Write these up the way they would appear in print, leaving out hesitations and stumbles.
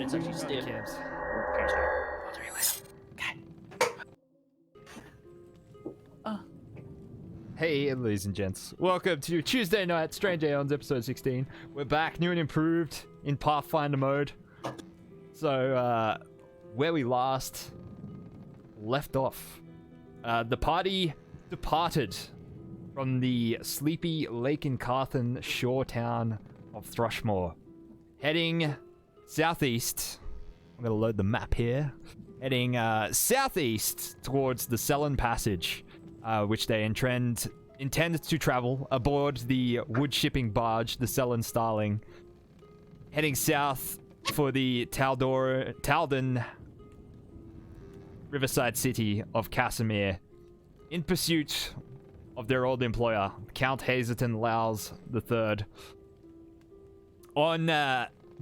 It's actually stiff. Okay, sorry. I'll do it later. Okay. Hey, ladies and gents. Welcome to Tuesday Night Strange Aeons, episode 16. We're back, new and improved, in Pathfinder mode. So, where we last left off, the party departed from the sleepy Lake in Carthen shore town of Thrushmoor, heading southeast. I'm going to load the map here. Heading southeast towards the Selin Passage, which they intend to travel aboard the wood shipping barge, the Selin Starling, heading south for the Taldan riverside city of Casimir, in pursuit of their old employer, Count Hazelton Lowes III. On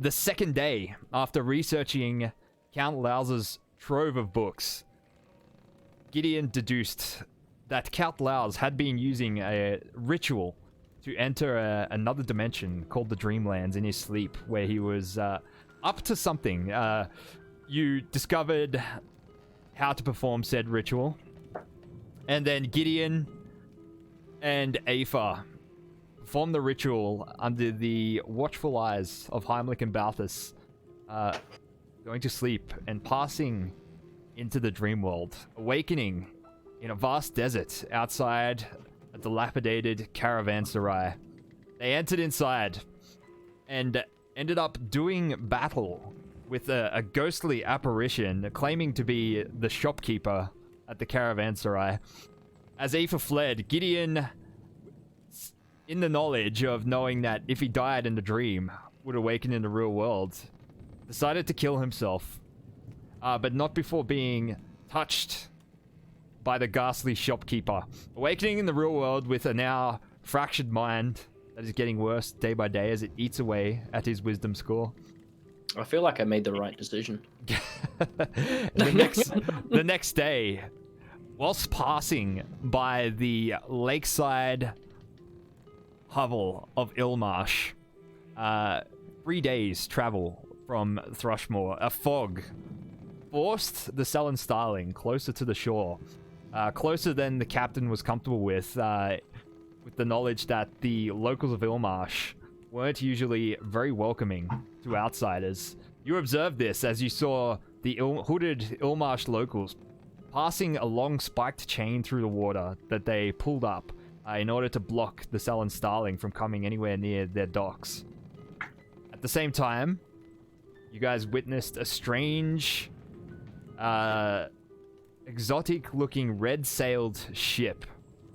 the second day, after researching Count Lowes' trove of books, Gideon deduced that Count Lowes had been using a ritual to enter another dimension called the Dreamlands in his sleep, where he was up to something. You discovered how to perform said ritual, and then Gideon and Aether performed the ritual under the watchful eyes of Heimlich and Balthus, going to sleep and passing into the dream world, awakening in a vast desert outside a dilapidated caravanserai. They entered inside and ended up doing battle with a ghostly apparition claiming to be the shopkeeper at the caravanserai. As Aether fled, Gideon, in the knowledge of knowing that if he died in the dream, would awaken in the real world, decided to kill himself, but not before being touched by the ghastly shopkeeper, awakening in the real world with a now fractured mind that is getting worse day by day as it eats away at his wisdom score. I feel like I made the right decision. The next day, whilst passing by the lakeside hovel of Ilmarsh, 3 days travel from Thrushmoor, a fog forced the Selin Starling closer to the shore, closer than the captain was comfortable with the knowledge that the locals of Ilmarsh weren't usually very welcoming to outsiders. You observed this as you saw the hooded Ilmarsh locals passing a long spiked chain through the water that they pulled up in order to block the Selin Starling from coming anywhere near their docks. At the same time, you guys witnessed a strange, exotic-looking red-sailed ship,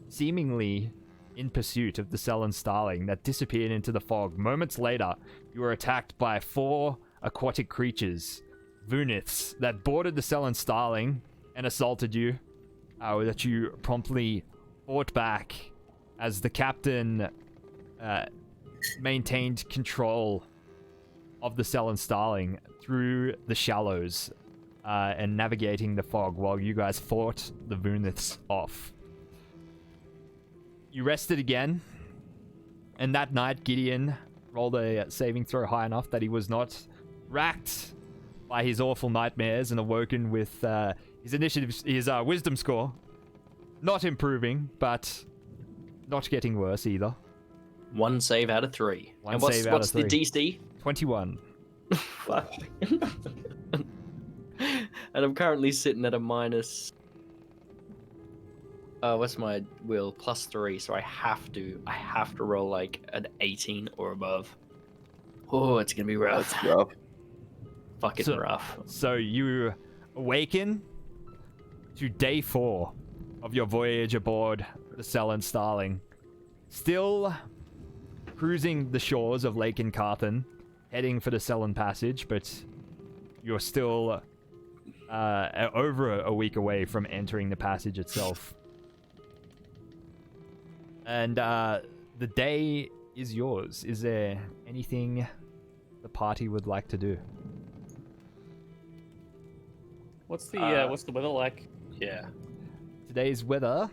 seemingly in pursuit of the Selin Starling, that disappeared into the fog. Moments later, you were attacked by 4 aquatic creatures, Vuniths, that boarded the Selin Starling and assaulted you, that you promptly fought back as the captain maintained control of the Selin Starling through the shallows and navigating the fog while you guys fought the Vuniths off. You rested again, and that night Gideon rolled a saving throw high enough that he was not racked by his awful nightmares and awoken with his wisdom score not improving, but not getting worse either. 1 save out of 3. One and save out what's of 3. the DC? 21. Fuck. And I'm currently sitting at a minus. What's my will? +3, so I have to roll like an 18 or above. Oh, it's gonna be rough. That's rough. Fucking rough. So you awaken to day 4 of your voyage aboard the Sullen Starling. Still cruising the shores of Lake Incarthan, heading for the Sullen Passage, but you're still over a week away from entering the passage itself. And the day is yours. Is there anything the party would like to do? What's the weather like? Yeah. Today's weather.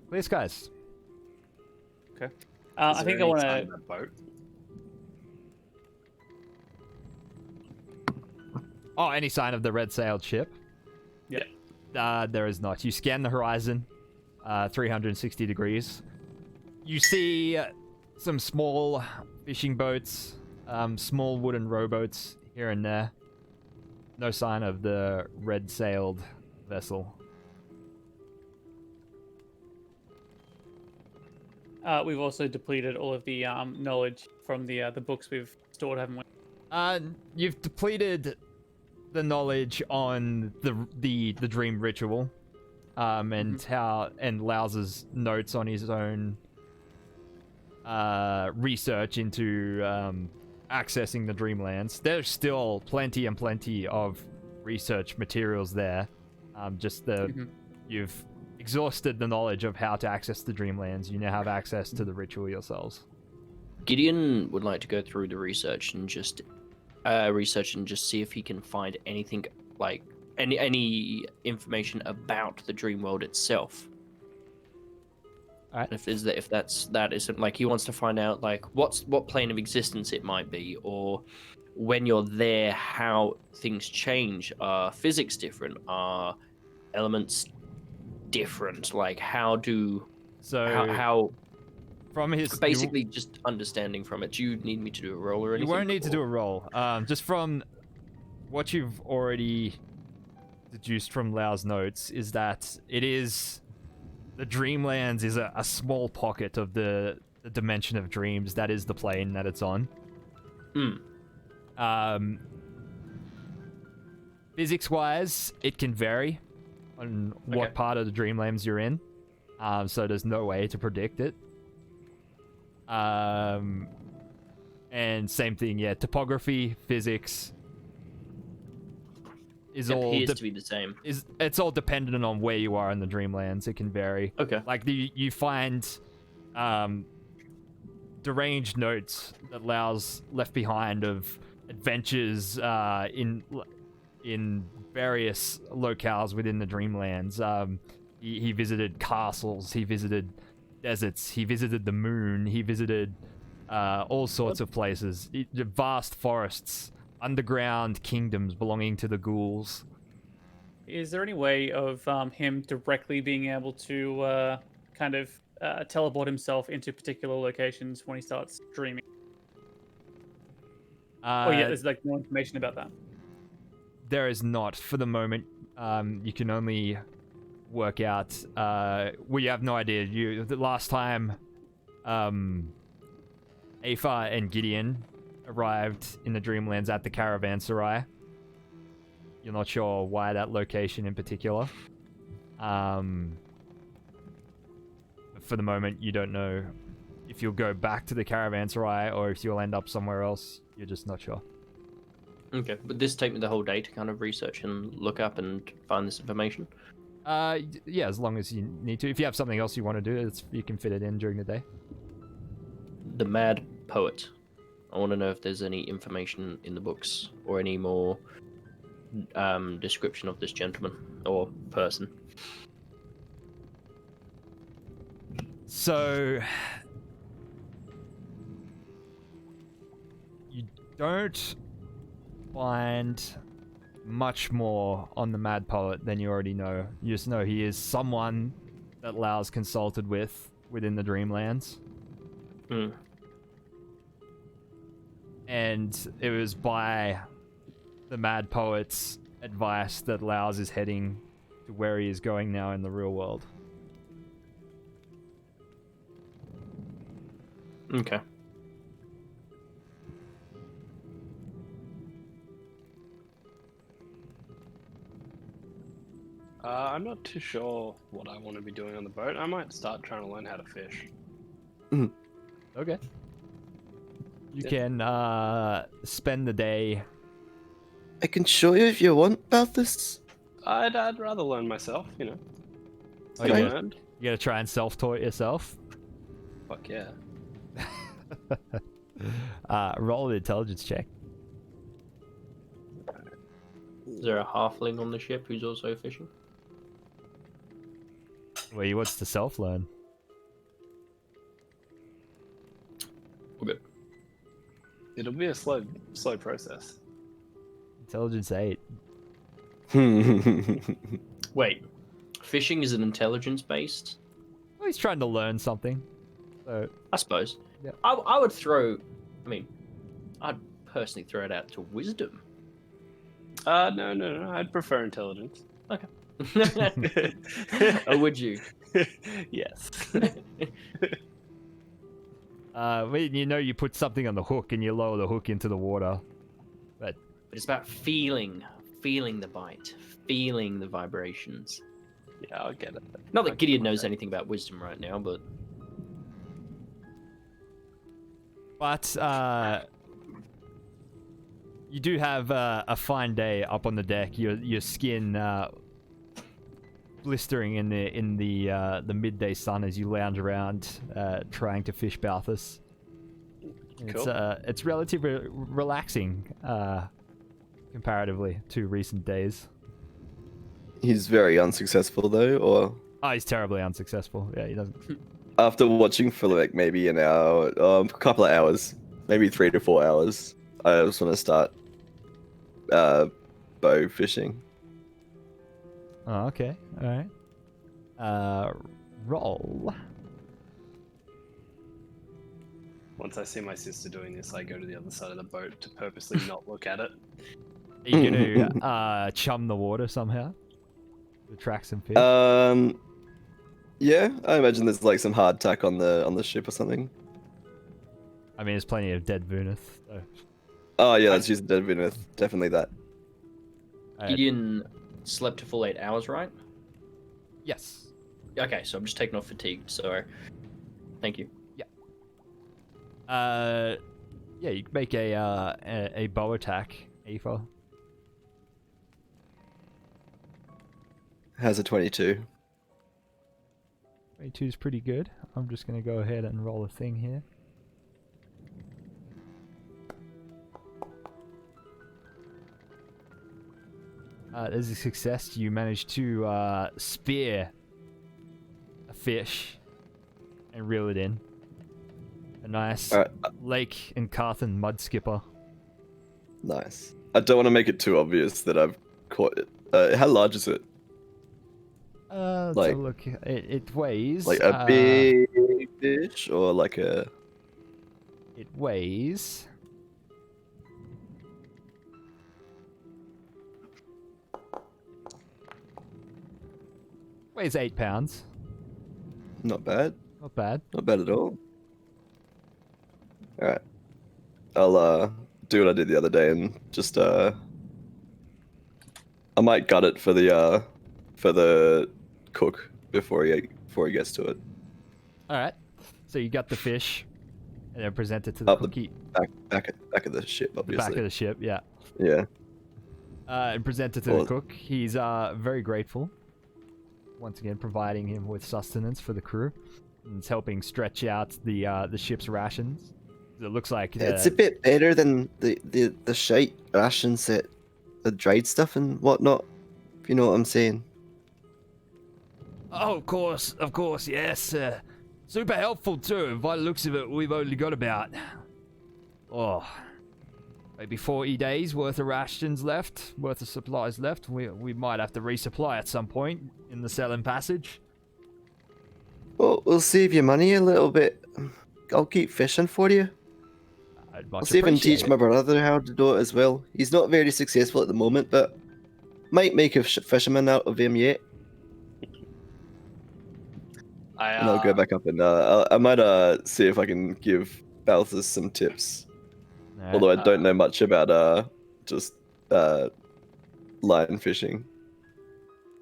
Clear skies. Okay. I think I want to. Boat? Oh, any sign of the red-sailed ship? Yeah. There is not. You scan the horizon, 360 degrees. You see some small fishing boats, small wooden rowboats here and there. No sign of the red-sailed vessel. We've also depleted all of the knowledge from the books we've stored, haven't we? You've depleted the knowledge on the dream ritual, and how and Laus's notes on his own research into accessing the Dreamlands. There's still plenty and plenty of research materials there. You've exhausted the knowledge of how to access the Dreamlands. You now have access to the ritual yourselves. Gideon would like to go through the research and just see if he can find anything like any information about the dream world itself. All right. If that isn't like he wants to find out like what plane of existence it might be, or when you're there how things change. Are physics different? Are elements different? Like how from his basically just understanding from it. Do you need me to do a roll or anything? You won't need to do a roll. Just from what you've already deduced from Lau's notes is that it is the Dreamlands is a small pocket of the dimension of dreams. That is the plane that it's on. Physics-wise, it can vary on what part of the Dreamlands you're in. So there's no way to predict it. And same thing, yeah. Topography, physics is all appears to be the same. It's all dependent on where you are in the Dreamlands. It can vary. Okay. Like you find deranged notes that Lau's left behind of adventures in various locales within the Dreamlands. He visited castles. He visited deserts. He visited the moon. He visited all sorts of places. Vast forests, underground kingdoms belonging to the ghouls. Is there any way of him directly being able to teleport himself into particular locations when he starts dreaming? There's like more information about that. There is not for the moment. You can only work out. We have no idea. The last time, Afa and Gideon arrived in the Dreamlands at the Caravanserai. You're not sure why that location in particular. For the moment, you don't know if you'll go back to the Caravanserai or if you'll end up somewhere else. You're just not sure. Okay, but this take me the whole day to kind of research and look up and find this information? Yeah, as long as you need to. If you have something else you want to do, you can fit it in during the day. The Mad Poet. I want to know if there's any information in the books or any more description of this gentleman or person. So you don't find much more on the Mad Poet than you already know. You just know he is someone that Lau's consulted with within the Dreamlands. And it was by the Mad Poet's advice that Laos is heading to where he is going now in the real world. Okay. I'm not too sure what I want to be doing on the boat. I might start trying to learn how to fish. Okay. You can spend the day. I can show you if you want about this. I'd rather learn myself, you know. Oh, Still yeah. learned. You gotta try and self-taught it yourself. Fuck yeah. Roll an intelligence check. Is there a halfling on the ship who's also fishing? Well, he wants to self-learn. Okay. It'll be a slow process. Intelligence 8. Wait, fishing is an intelligence based? Well, he's trying to learn something. So, I suppose. Yep. I would throw. I mean, I'd personally throw it out to wisdom. No. I'd prefer intelligence. Okay. Or would you? Yes. well, you know, you put something on the hook and you lower the hook into the water. But It's about feeling the bite, feeling the vibrations. Yeah, I'll get it. Not that Gideon knows anything about wisdom right now, but you do have a fine day up on the deck. Your skin blistering in the midday sun as you lounge around trying to fish Balthus. Cool. It's relatively relaxing comparatively to recent days. He's very unsuccessful though, or Oh, he's terribly unsuccessful. Yeah, he doesn't. after watching for like maybe an hour, a couple of hours, maybe 3 to 4 hours, I just want to start bow fishing. Oh, okay. All right. Roll. Once I see my sister doing this, I go to the other side of the boat to purposely not look at it. Are you gonna chum the water somehow? To attract some fish? Yeah, I imagine there's like some hardtack on the ship or something. I mean, there's plenty of dead Vunith. So. Oh yeah, let's use the dead Venus. Definitely that. Gideon slept a full 8 hours, right? Yes. Okay, so I'm just taking off fatigued, so thank you. Yeah, you can make a bow attack, Aoife. Has a 22. 22 is pretty good. I'm just gonna go ahead and roll a thing here. There's a success. You managed to spear a fish and reel it in. A nice Lake and Carthen mud skipper. Nice. I don't want to make it too obvious that I've caught it. How large is it? Let's Like- have a look. It weighs Like a big fish or like a... It weighs. Weighs 8 pounds. Not bad. Not bad. Not bad at all. Alright. I'll do what I did the other day and just I might gut it for the cook before he gets to it. All right. So you got the fish, and then present it to the Up the cookie. Back at the ship, The obviously. back of the ship, yeah. Yeah. And present it to the cook. He's very grateful. Once again, providing him with sustenance for the crew. And it's helping stretch out the ship's rations. It looks like It's a bit better than the shite rations that the dried stuff and whatnot. If you know what I'm saying. Oh, of course, yes. Super helpful too. By the looks of it, we've only got about maybe 40 days worth of rations left, worth of supplies left. We might have to resupply at some point in the Selling Passage. Well, we'll save you money a little bit. I'll keep fishing for you. I'd I'll much see if I can appreciate teach it. my brother how to do it as well. He's not very successful at the moment, but might make a fisherman out of him yet. And I'll go back up and I might see if I can give Balthus some tips. Alright. Although I don't know much about just line fishing.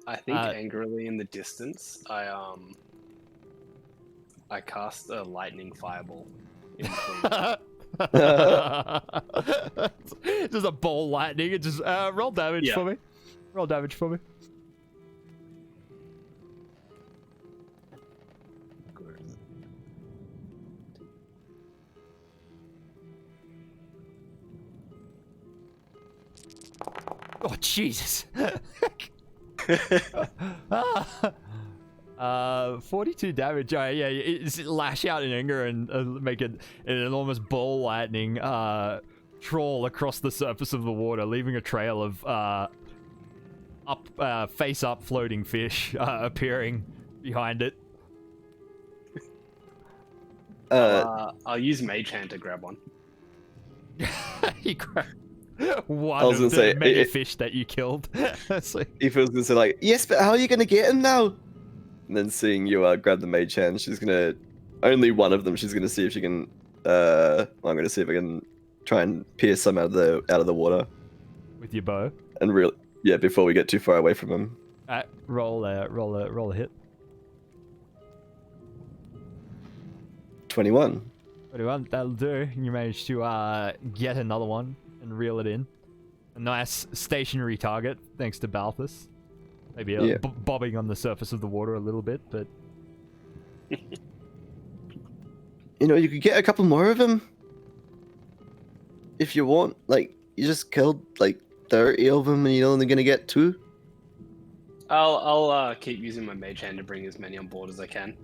I think angrily in the distance, I cast a lightning fireball. In Just a ball lightning. It just roll damage for me. Roll damage for me. Oh Jesus! 42 damage. Yeah, it's lash out in anger and make an enormous ball lightning trawl across the surface of the water, leaving a trail of face up floating fish appearing behind it. I'll use Mage Hand to grab one. He grabbed one I was of gonna the say, many fish that you killed. It's like, If it was gonna say like, yes, but how are you gonna get him now? And then seeing you grab the mage hand, she's gonna only one of them. She's gonna see if she can. I'm gonna see if I can try and pierce some out of the water. with your bow. And really, yeah, before we get too far away from him. Roll a hit. 21. 21, that'll do. You managed to get another one and reel it in. A nice stationary target, thanks to Balthus. Maybe bobbing on the surface of the water a little bit, but... You know, you could get a couple more of them. If you want. Like, you just killed, like, 30 of them and you're only gonna get 2. I'll keep using my Mage Hand to bring as many on board as I can.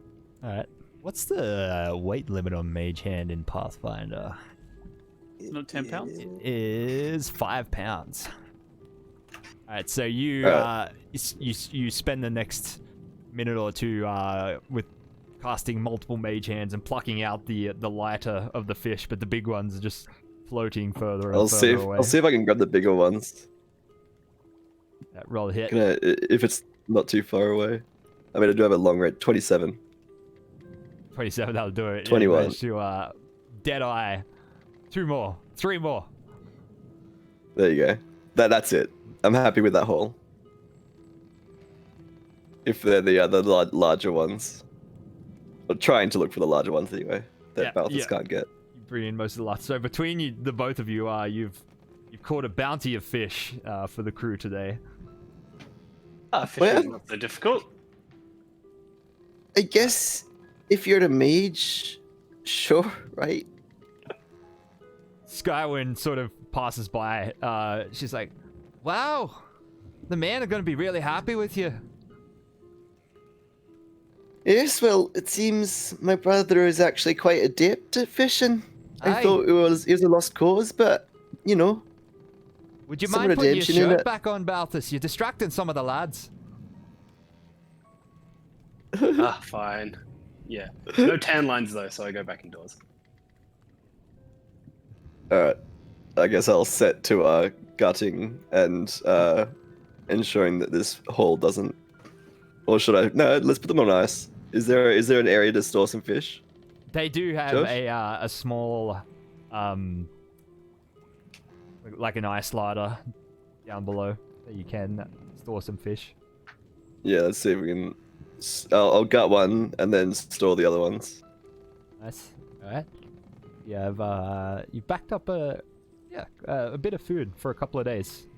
Alright. What's the weight limit on Mage Hand in Pathfinder? It's not 10 pounds? It is 5 pounds. Alright, so you you spend the next minute or two with casting multiple mage hands and plucking out the lighter of the fish, but the big ones are just floating further and further away. I'll see if I can grab the bigger ones. Roll a hit. If it's not too far away. I mean, I do have a long range. 27. 27, that'll do it. 21. To dead eye. 2 more. 3 more. There you go. That's it. I'm happy with that haul. If they're the larger ones. I'm trying to look for the larger ones anyway. That Balthus can't get. You bring in most of the lot. So between you, the both of you, you've caught a bounty of fish for the crew today. Fishing's not so difficult. I guess if you're a mage, sure, right? Skywind sort of passes by. She's like, wow, the men are going to be really happy with you. Yes, well, it seems my brother is actually quite adept at fishing. I Aye. thought it was a lost cause, but, you know. Would you Some mind putting your redemption in shirt it. back on, Balthus? You're distracting some of the lads. Fine. Yeah. No tan lines though, so I go back indoors. Alright. I guess I'll set to gutting and ensuring that this hole doesn't... Or should I... No, let's put them on ice. Is there an area to store some fish? They do have Josh? a small, like an ice slider down below that you can store some fish. Yeah, let's see if we can... I'll gut one and then store the other ones. Nice. All right. You have you've backed up a bit of food for a couple of days,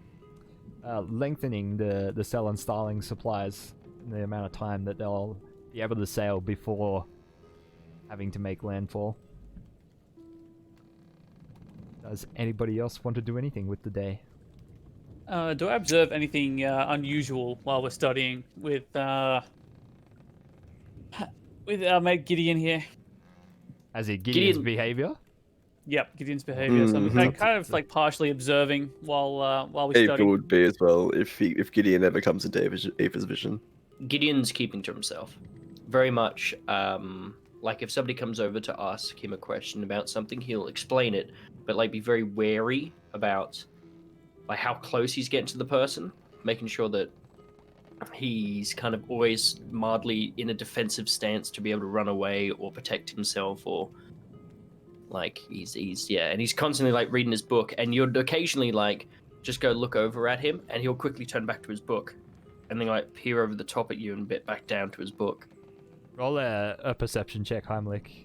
lengthening the Cell and Starling supplies and the amount of time that they'll be able to sail before having to make landfall. Does anybody else want to do anything with the day? Do I observe anything unusual while we're studying with our mate Gideon here? As in Gideon's Gideon- behavior? Yep, Gideon's behavior. So I'm Mhm. kind of like partially observing while we Ava study. would be as well if Gideon ever comes into Ava's vision. Gideon's keeping to himself. Very much like if somebody comes over to ask him a question about something, he'll explain it, but like be very wary about like how close he's getting to the person, making sure that he's kind of always mildly in a defensive stance to be able to run away or protect himself, or like he's yeah, and he's constantly like reading his book, and you'd occasionally like just go look over at him and he'll quickly turn back to his book and then like peer over the top at you and bit back down to his book. Roll a perception check, Heimlich.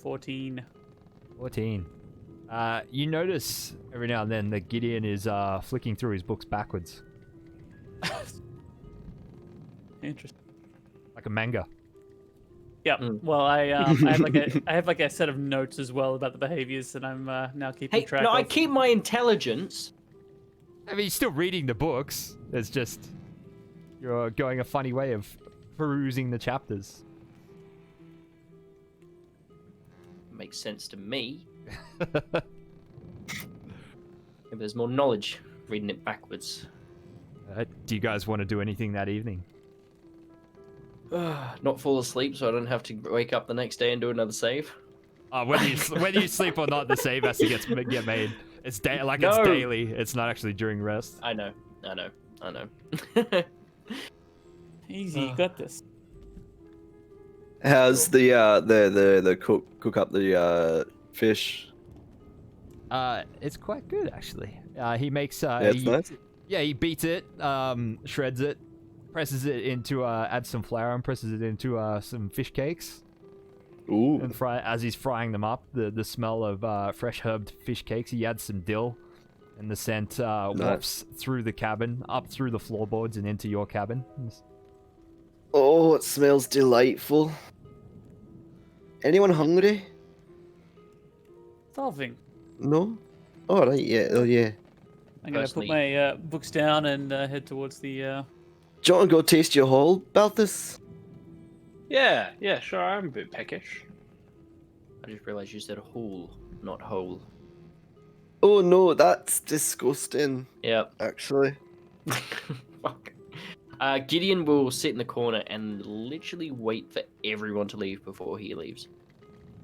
$14. 14. You notice every now and then that Gideon is flicking through his books backwards, Interesting. like a manga. Yeah. Mm. Well, I have like a set of notes as well about the behaviors that I'm now keeping Hey, track no, of. I keep my intelligence. I mean, he's still reading the books. It's just you're going a funny way of perusing the chapters. Makes sense to me. Maybe there's more knowledge reading it backwards. Do you guys want to do anything that evening? Not fall asleep so I don't have to wake up the next day and do another save. Whether you sleep or not, the save has to get made. It's it's No. daily. It's not actually during rest. I know. Easy, you got this. How's the cook up the fish? It's quite good actually. He makes Yeah, it's nice. yeah, he beats it, shreds it, presses it into adds some flour and presses it into some fish cakes. Ooh, And as he's frying them up, the smell of fresh herbed fish cakes, he adds some dill, and the scent wafts through the cabin, up through the floorboards and into your cabin. oh, it smells delightful. Anyone hungry? Starving. No. Oh right, yeah. Oh yeah. I'm gonna Personally- put my books down and head towards the. Do you want to go taste your haul, Balthus? Yeah, sure. I'm a bit peckish. I just realised you said hole, not hole. Oh no, that's disgusting. Yep. Actually. Fuck. Gideon will sit in the corner and literally wait for everyone to leave before he leaves.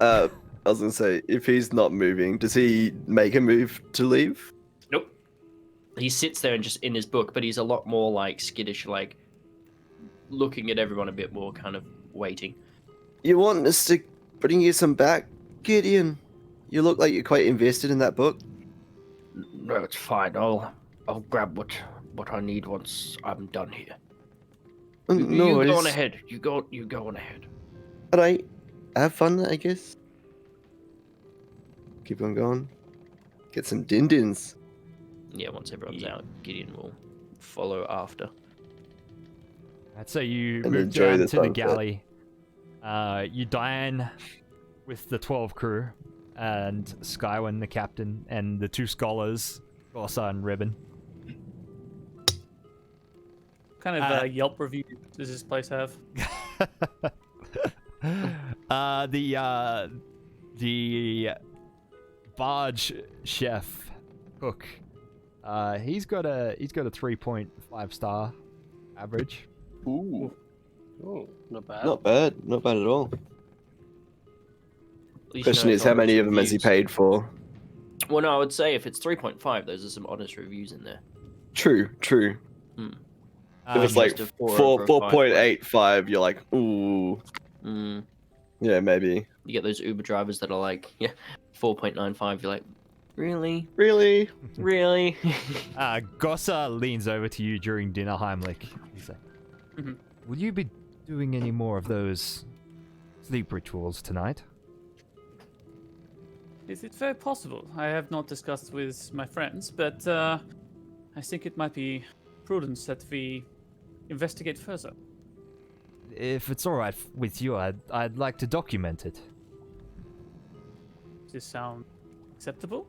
I was gonna say, if he's not moving, does he make a move to leave? Nope. He sits there and just in his book, but he's a lot more like skittish, like looking at everyone a bit more, kind of waiting. You want us to bring you some back, Gideon? You look like you're quite invested in that book. No, it's fine. I'll grab what I need once I'm done here. No you go worries. on ahead. You go on ahead. Alright. Have fun, I guess. Keep on going. Get some din-dins. Yeah, once everyone's out, Gideon will follow after. I'd say you And move enjoy down the to the sunset. galley. You dine with the 12 crew and Skywin, the captain, and the 2 scholars, Gorsa and Ribbon. What kind of Yelp review does this place have? The barge chef cook. He's got a 3.5 star average. Ooh. Oh, not bad. Not bad. Not bad at all. At least you Question know is, it's how honest many of them has he reviews. paid for? Well, no, I would say if it's 3.5, those are some honest reviews in there. True. If it's like just a 4 4, over a 5, 4.85, you're like, ooh. Mm. Yeah, maybe. You get those Uber drivers that are like, yeah, 4.95. You're like, really? Really? Really? Gossa leans over to you during dinner, Heimlich. He's like, Mhm. will you be doing any more of those sleep rituals tonight? Is it very possible? I have not discussed with my friends, but I think it might be prudent that we investigate further. If it's all right with you, I'd like to document it. Does this sound acceptable?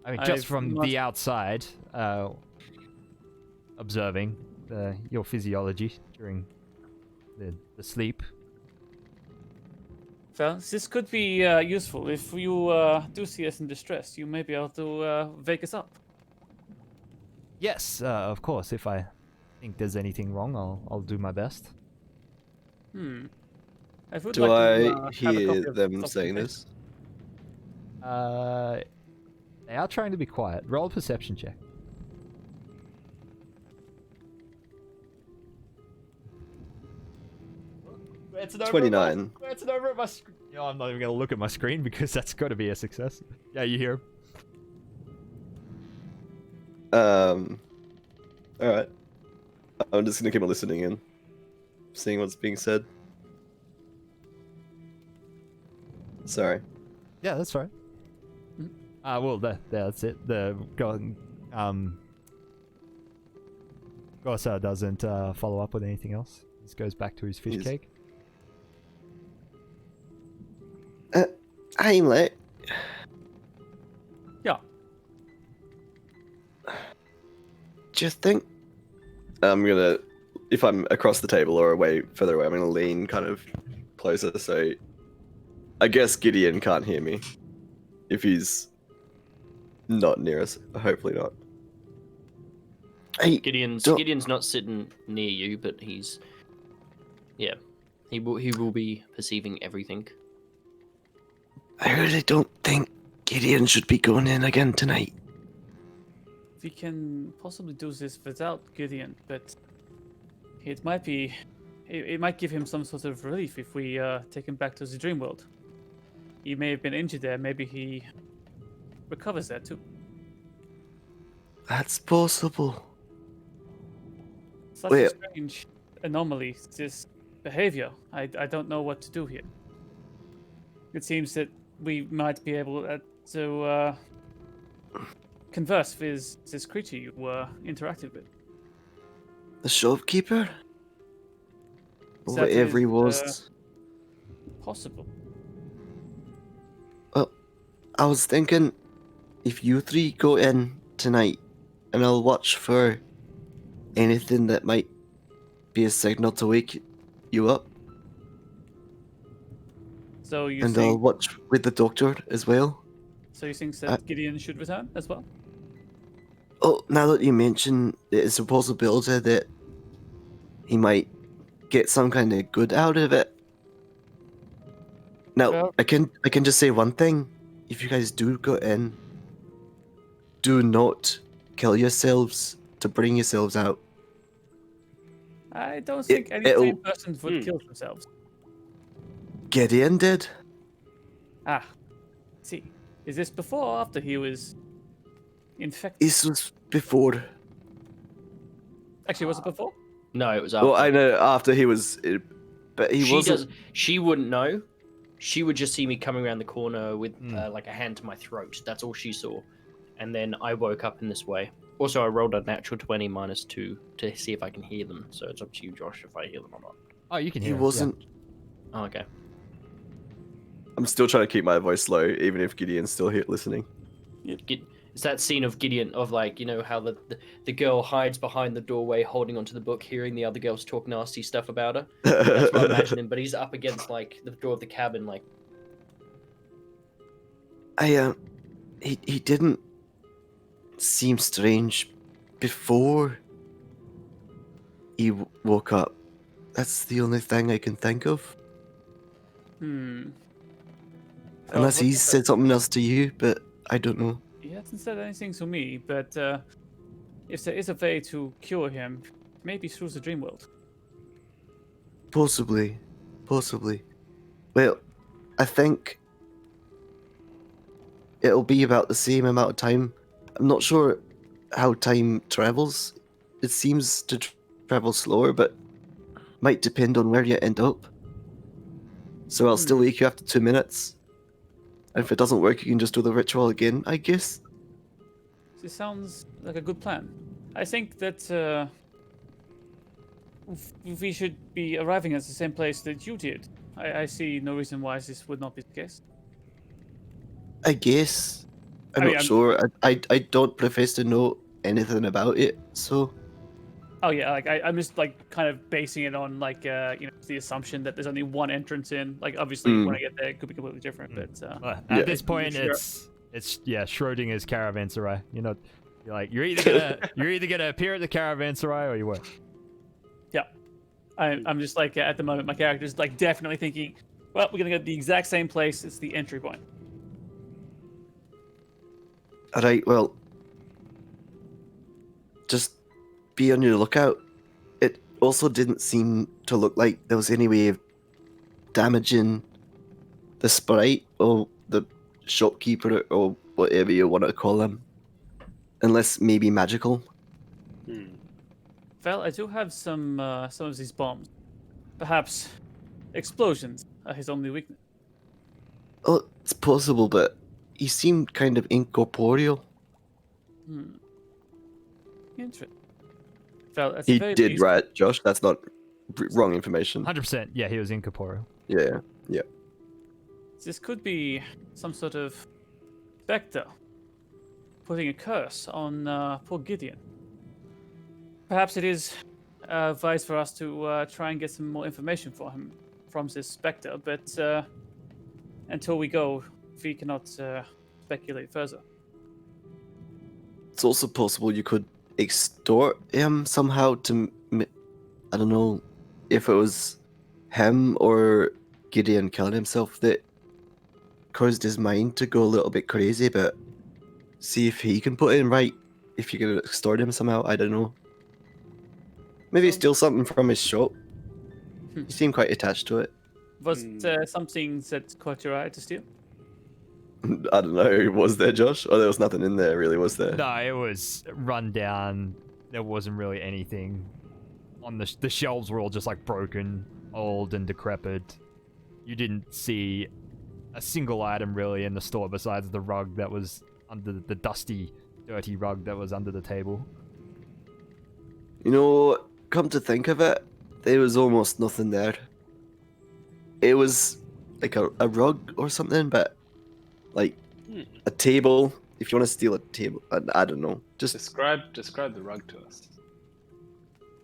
I mean, just I've from not- the outside, observing your physiology during the sleep. Well, this could be useful. If you do see us in distress, you may be able to wake us up. Yes, of course. If I think there's anything wrong, I'll do my best. I would Do like I to have a hear copy of them Soft saying Fate. this? They are trying to be quiet. Roll a perception check. It's 29. It's over at my screen. You know, I'm not even gonna look at my screen because that's got to be a success. Yeah, you hear. All right. I'm just gonna keep on listening in, seeing what's being said. Sorry. Yeah, that's right. Well, that's it. The Gosa doesn't follow up with anything else. Just goes back to his fish He's- cake. Heimlich. Yeah. Do you think I'm gonna, if I'm across the table or further away, I'm gonna lean kind of closer. So I guess Gideon can't hear me if he's not near us. Hopefully not. Hey, Gideon's not sitting near you, but he will be perceiving everything. I really don't think Gideon should be going in again tonight. We can possibly do this without Gideon, but it might be... It might give him some sort of relief if we take him back to the dream world. He may have been injured there, maybe he recovers there too. That's possible. Such Wait. a strange anomaly, this behavior. I don't know what to do here. It seems that we might be able to converse with this creature you interacted with. The shopkeeper? Or That whatever he is, was. Possible. Well, I was thinking if you three go in tonight and I'll watch for anything that might be a signal to wake you up. So you And I'll think? watch with the doctor as well. So you think that Gideon should return as well? Oh, now that you mention it's a possibility that he might get some kind of good out of it. Now, Well- I can just say one thing. If you guys do go in, do not kill yourselves to bring yourselves out. I don't think any it'll- sane person would kill themselves. Gideon did. Ah, see. Is this before or after he was infected? This was before. Actually, was it before? No, it was after. Well, I know after he was, but he wasn't. She wouldn't know. She would just see me coming around the corner with like a hand to my throat. That's all she saw. And then I woke up in this way. Also, I rolled a natural 20 -2 to see if I can hear them. So it's up to you, Josh, if I hear them or not. Oh, you can He hear. wasn't. Oh, okay. I'm still trying to keep my voice low, even if Gideon's still here listening. It's that scene of Gideon, of like, you know, how the girl hides behind the doorway holding onto the book, hearing the other girls talk nasty stuff about her. That's what I'm imagining, but he's up against, like, the door of the cabin, like... He didn't seem strange before he woke up. That's the only thing I can think of. Unless he said something else to you, but I don't know. He hasn't said anything to me, but if there is a way to cure him, maybe through the dream world. Possibly. Well, I think it'll be about the same amount of time. I'm not sure how time travels. It seems to travel slower, but might depend on where you end up. So I'll still wake you after 2 minutes. And if it doesn't work, you can just do the ritual again, I guess. This sounds like a good plan. I think that we should be arriving at the same place that you did. I see no reason why this would not be the case. I guess. I'm I mean, not sure. I don't profess to know anything about it, so Oh yeah, like I'm just like kind of basing it on like the assumption that there's only one entrance in. Like obviously when I get there, it could be completely different. But Well, Yeah. at this point, Sure. it's Schrodinger's caravanserai. You're either gonna appear at the caravanserai or you won't. yeah, I'm just like at the moment my character's like definitely thinking, well, we're gonna go to the exact same place. It's the entry point. Alright, well, just be on your lookout. It also didn't seem to look like there was any way of damaging the sprite or the shopkeeper or whatever you want to call them. Unless maybe magical. Well, I do have some of these bombs. Perhaps explosions are his only weakness. Oh, it's possible, but he seemed kind of incorporeal. Interesting. Well, at the He very did, least, right, Josh? That's not wrong information. 100%. Yeah, he was incorporeal. Yeah. this could be some sort of specter putting a curse on poor Gideon. Perhaps it is wise for us to try and get some more information for him from this specter, but until we go, we cannot speculate further. It's also possible you could extort him somehow to... I don't know if it was him or Gideon killing himself that caused his mind to go a little bit crazy, but see if he can put it in right. If you could extort him somehow, I don't know. Maybe steal something from his shop. You seem quite attached to it. Was something that caught your eye to steal? I don't know. Was there, Josh? Oh, there was nothing in there, really, was there? No, it was run down. There wasn't really anything. On the shelves were all just like broken, old, and decrepit. You didn't see a single item really in the store besides the rug that was under the dusty, dirty rug that was under the table. You know, come to think of it, there was almost nothing there. It was like a rug or something, but like a table. If you want to steal a table, I don't know. Just Describe the rug to us.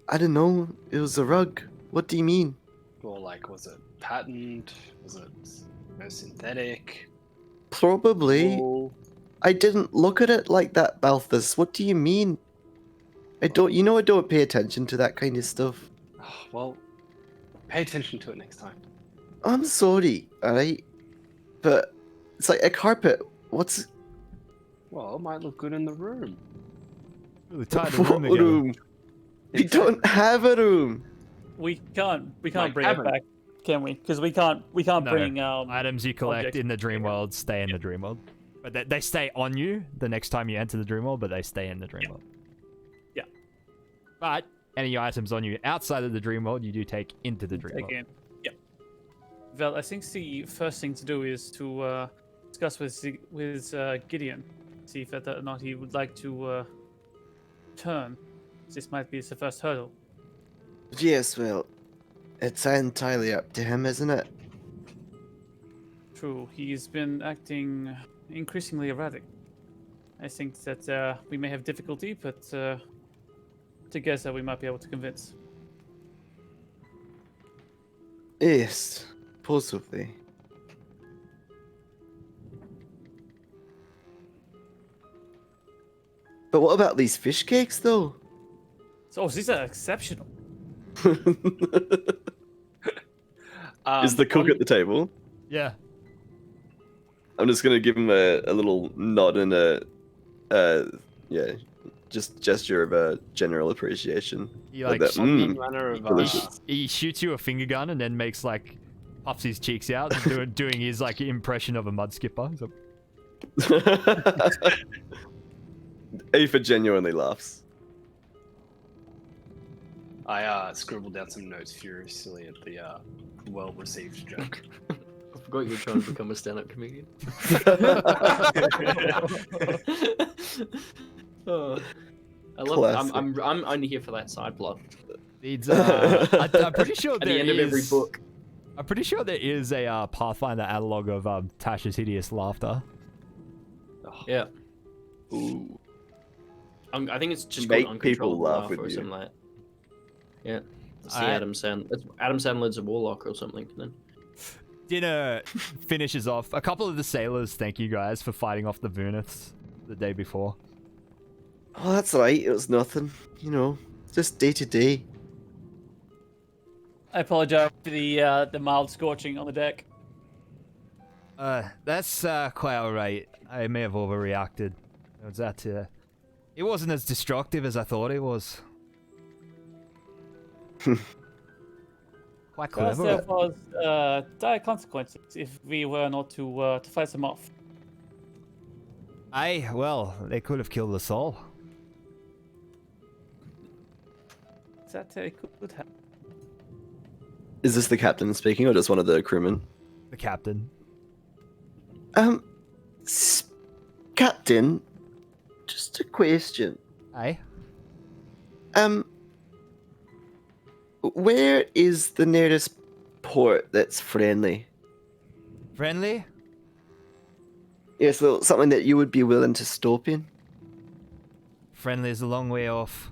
I don't know. It was a rug. What do you mean? Well, like, was it patterned? Was it synthetic? Probably. Wool? I didn't look at it like that, Balthus. What do you mean? I don't. You know, I don't pay attention to that kind of stuff. Oh, well, pay attention to it next time. I'm sorry, alright? But it's like a carpet. What's... Well, it might look good in the room. Really tied the What room together. room? We don't have a room. We can't Like bring heaven. it back, can we? Because we can't No. bring Items you collect objects. in the dream world stay in the dream world. But they stay on you the next time you enter the dream world, but they stay in the dream world. Yeah. But any items on you outside of the dream world, you do take into the dream world. again. Yeah. Well, I think the first thing to do is to discuss with Gideon, see if whether or not he would like to turn. This might be the first hurdle. Yes, well, it's entirely up to him, isn't it? True, he's been acting increasingly erratic. I think that we may have difficulty, but together we might be able to convince. Yes, possibly. But what about these fish cakes, though? So, these are exceptional. Is the cook at the table? Yeah. I'm just gonna give him a little nod and just gesture of general appreciation. He like that, manner of delicious. he shoots you a finger gun and then makes like puffs his cheeks out, doing his like impression of a mud skipper. He's like, Aether genuinely laughs. I scribbled down some notes furiously at the well-received joke. I forgot you were trying to become a stand-up comedian. Oh, I love it. Classic. I'm only here for that side plot. Needs, I'm pretty sure At there the end of every is- book. I'm pretty sure there is a Pathfinder analog of Tash's hideous laughter. Yeah. Ooh. I think it's just Make called people Uncontrollable laugh Laugh with or you. something like that. Yeah. See Alright. Adam Sandler. Adam Sandler's a warlock or something. Then. Dinner finishes off. A couple of the sailors thank you guys for fighting off the Vuniths the day before. Oh, that's right. It was nothing. Just day to day. I apologize for the mild scorching on the deck. That's quite alright. I may have overreacted. It wasn't as destructive as I thought it was. Quite Perhaps clever. there was dire consequences if we were not to fight them off. Aye, well, they could have killed us all. That could happen. Is this the captain speaking, or just one of the crewmen? The captain. Captain, just a question. Aye. Where is the nearest port that's friendly? Friendly? Yeah, so something that you would be willing to stop in? Friendly is a long way off.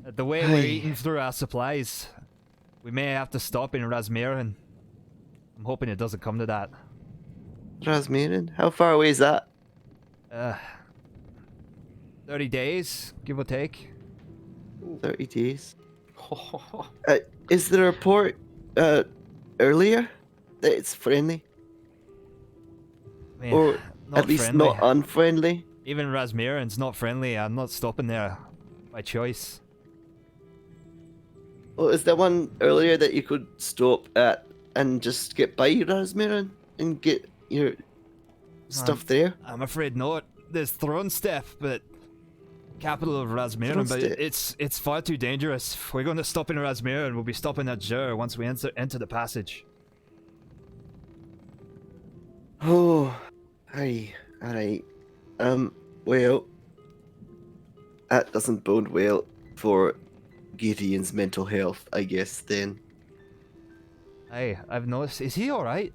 The way we're eating through our supplies, we may have to stop in Razmiran. I'm hoping it doesn't come to that. Razmiran? How far away is that? 30 days, give or take. 30 days. Is there a port earlier that it's friendly? I mean, Or not at least friendly. not unfriendly? Even Razmiran's not friendly. I'm not stopping there by choice. Well, is there one earlier that you could stop at and just get by Razmiran and get your stuff there? I'm afraid not. There's Thronstep, but capital of Razmiran, but Thronstep. it's far too dangerous. If we're going to stop in Razmiran, we'll be stopping at Jur once we enter the passage. Oh, aye, alright. Well, that doesn't bode well for Gideon's mental health, I guess, then. Hey, I've noticed. Is he alright?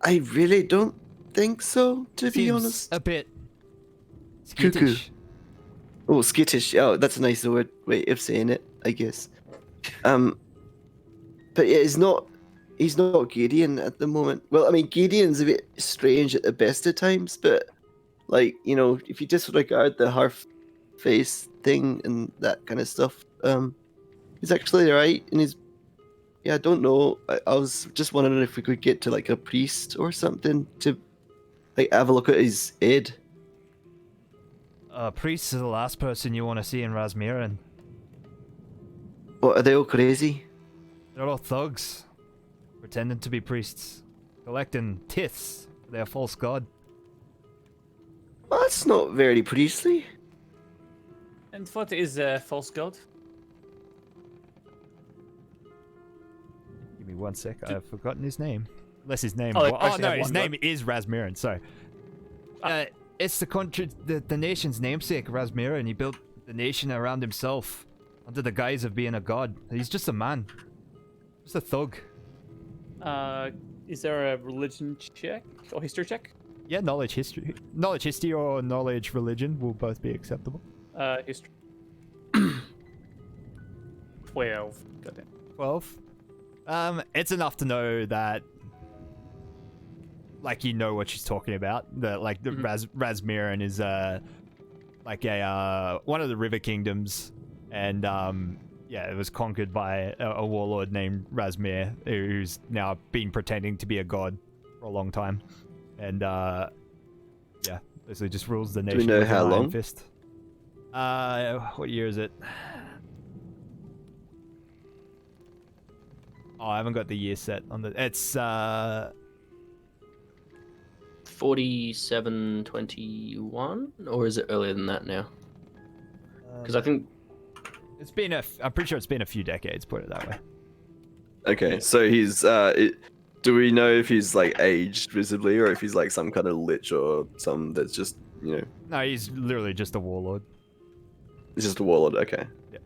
I really don't think so, to be Seems honest. a bit Cuckoo. skittish. Oh, skittish. Oh, that's a nice way of saying it, I guess. But yeah, he's not Gideon at the moment. Well, I mean, Gideon's a bit strange at the best of times, but like, if you disregard the half face thing and that kind of stuff, he's actually alright, and yeah, I don't know. I was just wondering if we could get to like a priest or something to like have a look at his head. Priest is the last person you want to see in Razmiran. What, are they all crazy? They're all thugs, pretending to be priests, collecting tithes for their false god. Well, that's not very priestly. And what is a false god? Give me 1 sec, I've forgotten his name. Unless his name... Oh, they Oh, actually no, have his one name god. is Razmiran, sorry. It's the nation's namesake, Razmiran. He built the nation around himself under the guise of being a god. He's just a man. Just a thug. Is there a religion check or history check? Yeah, knowledge history or knowledge religion will both be acceptable. History. 12. Goddamn. 12. It's enough to know that, like, you know what she's talking about. That, like, the Razmiran is like a one of the river kingdoms, and yeah, it was conquered by a warlord named Razmir, who's now been pretending to be a god for a long time, and yeah, basically just rules the nation. we know with an how iron long? Fist. What year is it? Oh, I haven't got the year set on the. It's 4721, or is it earlier than that now? Because I think it's been I'm pretty sure it's been a few decades. Put it that way. Okay, so he's do we know if he's like aged visibly, or if he's like some kind of lich or some that's just No, he's literally just a warlord. it's just a warlord? Okay. Yeah.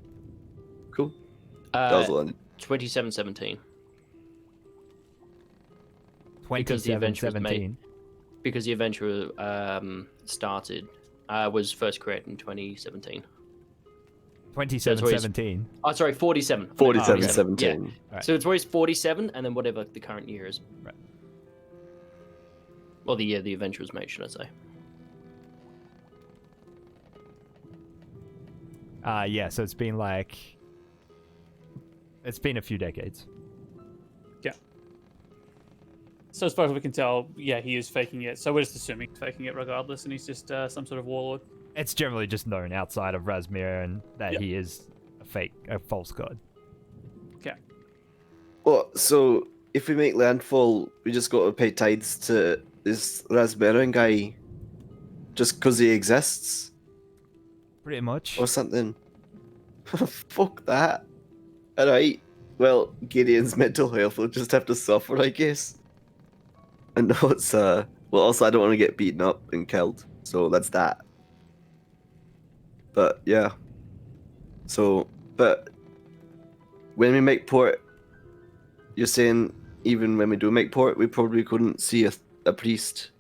Cool. That was a lot. 2717. Because the adventure was 2717. Because the adventure started, was first created in 2017. 27-17. Oh, sorry, 47. 47-17. Right. So it's always 47, and then whatever the current year is. Right. Well, the year the adventure was made, should I say? Yeah, so it's been a few decades. So as far as we can tell, yeah, he is faking it. So we're just assuming he's faking it regardless, and he's just some sort of warlord. It's generally just known outside of Razmir and that Yep. he is a false god. Okay. Well, so if we make landfall, we just got to pay tithes to this Rasmerian guy just because he exists Pretty much. or something. Fuck that. Alright. Well, Gideon's mental health will just have to suffer, I guess. I know it's, well, also, I don't want to get beaten up and killed, so that's that. But, yeah. So, but when we make port, you're saying even when we do make port, we probably couldn't see a priest.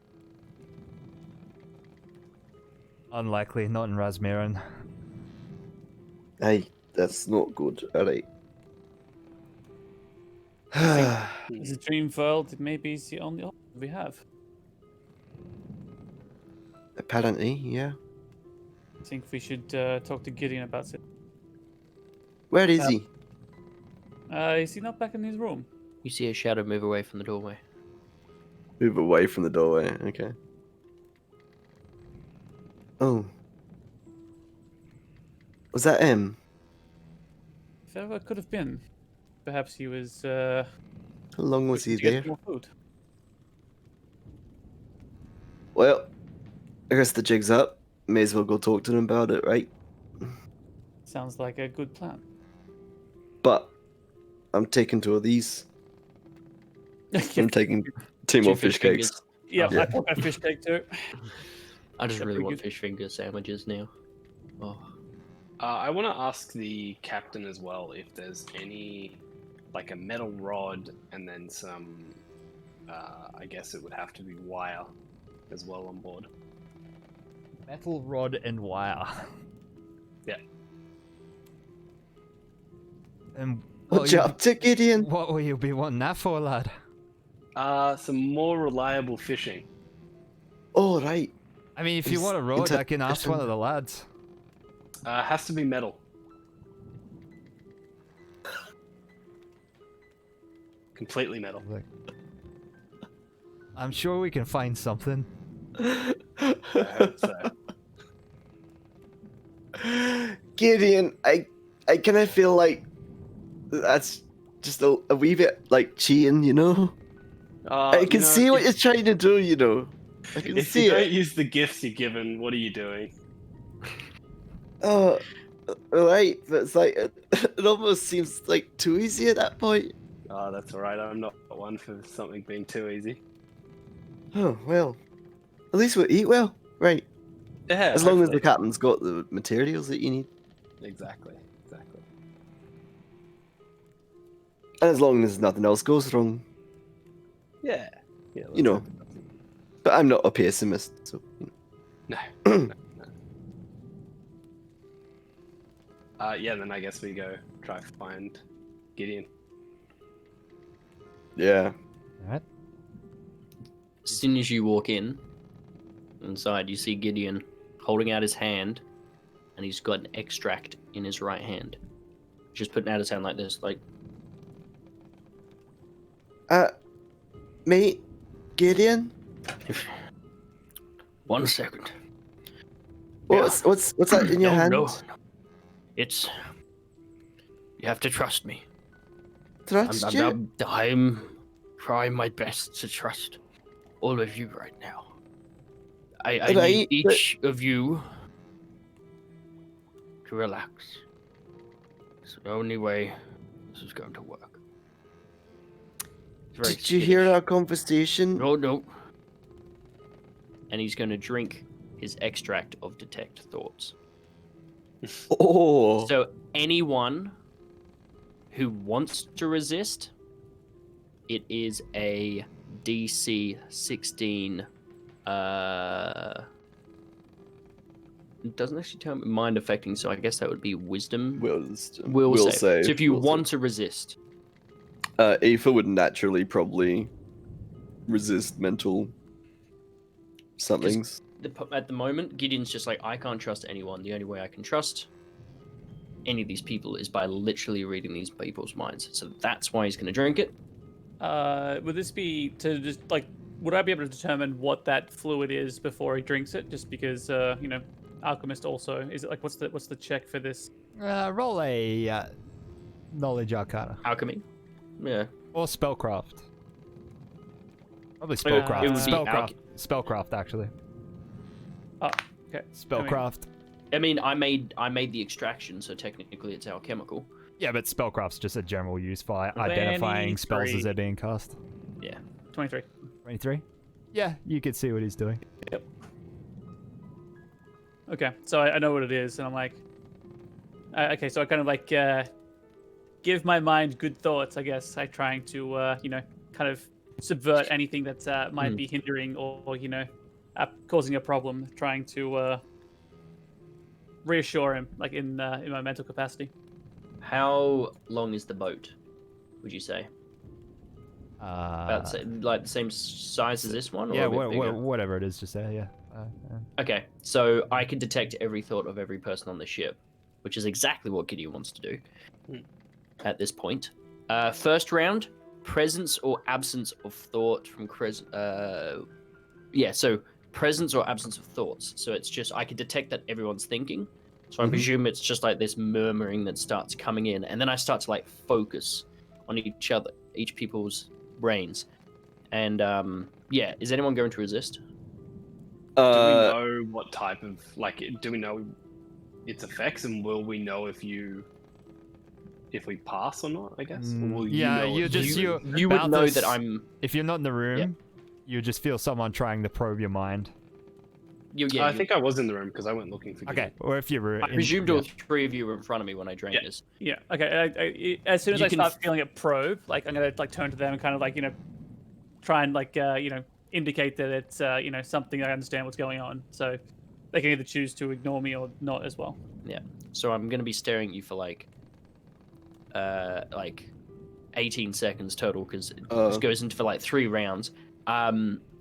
Unlikely, not in Razmiran. Aye, that's not good. Alright. As a dream world, it maybe is the only option we have. Apparently, yeah. I think we should talk to Gideon about it. Where is he? Is he not back in his room? You see a shadow move away from the doorway. Move away from the doorway. Okay. Oh. Was that him? If ever could have been. Perhaps he was. How long was he looking to there? get more food. Well, I guess the jig's up. May as well go talk to him about it, right? Sounds like a good plan. But I'm taking 2 of these. I'm taking 2 Two more fish fingers. cakes. Yeah, Yeah. I took a fish cake too. I just Yeah, really pretty want good. fish finger sandwiches now. Oh, I want to ask the captain as well if there's any, like a metal rod and then some, I guess it would have to be wire as well on board. Metal rod and wire. Yeah. And What you up to, Gideon? what will you be wanting that for, lad? Some more reliable fishing. Oh, right. I mean, if you He's want a rod, into I can ask one of the lads. Has to be metal. Completely metal. I'm sure we can find something. I hope so. Gideon, I kind of feel like that's just a wee bit like cheating, you know? I can see what you're trying to do, you know. I can If see you don't it. use the gifts you're given, what are you doing? Oh, right, but it's like it almost seems like too easy at that point. Oh, that's alright. I'm not one for something being too easy. Oh well, at least we'll eat well, right? Yeah. As long as the hopefully. captain's got the materials that you need, Exactly. and as long as nothing else goes wrong. Yeah. Yeah. You know. let's hope it doesn't. But I'm not a pessimist, so. You No. know. Yeah. Then I guess we go try to find Gideon. Yeah. Alright. as soon as you walk inside, you see Gideon holding out his hand, and he's got an extract in his right hand. Just putting out his hand like this, like Mate, Gideon, 1 second. what's that in your hand? No. It's. You have to trust me. Trust you? I'm trying my best to trust all of you right now. I Right, need each of you to relax. It's the only way this is going to work. It's very Did you hear skittish. our conversation? No. And he's going to drink his extract of Detect Thoughts. Oh. So anyone who wants to resist, it is a DC 16 It doesn't actually tell me mind affecting, so I guess that would be wisdom. Will save. So if you will want to resist, Aoife would naturally probably resist mental somethings. at the moment, Gideon's just like, I can't trust anyone. The only way I can trust any of these people is by literally reading these people's minds. So that's why he's going to drink it. Would this be to just like? Would I be able to determine what that fluid is before he drinks it? Just because, you know, alchemist also is it like what's the check for this? Roll a knowledge arcana Alchemy. Yeah. or spellcraft. Probably It would spellcraft. be Spellcraft, actually. Oh, okay. Spellcraft. I mean, I made the extraction, so technically it's alchemical. Yeah, but spellcraft's just a general use for identifying spells as 23. they're being cast. Yeah. 23. 23? Yeah, you could see what he's doing. Okay, so I know what it is, and I'm like, okay, so I kind of like give my mind good thoughts, I guess. I trying to, you know, kind of subvert anything that might be hindering or you know, causing a problem. Trying to reassure him, like in my mental capacity. How long is the boat, would you say? About like the same size as this one? Or yeah, a bit bigger? whatever it is, just say, yeah. Okay, so I can detect every thought of every person on the ship, which is exactly what Gideon wants to do at this point. First round, presence or absence of thought from so presence or absence of thoughts. So it's just I can detect that everyone's thinking. So I presume it's just like this murmuring that starts coming in, and then I start to like focus on each people's brains. And yeah, is anyone going to resist? Do we know what type of do we know its effects, and will we know if we pass or not? I guess. Or will Yeah, you know You would know that I'm. If you're not in the room, you just feel someone trying to probe your mind. I think I was in the room because I went looking for. Okay, or if you were. I presumed all three of you were in front of me when I drank this. Yeah. Okay. As soon as You I can start feeling it probe, like I'm gonna like turn to them and kind of like you know, try and like you know indicate that it's you know something I understand what's going on, so they can either choose to ignore me or not as well. Yeah. So I'm gonna be staring at you for like 18 seconds total because it just goes into for like 3 rounds.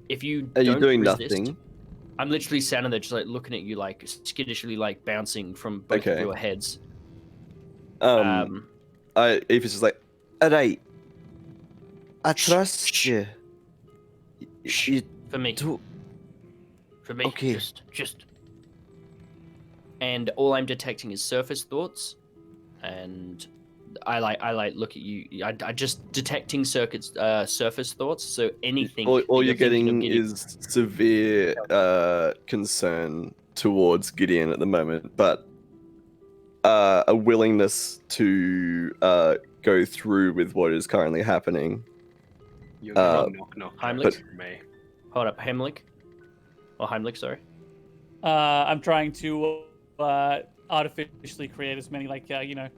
If you Are you don't doing resist, nothing? I'm literally standing there just like looking at you like skittishly like bouncing from both of your heads. Aoife's just like, alright, I trust you. You For me. do- For me. Okay. Just. And all I'm detecting is surface thoughts, and I look at you. I just detecting surface thoughts. So anything. all that you're thinking of getting is severe concern towards Gideon at the moment, but a willingness to go through with what is currently happening. You're getting knock Heimlich? from me. Hold up, Heimlich. Or Heimlich, sorry. I'm trying to artificially create as many like you know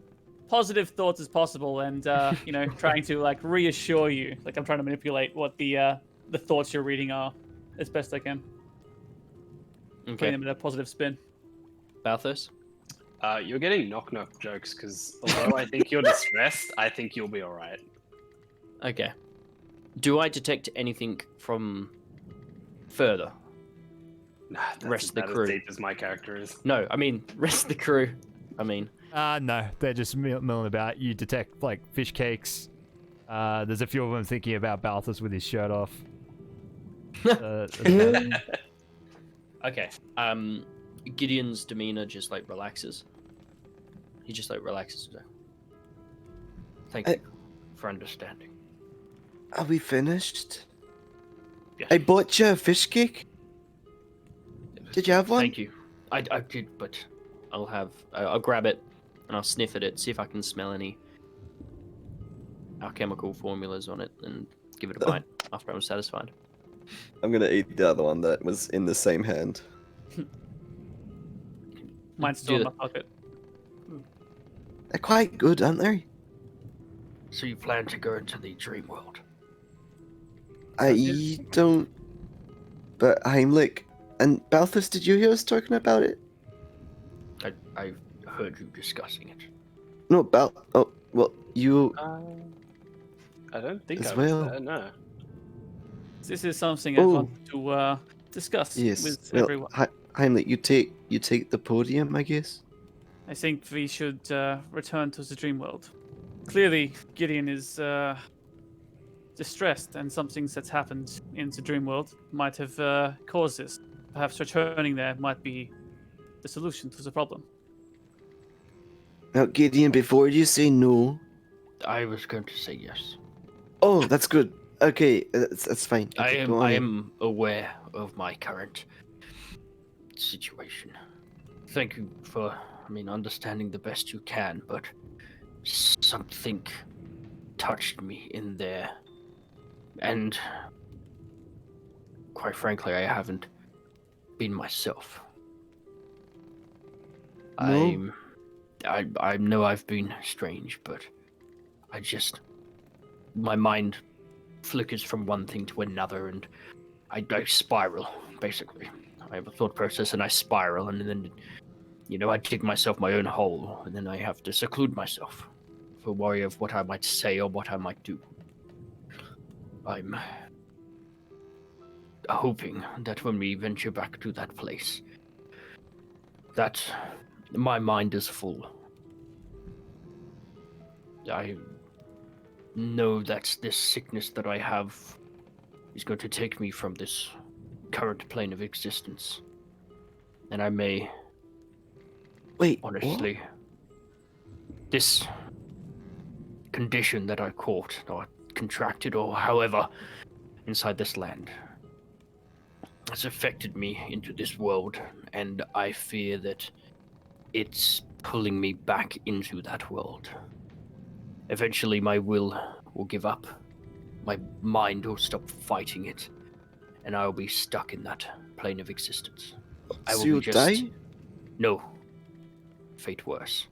positive thoughts as possible, and you know trying to like reassure you. Like I'm trying to manipulate what the thoughts you're reading are as best I can. Putting Okay. them in a positive spin. Balthus? You're getting knock jokes because although I think you're distressed, I think you'll be all right. Okay. Do I detect anything from further? Nah, that's Rest of the about crew. as deep as my character is. No, I mean, rest of the crew. I mean, No, they're just milling about. You detect like fish cakes. There's a few of them thinking about Balthus with his shirt off. okay. Gideon's demeanor just like relaxes. He just like relaxes. Thank you for understanding. Are we finished? Yes. I bought you a fish cake. Did you have one? Thank you. I did, but I'll grab it and I'll sniff at it, see if I can smell any alchemical formulas on it, and give it a bite after I'm satisfied. I'm gonna eat the other one that was in the same hand. Mine's still in Do my pocket. They're quite good, aren't they? So you plan to go into the dream world? I don't. But Heimlich and Balthus, did you hear us talking about it? I've heard you discussing it. No, oh, well, you I don't think as I was well. there. No. This is something I Oh. want to discuss Yes. with Well, everyone. Heimlich, you take the podium, I guess. I think we should return to the dream world. Clearly, Gideon is distressed, and some things that's happened in the dream world might have caused this. Perhaps returning there might be the solution to the problem. Now, Gideon, before you say no. I was going to say yes. Oh, that's good. Okay, that's fine. Okay, go on I in. am aware of my current situation. Thank you for, understanding the best you can, but something touched me in there. And quite frankly, I haven't been myself. No? I know I've been strange, but my mind flickers from one thing to another, and I spiral, basically. I have a thought process, and I spiral, and then, I dig myself my own hole, and then I have to seclude myself for worry of what I might say or what I might do. I'm hoping that when we venture back to that place, that my mind is full. I know that this sickness that I have is going to take me from this current plane of existence. And I may, Wait, honestly, this condition that I caught, or contracted, or however, inside this land, has affected me into this world, and I fear that it's pulling me back into that world. Eventually, my will give up. My mind will stop fighting it, and I will be stuck in that plane of existence. I So will you'll be just... die? No. Fate worse.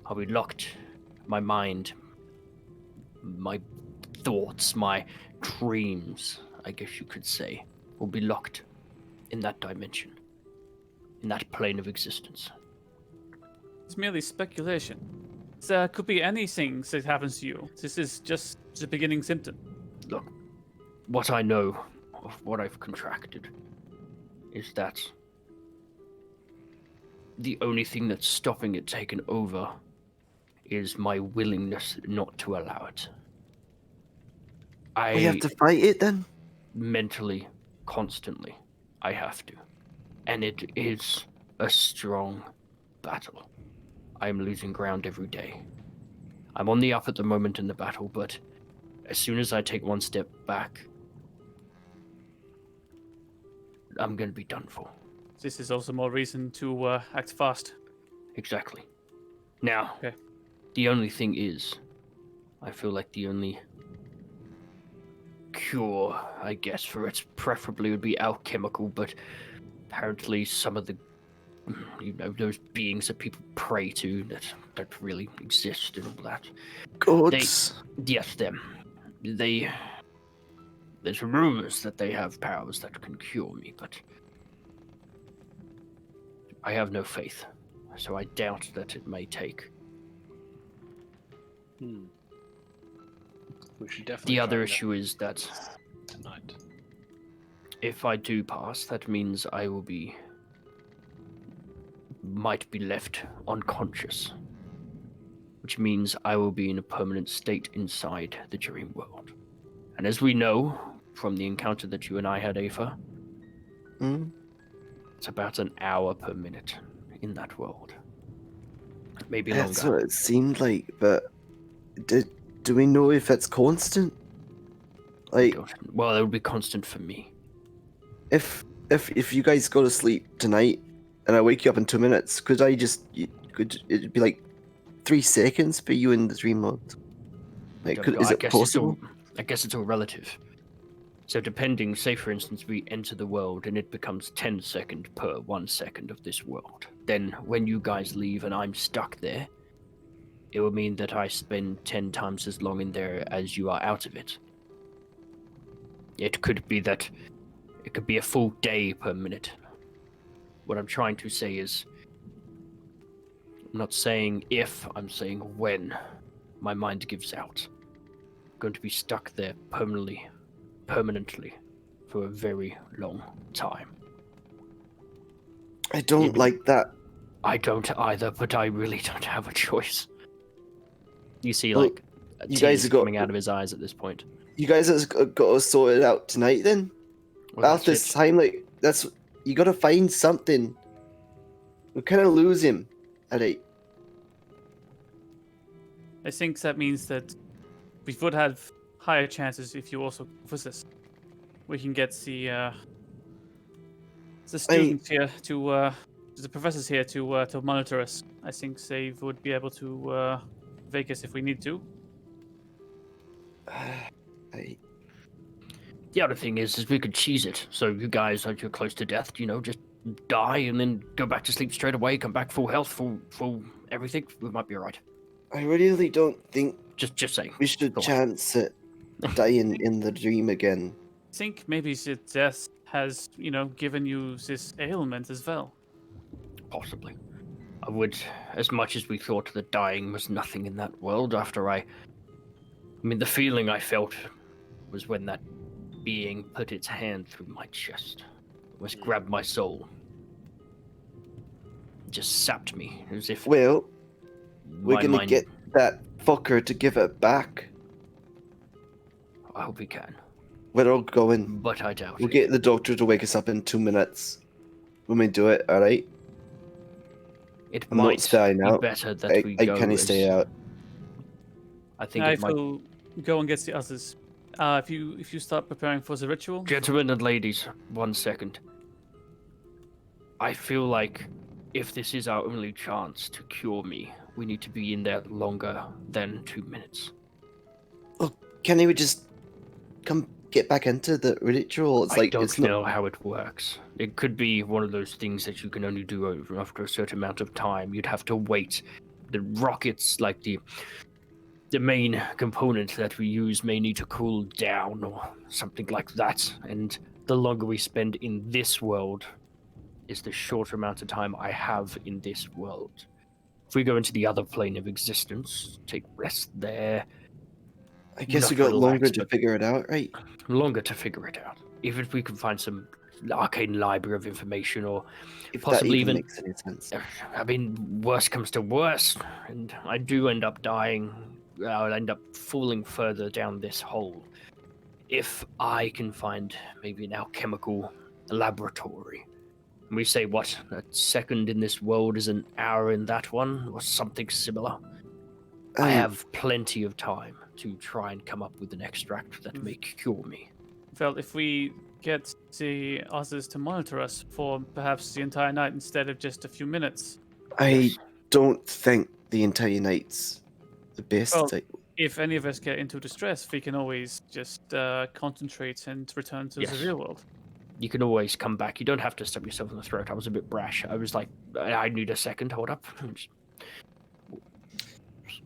I'll be locked. My mind, my thoughts, my dreams, I guess you could say, will be locked in that dimension, in that plane of existence. It's merely speculation. There could be anything that happens to you. This is just the beginning symptom. Look, what I know of what I've contracted is that the only thing that's stopping it taking over is my willingness not to allow it. We have to fight it then? Mentally, constantly, I have to. And it is a strong battle. I am losing ground every day. I'm on the up at the moment in the battle, but as soon as I take one step back, I'm going to be done for. This is also more reason to act fast. Exactly. Now, Okay. The only thing is, I feel like the only cure, I guess, for it preferably would be alchemical, but apparently some of the, those beings that people pray to that don't really exist and all that. Gods. Yes, them. There's rumors that they have powers that can cure me, but I have no faith, so I doubt that it may take. We should definitely. The other try issue is that tonight. if I do pass, that means I will might be left unconscious, which means I will be in a permanent state inside the dream world. And as we know from the encounter that you and I had, Aether, it's about an hour per minute in that world. Maybe longer. That's what it seemed like, but do we know if it's constant? Like, Well, it would be constant for me. if you guys go to sleep tonight and I wake you up in 2 minutes, could it'd be like 3 seconds for you in the dream world? Like, is it possible? I guess it's all relative. So depending, say for instance, we enter the world and it becomes 10 seconds per 1 second of this world. Then when you guys leave and I'm stuck there, it will mean that I spend 10 times as long in there as you are out of it. It could be a full day per minute. What I'm trying to say is, I'm not saying if, I'm saying when my mind gives out. I'm going to be stuck there permanently, for a very long time. I don't Maybe- like that. I don't either, but I really don't have a choice. You see, Well, like, you tears guys have got- coming out of his eyes at this point. You guys have got to sort it out tonight then? Well, After that's this it. time, like, you gotta find something. We kind of lose him. Alright. I think that means that we would have higher chances if you also resist. We can get the students here to the professors here to monitor us. I think they would be able to wake us if we need to. The other thing is we could cheese it. So you guys, like, you're close to death, just die and then go back to sleep straight away, come back full health, full everything. We might be alright. I really don't think Just saying. we should Go on. chance it dying in the dream again. I think maybe the death has, given you this ailment as well. Possibly. I would, as much as we thought that dying was nothing in that world after I mean, the feeling I felt was when that being put its hand through my chest, almost grabbed my soul. It just sapped me, as if Well, we're my gonna mind... get that fucker to give it back. I hope we can, We're all going. but I doubt We'll it. get the doctor to wake us up in 2 minutes. When we do it, alright? It I'm not might staying be out. better that I we go can't as- stay out. I think I it might... will go and get the others. If you start preparing for the ritual, Gentlemen and ladies, 1 second. I feel like if this is our only chance to cure me, we need to be in there longer than 2 minutes. Can he just come get back into the ritual? It's I like don't it's not. know how it works. It could be one of those things that you can only do after a certain amount of time. You'd have to wait. The rockets, like the main component that we use, may need to cool down or something like that. And the longer we spend in this world is the shorter amount of time I have in this world. If we go into the other plane of existence, take rest there, I guess not we got longer relax, to but- figure it out, right? longer to figure it out. Even if we can find some arcane library of information, or If possibly that even even- makes any sense. I mean, worst comes to worst, and I do end up dying. I'll end up falling further down this hole. If I can find maybe an alchemical laboratory, and we say what, a second in this world is an hour in that one, or something similar. I have plenty of time to try and come up with an extract that may cure me. well, if we get the others to monitor us for perhaps the entire night instead of just a few minutes, I don't think the entire night's the best. Well, like, if any of us get into distress, we can always just concentrate and return to Yes. the real world. You can always come back. You don't have to stab yourself in the throat. I was a bit brash. I was like, I need a second. Hold up.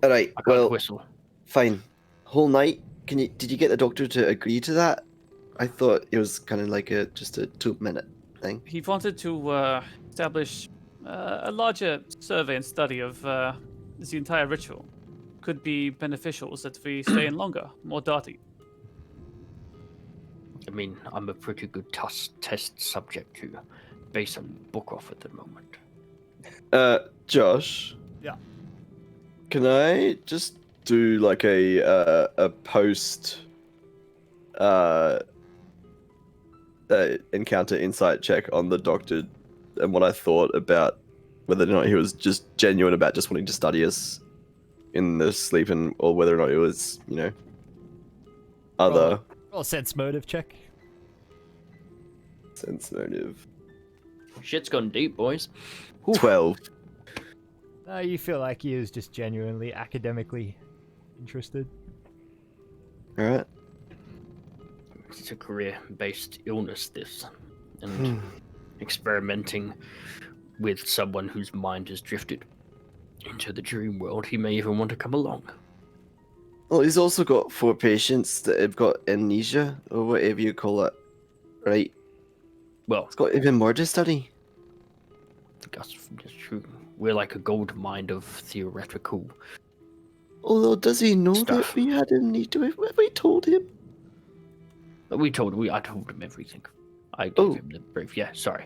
all right. I can't Well, whistle. fine. Whole night. Did you get the doctor to agree to that? I thought it was kind of like just a 2-minute thing. He wanted to establish a larger survey and study of the entire ritual. Could be beneficial so that we stay in longer, more dirty. I mean, I'm a pretty good test subject to base a book off at the moment. Josh. Yeah. Can I just do like a post encounter insight check on the doctor and what I thought about whether or not he was just genuine about just wanting to study us in the sleep, and or whether or not it was, other Roll a sense motive check. sense motive. Shit's gone deep, boys. 12. You feel like he is just genuinely academically interested. All right. It's a career-based illness, this. And experimenting with someone whose mind has drifted into the dream world, he may even want to come along. Well, he's also got 4 patients that have got amnesia, or whatever you call it, right? Well, He's got even more to study. that's true. we're like a gold mine of theoretical. Although, does he know Stuff. that we had a need to? Have we told him? I told him everything. I gave Oh. him the brief. Yeah, sorry.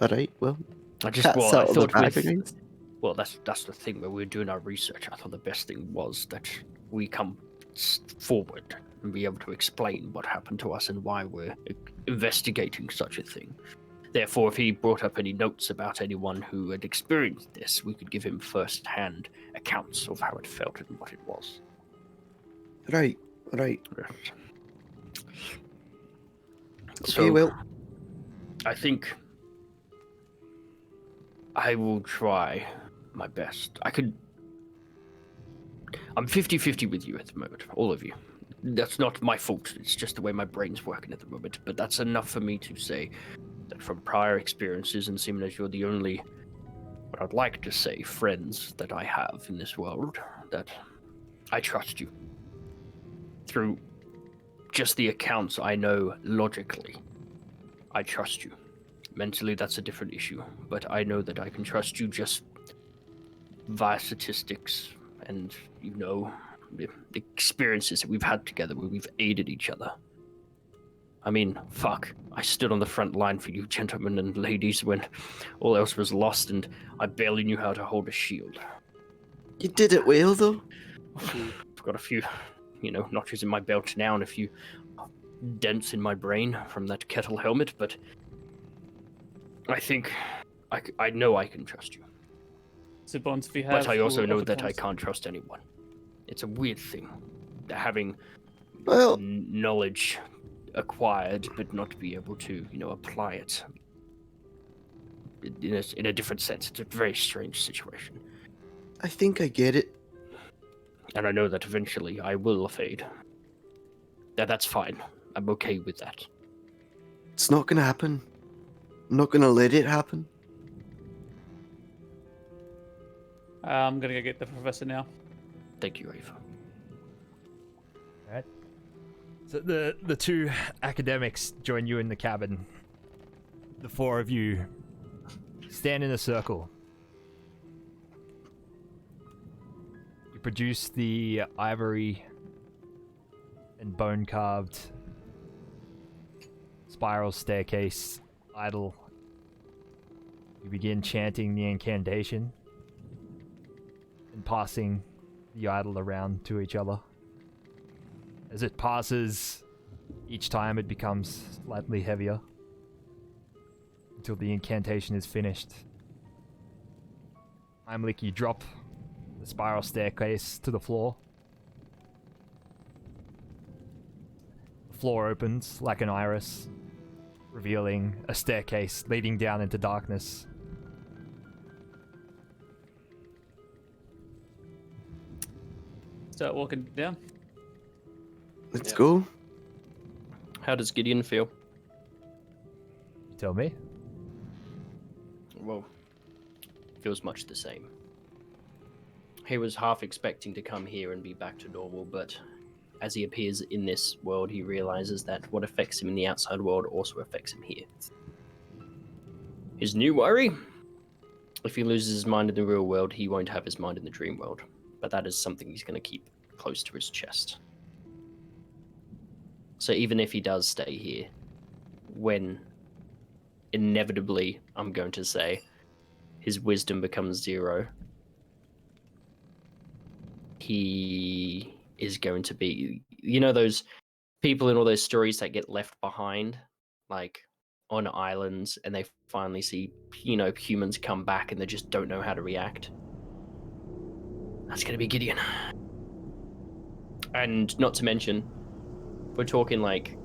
All right. Well, I cat's out of the bag, I guess. well, that's the thing. When we were doing our research, I thought the best thing was that we come forward and be able to explain what happened to us and why we're investigating such a thing. Therefore, if he brought up any notes about anyone who had experienced this, we could give him first-hand accounts of how it felt and what it was. Right. Right. So, Okay. Well, I think I will try my best. I'm 50-50 with you at the moment, all of you. That's not my fault. It's just the way my brain's working at the moment. But that's enough for me to say that from prior experiences, and seeming as you're the only, what I'd like to say, friends that I have in this world, that I trust you. Through just the accounts I know logically, I trust you. Mentally, that's a different issue, but I know that I can trust you just via statistics and, the experiences that we've had together where we've aided each other. I mean, fuck, I stood on the front line for you gentlemen and ladies when all else was lost and I barely knew how to hold a shield. you did it well, though. I've got a few, notches in my belt now and a few dents in my brain from that kettle helmet, but I think I know I can trust you. So bonds we have. But I also will know that I overcome- can't trust anyone. It's a weird thing, having Well, knowledge acquired, but not be able to, apply it in a different sense. It's a very strange situation. I think I get it. And I know that eventually I will fade. That's fine. I'm okay with that. It's not gonna happen. I'm not gonna let it happen. I'm gonna go get the professor now. Thank you, Ava. Alright. So the two academics join you in the cabin. The four of you stand in a circle. You produce the ivory and bone carved spiral staircase idol. You begin chanting the incantation and passing the idol around to each other. As it passes, each time it becomes slightly heavier until the incantation is finished. Heimlich, you drop the spiral staircase to the floor. The floor opens like an iris, revealing a staircase leading down into darkness. Start walking down. Let's Yeah. go. How does Gideon feel? You tell me. Well, feels much the same. He was half expecting to come here and be back to normal, but as he appears in this world, he realizes that what affects him in the outside world also affects him here. His new worry? If he loses his mind in the real world, he won't have his mind in the dream world. But that is something he's going to keep close to his chest. So even if he does stay here, when inevitably, I'm going to say, his wisdom becomes 0, he is going to be, those people in all those stories that get left behind, like on islands, and they finally see, humans come back and they just don't know how to react. That's going to be Gideon. And not to mention, we're talking like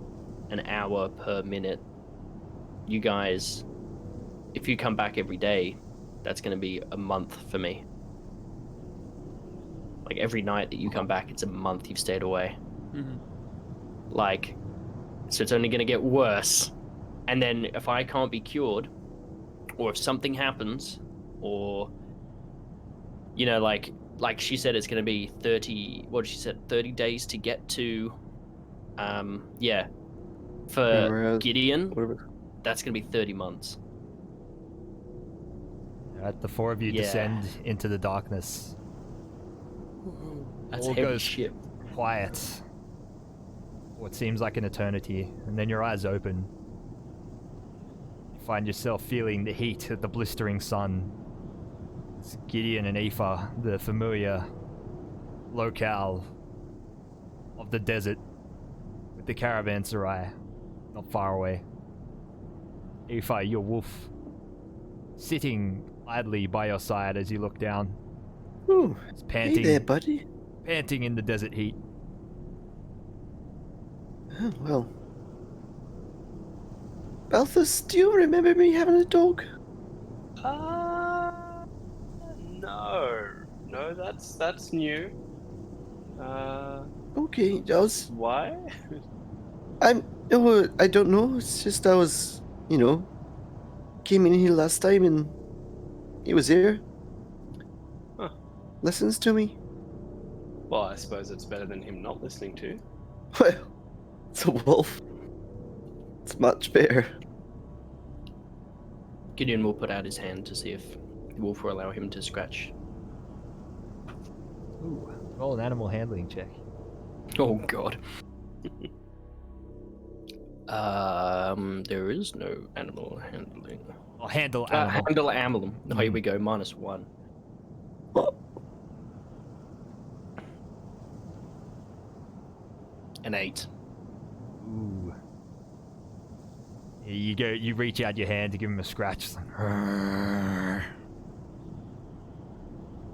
an hour per minute. You guys, if you come back every day, that's going to be a month for me. Like every night that you come back, it's a month you've stayed away. Mm-hmm. Like, so it's only going to get worse. And then if I can't be cured, or if something happens, or, like she said, it's going to be 30, what did she said, 30 days to get to, for Whereas- Gideon, Whatever. that's going to be 30 months. The four of you Yeah. descend into the darkness. That's All heavy goes shit. quiet. What seems like an eternity, and then your eyes open. You find yourself feeling the heat of the blistering sun. It's Gideon and Aoife, the familiar locale of the desert, with the caravanserai not far away. Aoife, your wolf, sitting idly by your side as you look down. Ooh, It's hey panting, there, buddy. panting in the desert heat. Oh, well. Balthus, do you remember me having a dog? No, that's new. Okay, Why? no, I don't know. It's just I was, came in here last time and he was here. Huh. Listens to me. Well, I suppose it's better than him not listening to. Well, it's a wolf. It's much better. Gideon will put out his hand to see if the wolf will allow him to scratch. Ooh, roll an animal handling check. Oh god. There is no animal handling. Oh, handle animal. Handle animal. Oh, here we go. -1. An 8. Ooh. Yeah, you reach out your hand to give him a scratch. It's like,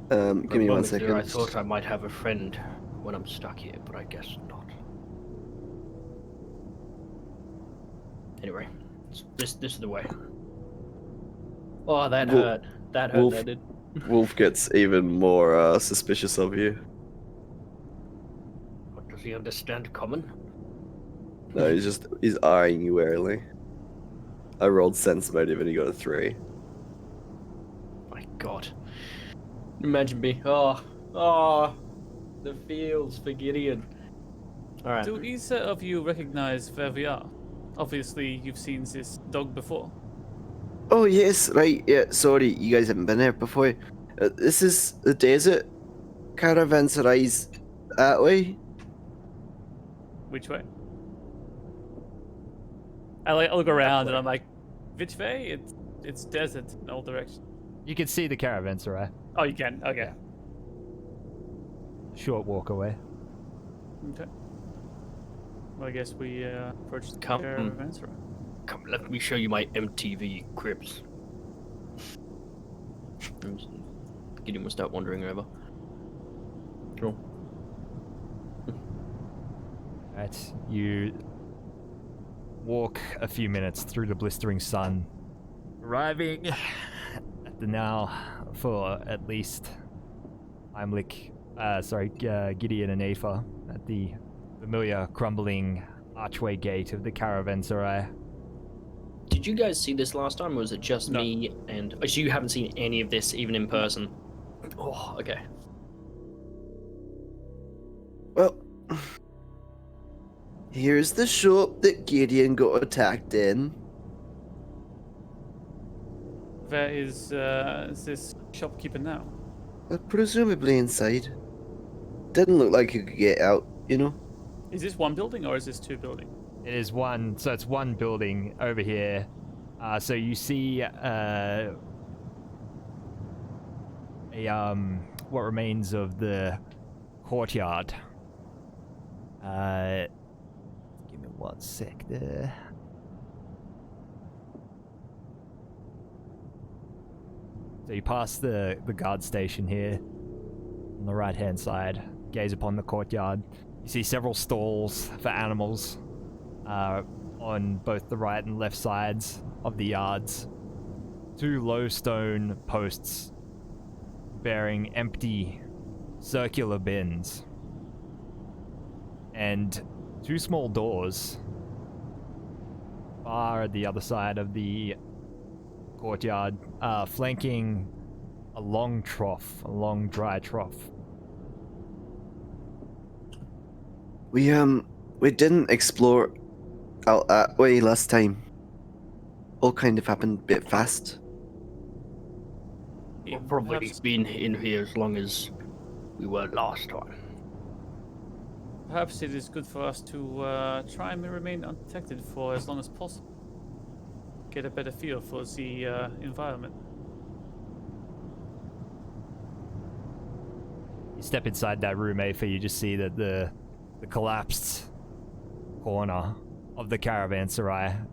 Give me 1 moment second. there, I thought I might have a friend when I'm stuck here, but I guess not. Anyway, this is the way. Oh, that hurt. That hurt. Wolf. That did. Wolf gets even more suspicious of you. What, does he understand common? No, he's eyeing you warily. I rolled sense motive and he got a 3. My God. Imagine me. Oh, the feels for Gideon. All right. Do either of you recognize where we are? Obviously, you've seen this dog before. Oh yes, right. Yeah, sorry, you guys haven't been here before. This is the desert. Caravanserais that way. Which way? I look around and I'm like, which way? It's desert in all directions. you can see the caravanserai. Oh, you can. Okay. Short walk away. Okay. Well, I guess we approach the Come. caravanserai. Come, let me show you my MTV cribs. Gideon will start wandering over. Cool. Right, you walk a few minutes through the blistering sun, arriving at the now, for at least Gideon and Aoife at the familiar crumbling archway gate of the caravanserai. Did you guys see this last time, or was it just No. me and... Oh, so you haven't seen any of this, even in person? Oh, okay. Well, here's the shop that Gideon got attacked in. Where is this shopkeeper now? Presumably inside. Didn't look like he could get out, you know? Is this one building or is this two buildings? It is one, so it's one building over here. So you see what remains of the courtyard. Give me 1 sec there. So you pass the guard station here on the right hand side, gaze upon the courtyard. You see several stalls for animals on both the right and left sides of the yards. 2 low stone posts bearing empty circular bins. And 2 small doors far at the other side of the courtyard, flanking a long trough, a long dry trough. We didn't explore out that way last time. All kind of happened a bit fast. We'll probably Perhaps, been in here as long as we were last time. perhaps it is good for us to try and remain undetected for as long as possible. Get a better feel for the environment. You step inside that room, Aether, you just see that the collapsed corner of the caravanserai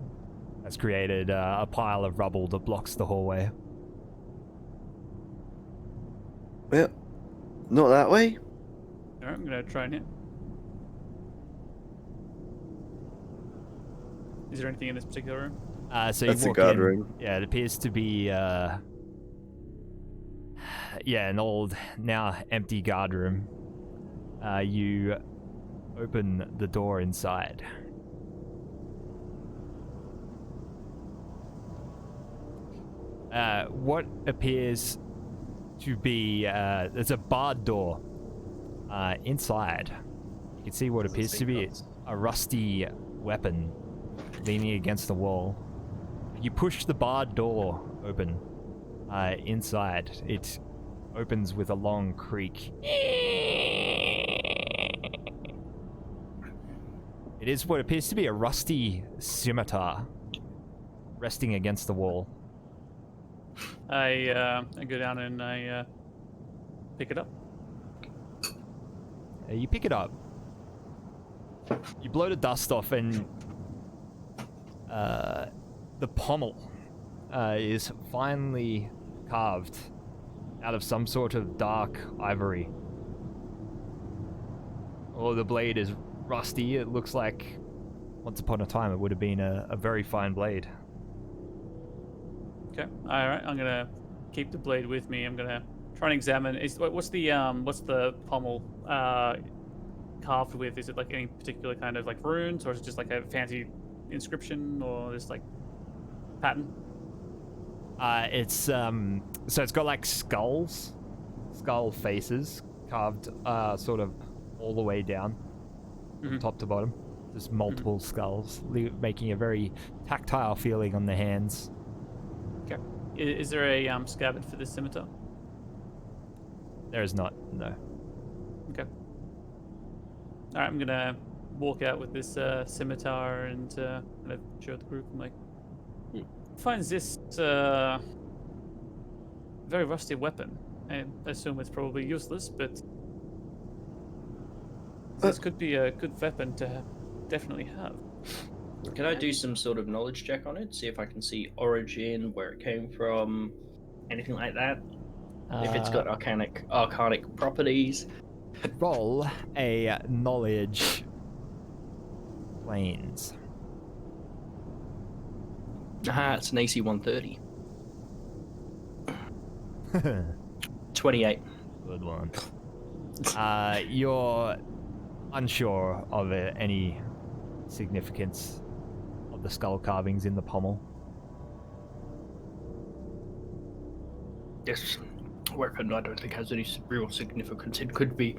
has created a pile of rubble that blocks the hallway. Well, not that way. Alright, I'm gonna try and hit. Is there anything in this particular room? So That's you the walk guard in. room. Yeah, it appears to be an old, now empty guard room. You open the door inside. What appears to be there's a barred door inside. You can see what appears to be a rusty weapon leaning against the wall. You push the barred door open. Inside, it opens with a long creak. It is what appears to be a rusty scimitar resting against the wall. I go down and I pick it up. You pick it up. You blow the dust off, and the pommel is finely carved out of some sort of dark ivory. Oh, the blade is rusty. It looks like once upon a time it would have been a very fine blade. Okay. All right. I'm gonna keep the blade with me. I'm gonna try and examine. What's the pommel carved with? Is it like any particular kind of like runes, or is it just like a fancy inscription, or just like pattern? It's so it's got like skull faces carved sort of all the way down from top to bottom. Just multiple skulls, making a very tactile feeling on the hands. Okay. Is there a scabbard for this scimitar? There is not, no. Okay. All right. I'm gonna walk out with this scimitar and kind of show the group. I'm like, finds this very rusty weapon. I assume it's probably useless, but this could be a good weapon to definitely have. Can I do some sort of knowledge check on it? See if I can see origin, where it came from, anything like that? If it's got arcanic properties. Roll a knowledge planes. It's an AC 130. Good 28. one. You're unsure of any significance of the skull carvings in the pommel. This weapon I don't think has any real significance. It could be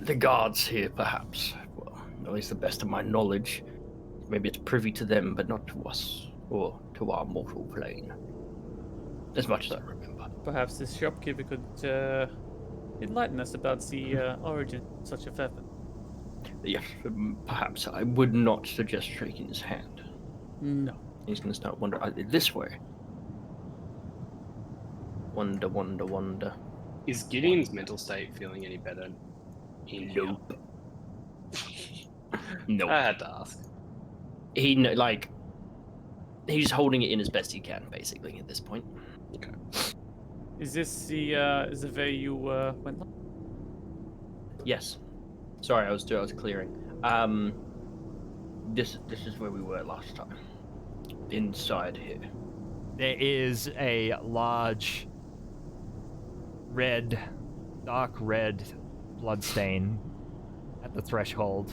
the guards here, perhaps. Well, at least the best of my knowledge. Maybe it's privy to them, but not to us, or to our mortal plane. As much as I remember. Perhaps this shopkeeper could enlighten us about the origin of such a weapon. Yes, perhaps. I would not suggest shaking his hand. No. He's going to start wondering, this way. Wonder. Is Gideon's mental state feeling any better? Nope. Nope. I had to ask. He's holding it in as best he can, basically, at this point. Okay. Is this the way you went? Yes. Sorry, I was clearing. This is where we were last time. Inside here. There is a large dark red bloodstain at the threshold,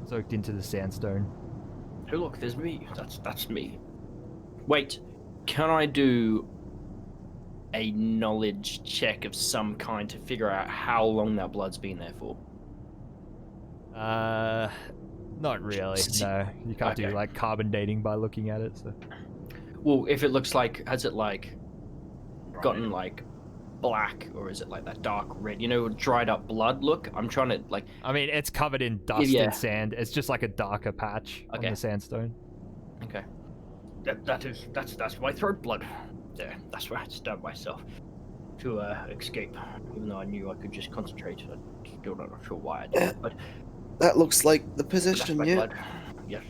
soaked into the sandstone. Oh look, there's me. That's me. Wait, can I do a knowledge check of some kind to figure out how long that blood's been there for? Not really. No, you can't do Okay. like carbon dating by looking at it. So. Well, if it looks like, has it gotten like black, or is it like that dark red? You know, dried up blood look. I'm trying to like. I mean, it's covered in dust Yeah. and sand. It's just like a darker patch on Okay. the sandstone. Okay. That's my throat blood. There. That's where I stabbed myself to escape. Even though I knew I could just concentrate. I'm still not sure why I did. But That looks like the that's position, my yeah. blood. Yes.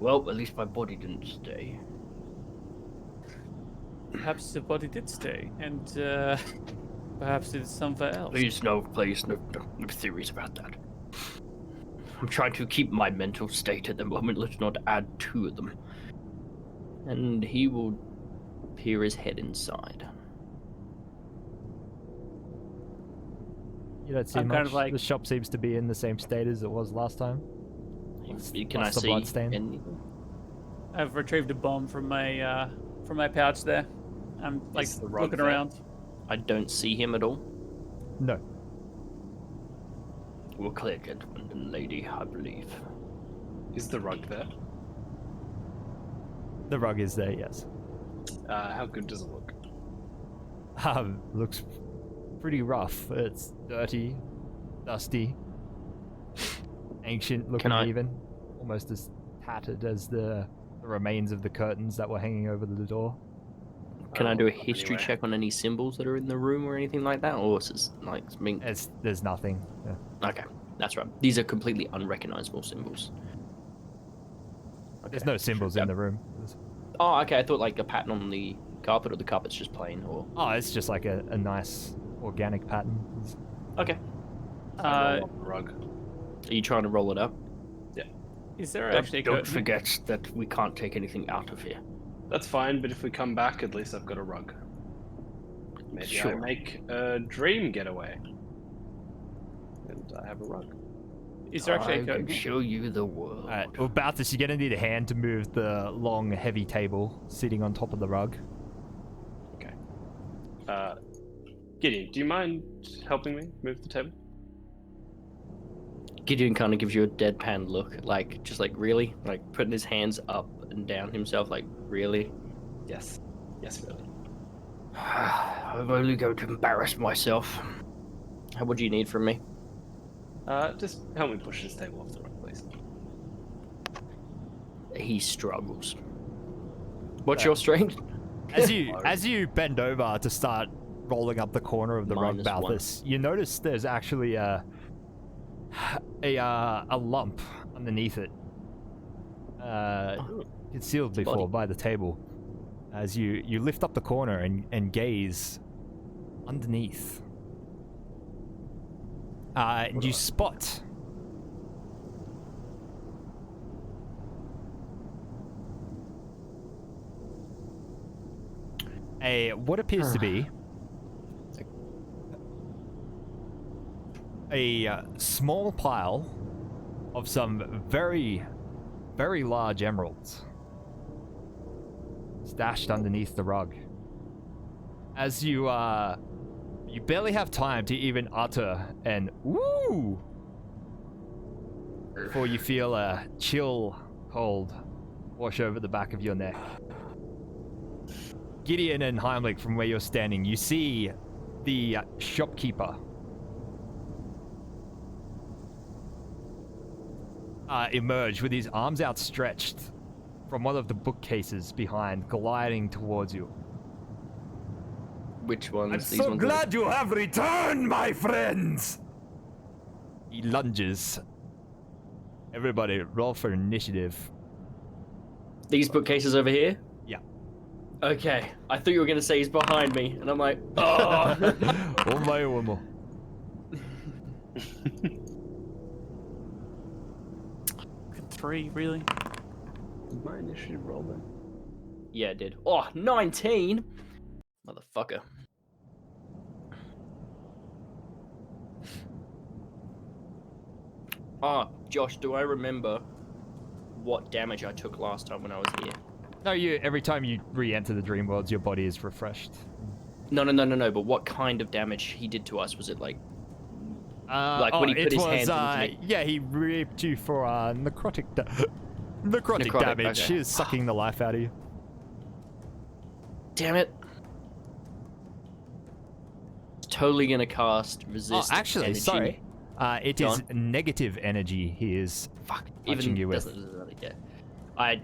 Well, at least my body didn't stay. Perhaps the body did stay, and perhaps it's somewhere else. Please, no theories about that. I'm trying to keep my mental state at the moment. Let's not add to them. And he will peer his head inside. You don't see I'm much. kind of like- The shop seems to be in the same state as it was last time. Can I Plus the see bloodstain. anything? I've retrieved a bomb from my pouch there. I'm like Is the rug looking there? around. I don't see him at all. No. We're clear, gentlemen and lady, I believe. Is the rug there? The rug is there, yes. How good does it look? Looks pretty rough. It's dirty, dusty, ancient looking I- even. Almost as tattered as the remains of the curtains that were hanging over the door. Can I do a Anyway. history check on any symbols that are in the room or anything like that? Or is it like something? There's nothing. Yeah. Okay, that's right. These are completely unrecognizable symbols. There's Okay. no symbols in the room. Oh, okay. I thought like a pattern on the carpet, or the carpet's just plain. Or Oh, it's just like a nice organic pattern. okay. I roll up the rug. Are you trying to roll it up? Is there actually a Don't curtain? forget that we can't take anything out of here. That's fine, but if we come back, at least I've got a rug. Maybe I Sure. make a dream getaway. And I have a rug. Is there actually I a curtain? can show you the world. Alright, well, about this, you're gonna need a hand to move the long, heavy table sitting on top of the rug. Okay. Gideon, do you mind helping me move the table? Gideon kind of gives you a deadpan look, like just like really, like putting his hands up and down himself, like really. Yes. Yes, really. I'm only going to embarrass myself. What do you need from me? Just help me push this table off the rug, please. He struggles. What's your strength? As you bend over to start rolling up the corner of the rug, -1. Balthus, you notice there's actually a lump underneath it, concealed body. before by the table. As you lift up the corner and gaze underneath, and you spot what appears to be a small pile of some very, very large emeralds stashed underneath the rug. As you barely have time to even utter an "ooh" before you feel a chill cold wash over the back of your neck. Gideon and Heimlich, from where you're standing, you see the shopkeeper emerge with his arms outstretched from one of the bookcases behind, gliding towards you. Which ones? I'm These so ones glad you have returned, my friends! He lunges. Everybody, roll for initiative. These bookcases over here? Yeah. Okay. I thought you were going to say he's behind me, and I'm like, oh! One by one more. Three, really? Did my initiative roll then? Yeah, it did. Oh, 19? Motherfucker. Ah, Josh, do I remember what damage I took last time when I was here? No, every time you re-enter the dream worlds, your body is refreshed. No, but what kind of damage he did to us? Was it like when he put it his was, hands into me? yeah, he raped you for necrotic Necrotic, damage. okay. He is sucking the life out of you. Damn it. totally gonna cast Oh, resist. actually, energy. sorry. It Go is negative energy he is touching you with. I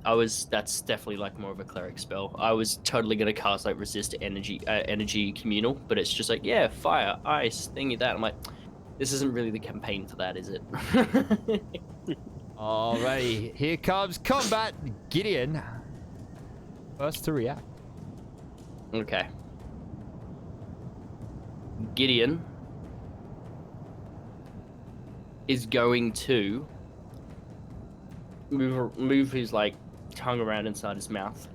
was. That's definitely like more of a cleric spell. I was totally gonna cast like resist energy communal, but it's just like fire, ice, thingy that. I'm like, this isn't really the campaign for that, is it? Alrighty, here comes combat. Gideon, first to react. Okay. Gideon is going to move his like tongue around inside his mouth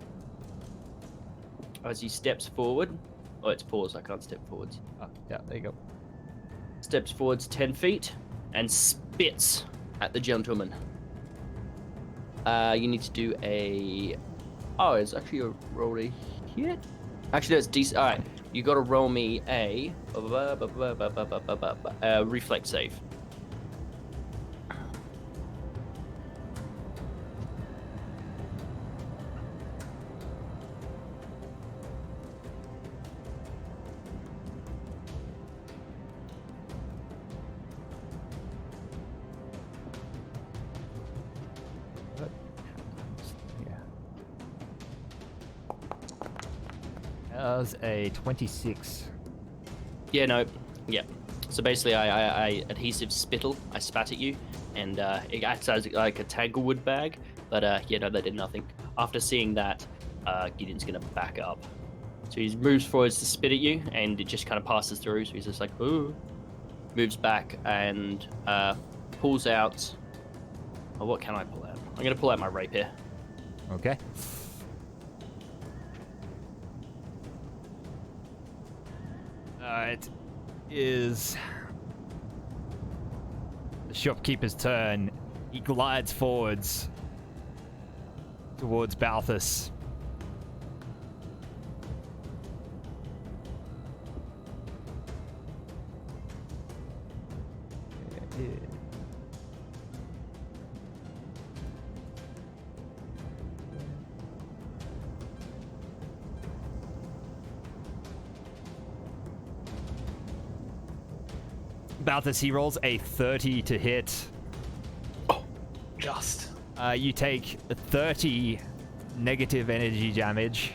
as he steps forward. Oh, it's paused. I can't step forwards. Oh, yeah, there you go. Steps forwards 10 feet and spits at the gentleman. You need to do a. Oh, it's actually a roll a hit. Actually, that's decent. All right, you got to roll me a reflex save. That was a 26. Yeah, no, yeah. So basically, I adhesive spittle. I spat at you, and it acts as like a tanglewood bag. But yeah, no, that did nothing. After seeing that, Gideon's gonna back up. So he moves forwards to spit at you, and it just kind of passes through. So he's just like, ooh, moves back and pulls out. Oh, what can I pull out? I'm gonna pull out my rapier. Okay. It is the shopkeeper's turn. He glides forwards towards Balthus. Balthus, he rolls a 30 to hit. Oh, just. You take 30 negative energy damage.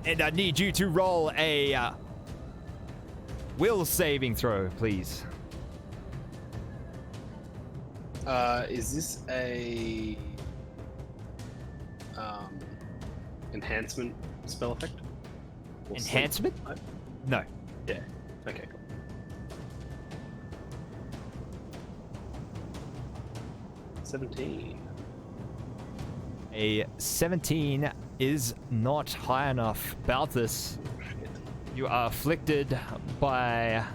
And I need you to roll a will saving throw, please. Is this a enhancement spell effect? Or Enhancement? sleep? No. Yeah. Okay. Cool. A 17 is not high enough. Balthus, you are afflicted by...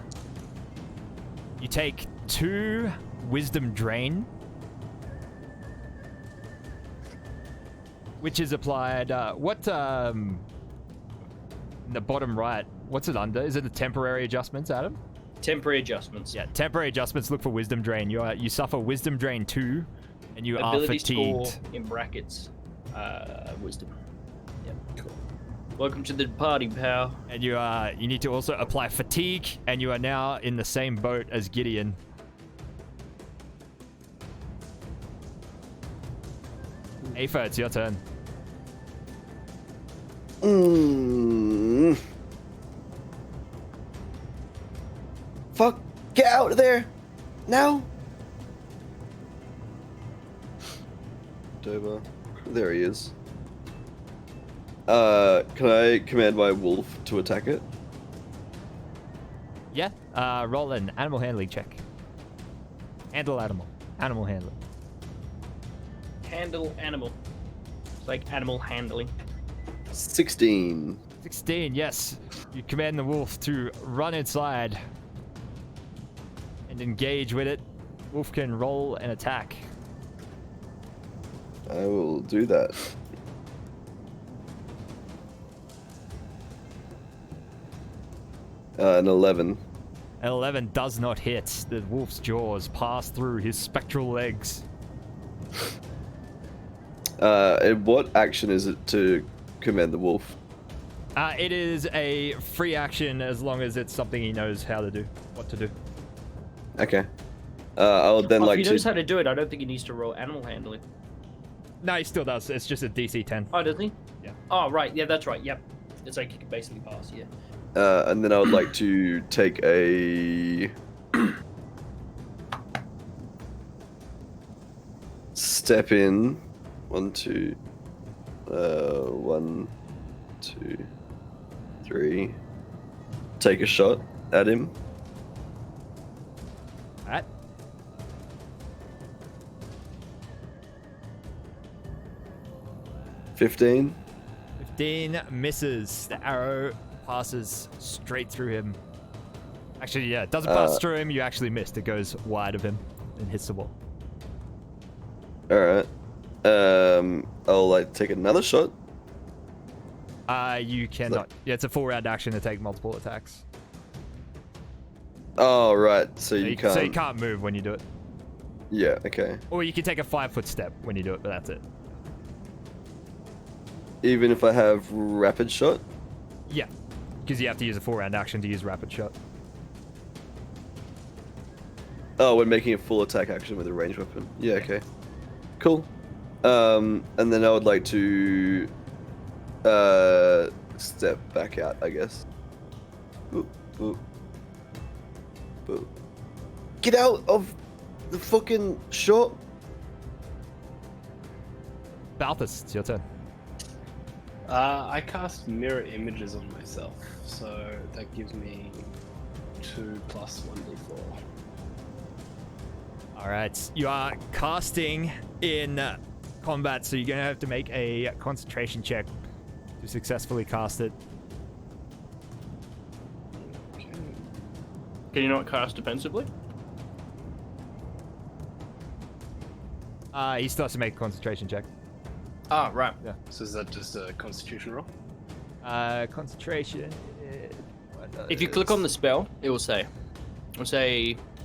You take 2 wisdom drain, which is applied... in the bottom right, what's it under? Is it the temporary adjustments, Adam? Temporary adjustments. Yeah, temporary adjustments. Look for wisdom drain. You suffer wisdom drain 2, and you are Ability fatigued. score in brackets. Wisdom. Yep. Cool. Welcome to the party, pal. And you need to also apply fatigue, and you are now in the same boat as Gideon. Aether, it's your turn. Fuck! Get out of there! Now! Dover. There he is. Can I command my wolf to attack it? Yeah, roll an animal handling check. Handle animal. Animal handling. Handle animal. It's like animal handling. 16. 16, yes. You command the wolf to run inside and engage with it. Wolf can roll an attack. I will do that. An 11. An 11 does not hit. The wolf's jaws pass through his spectral legs. And what action is it to command the wolf? It is a free action as long as it's something he knows how to do, what to do. Okay. I'll then If like he to. knows how to do it, I don't think he needs to roll animal handling. No, he still does. It's just a DC 10. Oh, does he? Yeah. Oh, right. Yeah, that's right. Yep. It's like he can basically pass. Yeah. And then I would like to take a step in. 1, 2, 1, 2, 3. Take a shot at him. Alright. $15. 15 misses. The arrow passes straight through him. Actually, yeah, it doesn't pass through him. You actually missed. It goes wide of him and hits the wall. All right. I'll like take another shot. You cannot. Yeah, it's a full round action to take multiple attacks. Oh right, so you can't. So you can't move when you do it. Yeah. Okay. Or you can take a 5-foot step when you do it, but that's it. Even if I have rapid shot. Yeah, because you have to use a full round action to use rapid shot. Oh, when making a full attack action with a ranged weapon. Yeah. Okay. Cool. And then I would like to step back out, I guess. Boop, boop, boop. Get out of the fucking shot. Balthus, it's your turn. I cast mirror images on myself, so that gives me 2 plus 1d4. Alright, you are casting in combat, so you're going to have to make a concentration check to successfully cast it. Okay. Can you not cast defensively? He still has to make a concentration check. Ah, right. Yeah. So is that just a constitution roll? Concentration. If you click on the spell, it will say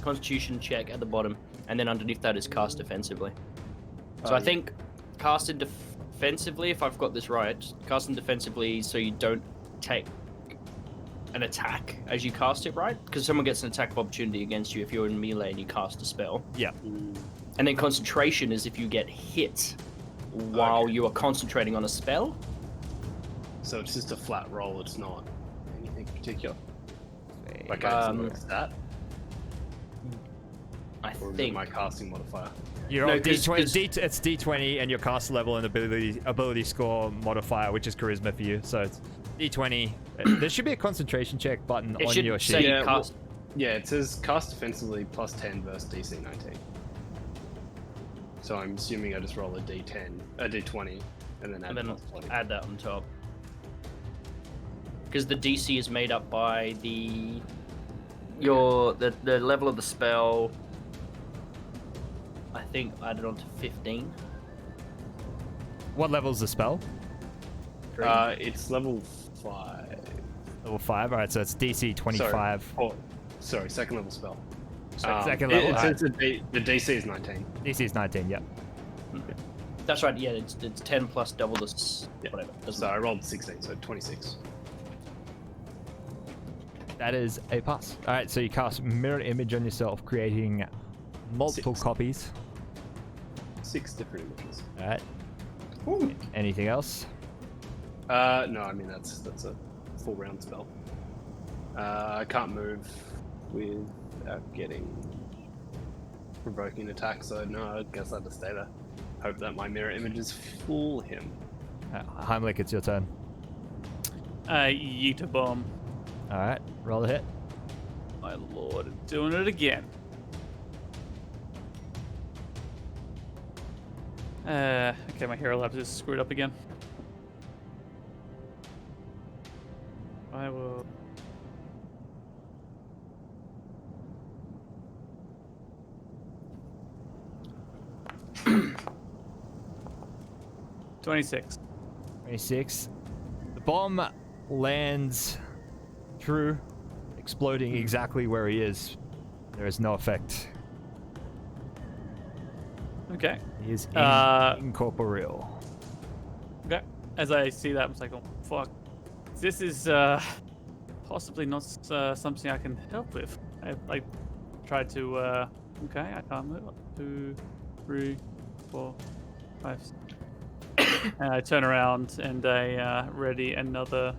Constitution check at the bottom, and then underneath that is cast defensively. So I think casted defensively, if I've got this right, casting defensively so you don't take an attack as you cast it, right? Because someone gets an attack of opportunity against you if you're in melee and you cast a spell. Yeah. And then concentration is if you get hit while you are concentrating on a spell. So it's just a flat roll, it's not anything particular? Like Um, a stat? I Or is it think. my casting modifier? You're No, on 'cause- D20, it's D20 and your cast level and ability score modifier, which is charisma for you. So it's D20. There should be a concentration check button It on should your say sheet. Yeah, cast. Yeah, it says cast defensively plus 10 versus DC 19. So I'm assuming I just roll a D10, a D20, and then add And then plus 20. add that on top. Because the DC is made up by the level of the spell. I think added on to 15. What level is the spell? It's level 5. Level 5. Alright, so it's DC 25. Sorry, second level spell. Second It level. says the DC is 19. DC is 19, yeah. That's right. Yeah, it's 10 plus double the Yeah. whatever. Doesn't So I matter. rolled 16, so 26. That is a pass. Alright, so you cast mirror image on yourself, creating multiple 6. copies. 6 different images. Alright. Anything else? No, I mean that's a full round spell. I can't move without getting provoking attack, so no, I guess I'll just stay there. Hope that my mirror images fool him. Heimlich, it's your turn. Yeet a bomb. Alright, roll a hit. My lord, doing it again. Okay, my hero labs is screwed up again. I will. $26. 26. The bomb lands true, exploding exactly where he is. There is no effect. Okay. He is Uh, incorporeal. Okay. As I see that, I'm just like, oh fuck. this is possibly not something I can help with. I tried to. Okay, I can't move. 2, 3, 4, 5. And I turn around and I ready another.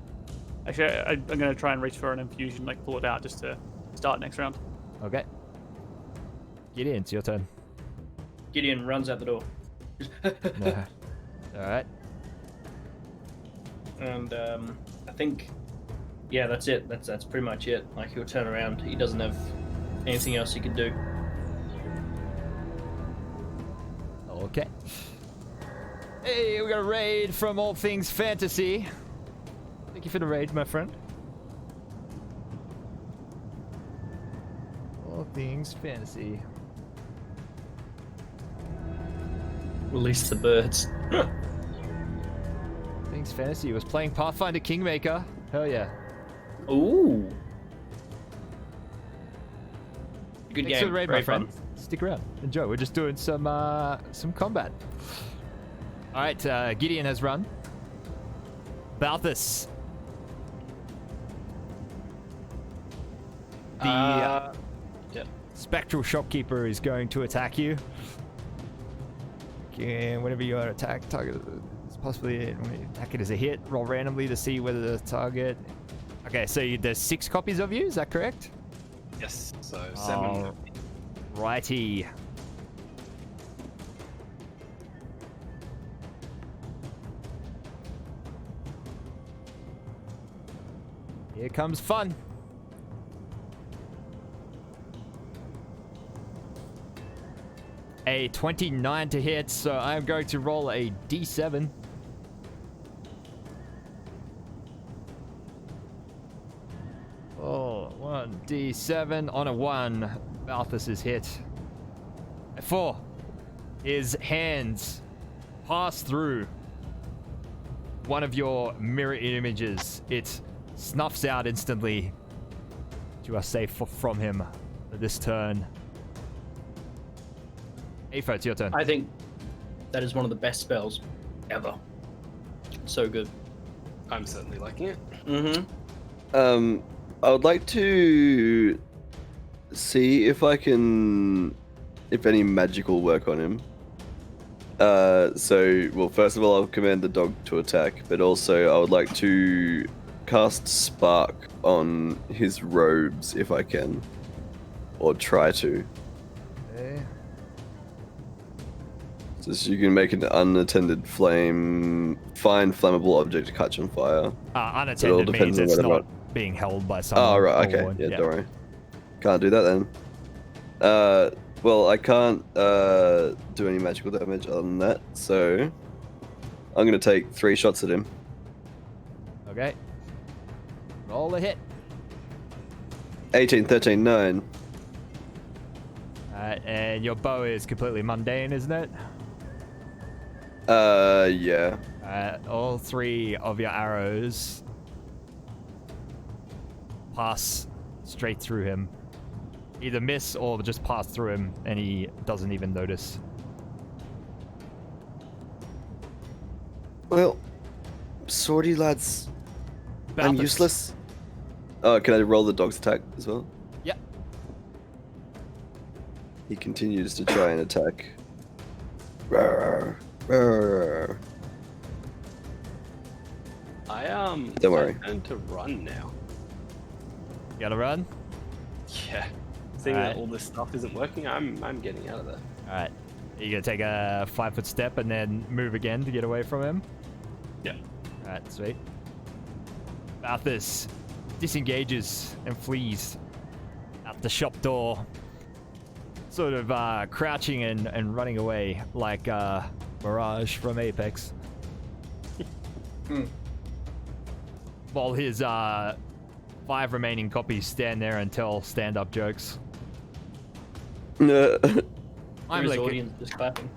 Actually, I'm gonna try and reach for an infusion, like pull it out just to start next round. Okay. Gideon, it's your turn. Gideon runs out the door. No. All right. And I think, yeah, that's it. That's pretty much it. Like, he'll turn around. He doesn't have anything else he can do. Okay. Hey, we got a raid from All Things Fantasy. Thank you for the raid, my friend. All Things Fantasy. Release the birds. Things Fantasy was playing Pathfinder Kingmaker. Hell yeah. Ooh. Good Thanks game. for the raid, Very my friend. fun. Stick around. Enjoy. We're just doing some combat. All right, Gideon has run. Balthus. The Yep. Spectral Shopkeeper is going to attack you. Okay, whenever you are attacked, target is possibly when you attack it as a hit. Roll randomly to see whether the target. Okay, so there's 6 copies of you. Is that correct? Yes. So 7. Righty. Here comes fun. A 29 to hit, so I'm going to roll a d7. Oh, 1d7 on a 1. Balthus is hit. A 4. His hands pass through one of your mirror images. It snuffs out instantly. You are safe from him for this turn. Aether, it's your turn. I think that is one of the best spells ever. So good. I'm certainly liking it. Mm-hmm. I would like to see if I can, if any magic will work on him. Well, first of all, I'll command the dog to attack, but also I would like to cast Spark on his robes if I can, or try to. Okay. So you can make an unattended flame, find flammable object to catch on fire. Unattended means depends on it's whether not being held by someone. Oh, right, or okay. one. Yeah, don't worry. Can't do that then. Well, I can't do any magical damage other than that, so I'm going to take 3 shots at him. Okay. Roll a hit. 18, 13, 9. Alright, and your bow is completely mundane, isn't it? Yeah. All 3 of your arrows pass straight through him. Either miss or just pass through him, and he doesn't even notice. Well, sorry, lads. I'm Balthus. useless. Oh, can I roll the dog's attack as well? Yep. He continues to try and attack. Rawr, rawr. Don't worry. I turn to run now. You gotta run? Yeah. Seeing Alright. that all this stuff isn't working, I'm getting out of there. Alright. You gonna take a 5-foot step and then move again to get away from him? Yeah. Alright, sweet. Balthus disengages and flees out the shop door, sort of crouching and running away like Mirage from Apex. While his 5 remaining copies stand there and tell stand-up jokes. I'm His like, audience just clapping.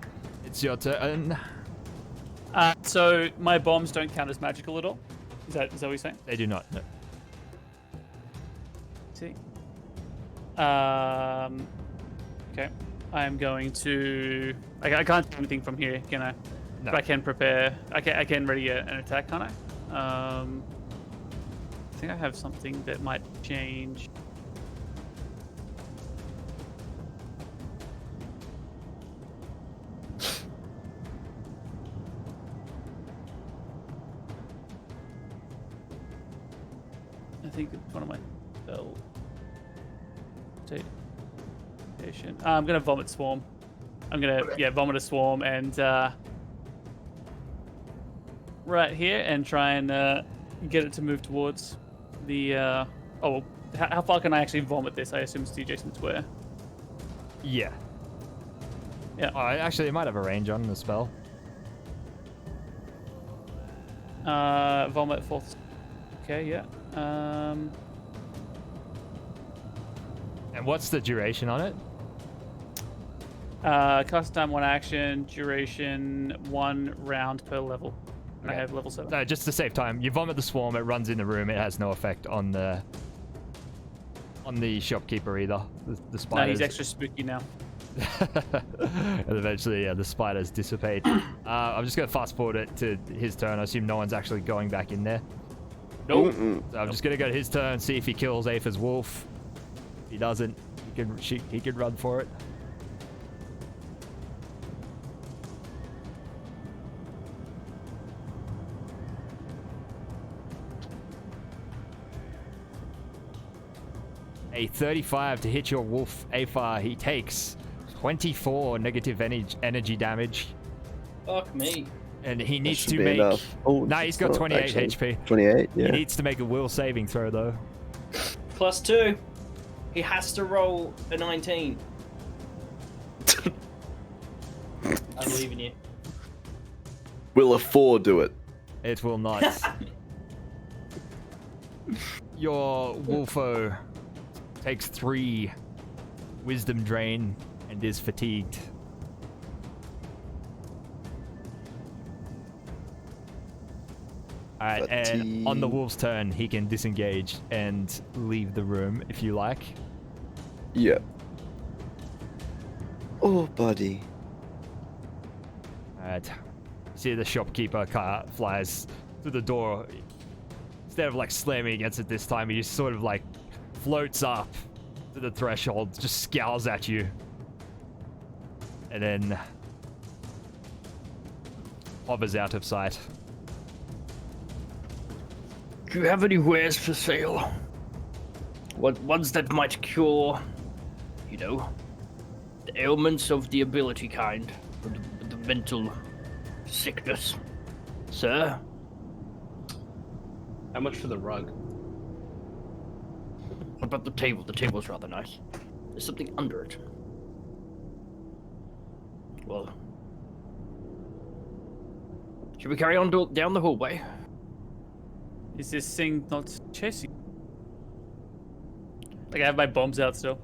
it's your turn. So my bombs don't count as magical at all. Is that what you're saying? They do not. No. See. Okay. I'm going to. I can't do anything from here, can I? No. But I can prepare. I can ready an attack, can't I? think I have something that might change. I think it's one of my spell. I'm gonna vomit swarm. I'm gonna vomit a swarm and right here and try and get it to move towards the. How far can I actually vomit this? I assume it's to adjacent square. Yeah. Yeah. Oh, actually, it might have a range on the spell. Vomit fourth. Okay, yeah. And what's the duration on it? Cast time 1 action, duration 1 round per level. And I have level 7. No, just to save time. You vomit the swarm, it runs in the room. It has no effect on the shopkeeper either. The spiders. No, he's extra spooky now. And eventually, the spiders dissipate. I'm just gonna fast forward it to his turn. I assume no one's actually going back in there. Nope. So I'm just gonna go to his turn, see if he kills Aether's wolf. If he doesn't, he can run for it. A 35 to hit your wolf, Aether. He takes 24 negative energy damage. Fuck me. And he needs should to be make... enough. Oh, Nah, he's got it's not 28 actually. HP. 28, yeah. He needs to make a will saving throw, though. +2. He has to roll a 19. I believe in you. Will a 4 do it? It will not. Your Wolfo takes 3 wisdom drain and is fatigued. Alright, and on the wolf's turn, he can disengage and leave the room if you like. Yeah. Oh, buddy. Alright. See the shopkeeper car flies through the door. Instead of like slamming against it this time, he just sort of like floats up to the threshold, just scowls at you. And then hovers out of sight. Do you have any wares for sale? Ones that might cure, the ailments of the ability kind, or the mental sickness, sir? How much for the rug? What about the table? The table's rather nice. There's something under it. Well, should we carry on down the hallway? Is this thing not chasing? Like, I have my bombs out still.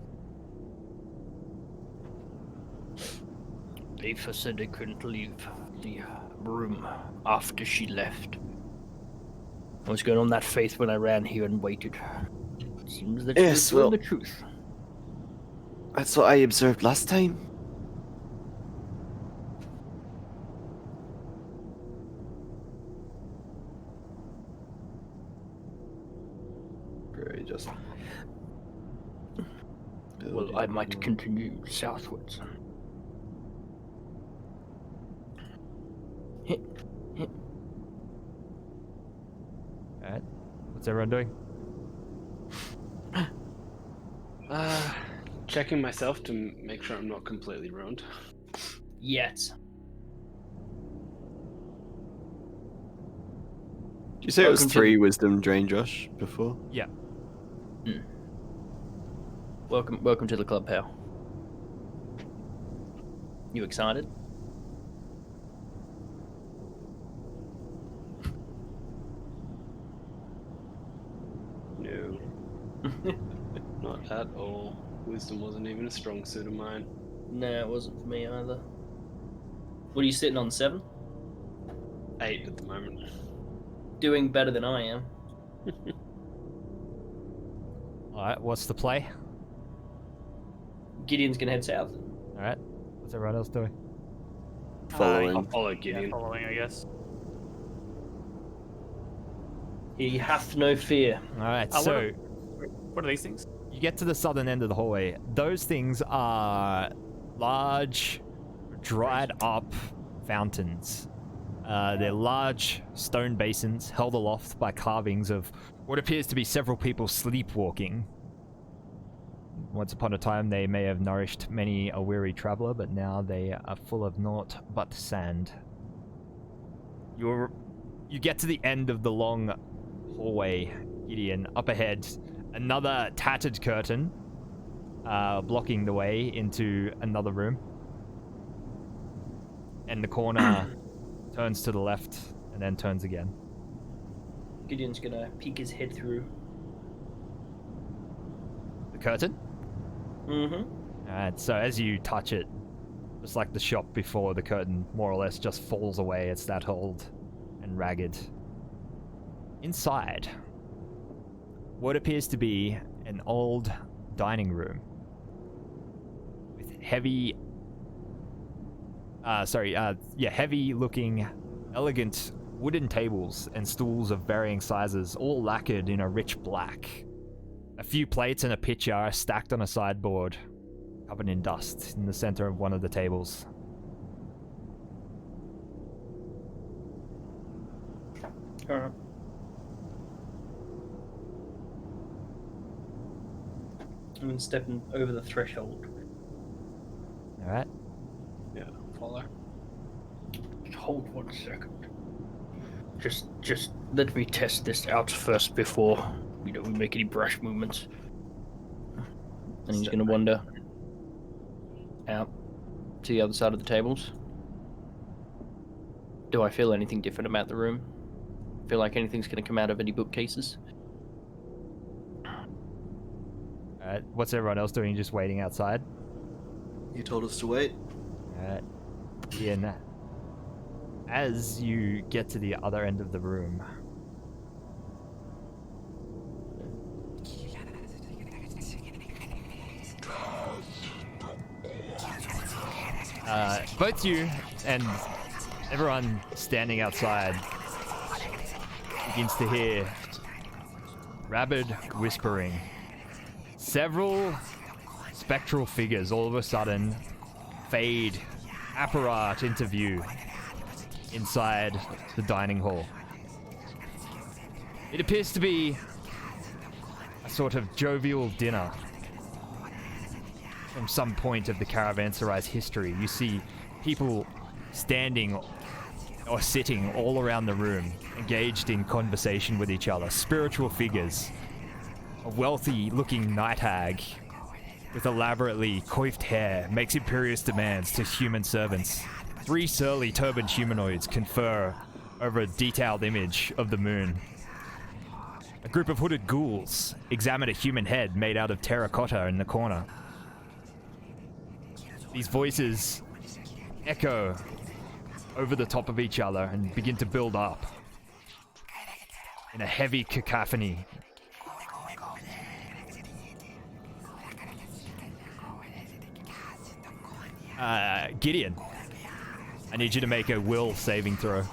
Aether said I couldn't leave the room after she left. I was going on that faith when I ran here and waited. It seems that Yes, she was well, the truth. That's what I observed last time. Very just. Well, I might continue southwards. Alright. What's everyone doing? Checking myself to make sure I'm not completely ruined. Yet. Did you say it was Welcome to 3 wisdom drain, Josh, before? Yeah. Welcome to the club, pal. You excited? No. Not at all. Wisdom wasn't even a strong suit of mine. No, it wasn't for me either. What are you sitting on, 7? 8 at the moment. Doing better than I am. Alright, what's the play? Gideon's gonna head south. Alright. What's everyone else doing? Following. I'll follow Yeah, Gideon. following, I guess. He hath no fear. All right, I so What are these things? you get to the southern end of the hallway. Those things are large, dried up fountains. They're large stone basins held aloft by carvings of what appears to be several people sleepwalking. Once upon a time, they may have nourished many a weary traveler, but now they are full of naught but sand. You get to the end of the long hallway, Gideon. Up ahead, another tattered curtain blocking the way into another room. And the corner turns to the left and then turns again. Gideon's gonna peek his head through. The curtain? Mm-hmm. Alright, so as you touch it, just like the shop before, the curtain more or less just falls away. It's that old and ragged. Inside, what appears to be an old dining room with heavy looking, elegant wooden tables and stools of varying sizes, all lacquered in a rich black. A few plates and a pitcher are stacked on a sideboard, covered in dust, in the center of one of the tables. Alright. I'm stepping over the threshold. Alright. Yeah, follow. Hold 1 second. Just let me test this out first before we make any brash movements. And he's gonna wander out to the other side of the tables. Do I feel anything different about the room? Feel like anything's gonna come out of any bookcases? Alright, what's everyone else doing? Just waiting outside? You told us to wait. Alright. Ian, as you get to the other end of the room, both you and everyone standing outside begins to hear rabid whispering. Several spectral figures all of a sudden fade apparat into view inside the dining hall. It appears to be a sort of jovial dinner from some point of the caravanserai's history. You see people standing or sitting all around the room, engaged in conversation with each other. Spiritual figures. A wealthy-looking night hag with elaborately coiffed hair makes imperious demands to human servants. 3 surly turbaned humanoids confer over a detailed image of the moon. A group of hooded ghouls examine a human head made out of terracotta in the corner. These voices echo over the top of each other and begin to build up in a heavy cacophony. Gideon, I need you to make a will saving throw.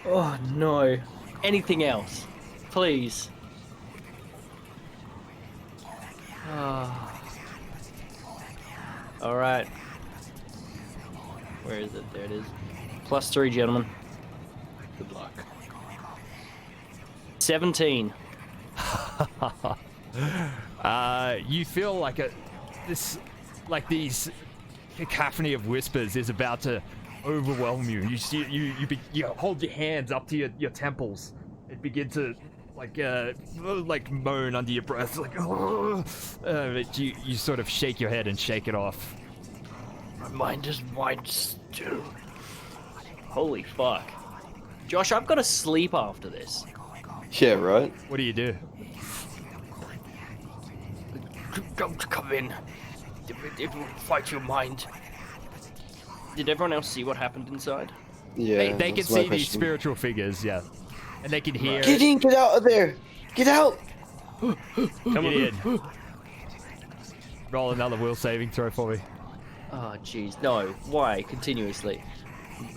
Oh no. Anything else? Please. Alright. Where is it? There it is. +3, gentlemen. Good luck. 17. You feel like these cacophony of whispers is about to overwhelm you. You see, you hold your hands up to your temples and begin to like moan under your breath, like but you sort of shake your head and shake it off. My mind is wide still. Holy fuck. Josh, I've got to sleep after this. Yeah, right? What do? Don't come in. It will fight your mind. Did everyone else see what happened inside? Yeah. They can that's my see these question. spiritual figures, yeah, and they can hear. Gideon, get out of there! Get out! Come in. Roll another will saving throw for me. Oh, jeez. No. Why? Continuously.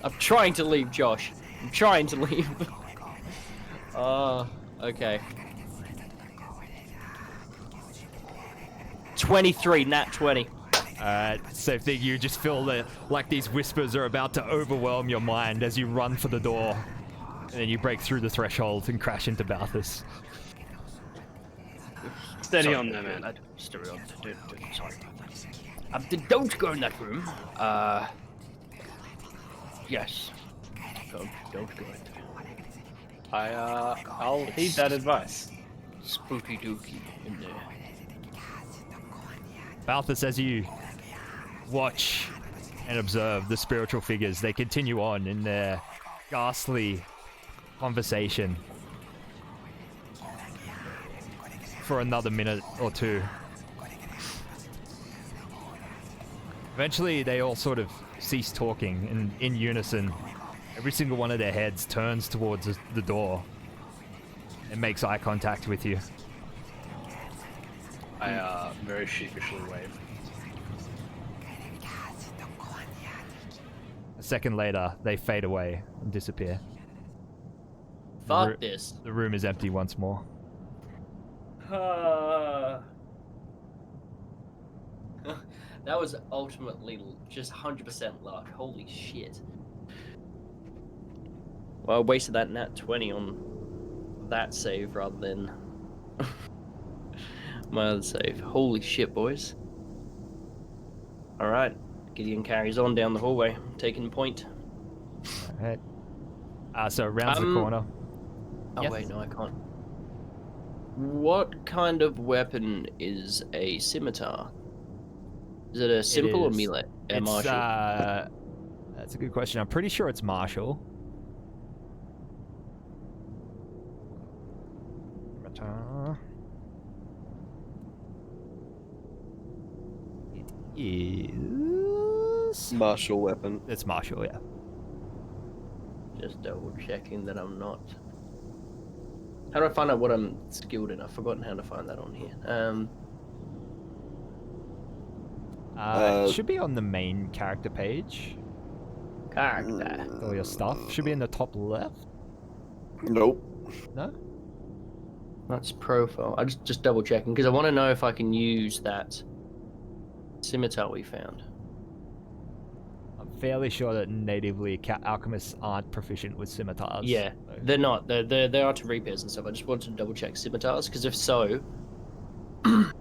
I'm trying to leave, Josh. I'm trying to leave. Okay. 23, nat 20. Same thing. You just feel that like these whispers are about to overwhelm your mind as you run for the door, and then you break through the threshold and crash into Balthus. Steady Sorry, on there, man. Steady on. Sorry about that. Don't go in that room. Yes. Don't go in there. I'll heed that advice. Spooky dooky in there. Balthus, as you watch and observe the spiritual figures, they continue on in their ghastly conversation for another minute or two. Eventually, they all sort of cease talking, and in unison, every single one of their heads turns towards the door and makes eye contact with you. I very sheepishly wave. A second later, they fade away and disappear. Fuck this. The room is empty once more. That was ultimately just 100% luck. Holy shit. Well, I wasted that nat 20 on that save rather than my other save. Holy shit, boys. Alright. Gideon carries on down the hallway, taking point. Alright. So rounds the corner. Oh, Yes. wait, no, I can't. What kind of weapon is a scimitar? Is it a simple or is. melee? It's, Martial. that's a good question. I'm pretty sure it's martial. It is... Martial weapon. It's martial, yeah. Just double checking that I'm not. How do I find out what I'm skilled in? I've forgotten how to find that on here. It should be on the main character page. Character. All your stuff should be in the top left. Nope. No? That's profile. I just double checking because I want to know if I can use that scimitar we found. I'm fairly sure that natively alchemists aren't proficient with scimitars. Yeah, so- they're not. They are to repairs and stuff. I just wanted to double check scimitars because if so, I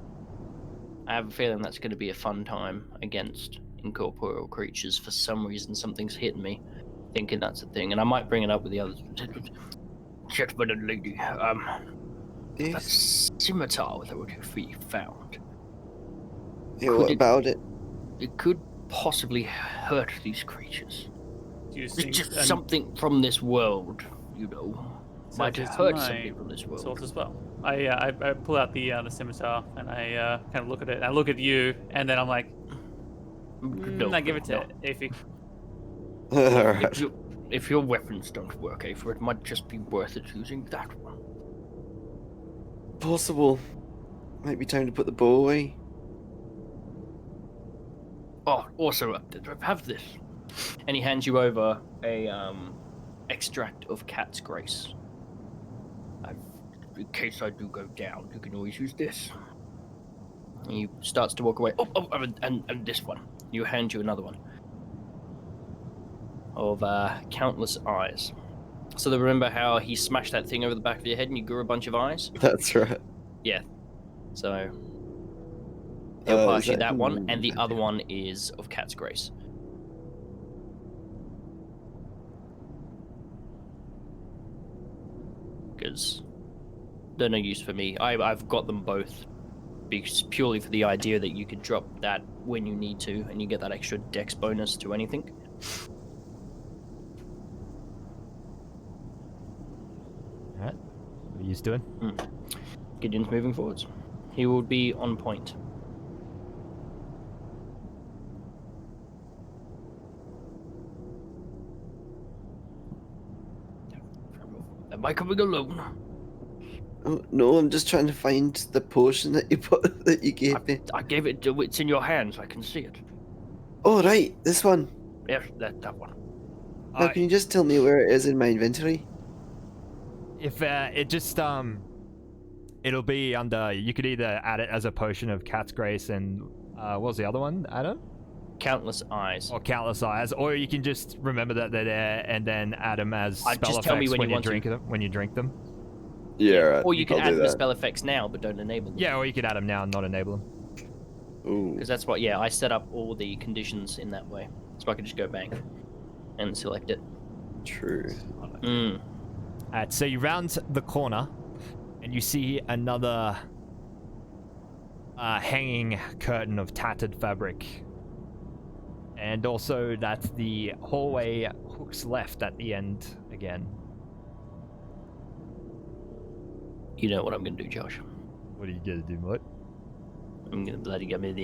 have a feeling that's going to be a fun time against incorporeal creatures. For some reason, something's hitting me, thinking that's a thing, and I might bring it up with the others. Gentleman and lady, that Yes. scimitar that we found. Yeah, Could what it- about it? It could possibly hurt these creatures. Do you It's think just and something from this world, you know. so Might it's hurt my something from this world. Sword as well. I pull out the scimitar and I kind of look at it. And I look at you, and then I'm like, I give it to Afi. Alright. If your weapons don't work, Afer, it might just be worth it using that one. Possible. Might be time to put the bow away. Oh, also, have this. And he hands you over a extract of cat's grace. In case I do go down, you can always use this. And he starts to walk away. And this one. You hand you another one. Of countless eyes. So remember how he smashed that thing over the back of your head and you grew a bunch of eyes? That's right. Yeah. So he'll pass is you that- that one, and the other one is of cat's grace. Because they're no use for me. I've got them both purely for the idea that you could drop that when you need to, and you get that extra dex bonus to anything. Alright. What are you doing? Gideon's moving forwards. He will be on point. Am I coming alone? Oh, no, I'm just trying to find the potion that you gave me. I gave it to. It's in your hands. I can see it. Oh, right, this one. Yes, that one. Now, can you just tell me where it is in my inventory? If it just it'll be under. You could either add it as a potion of Cat's Grace and what was the other one, Adam? Countless eyes. Or Countless Eyes, or you can just remember that they're there and then add them as spell just tell me effects when when you you want to. drink them. When you drink them. Yeah, right. Or you can I'll add do the that. spell effects now, but don't enable them. Yeah, or you could add them now and not enable them. Ooh, Because that's what, I set up all the conditions in that way. So I could just go back and select it. true. Mm. Alright, so you round the corner and you see another hanging curtain of tattered fabric. And also that the hallway hooks left at the end again. You know what I'm going to do, Josh. What are you gonna do, mate? I'm going to bloody go in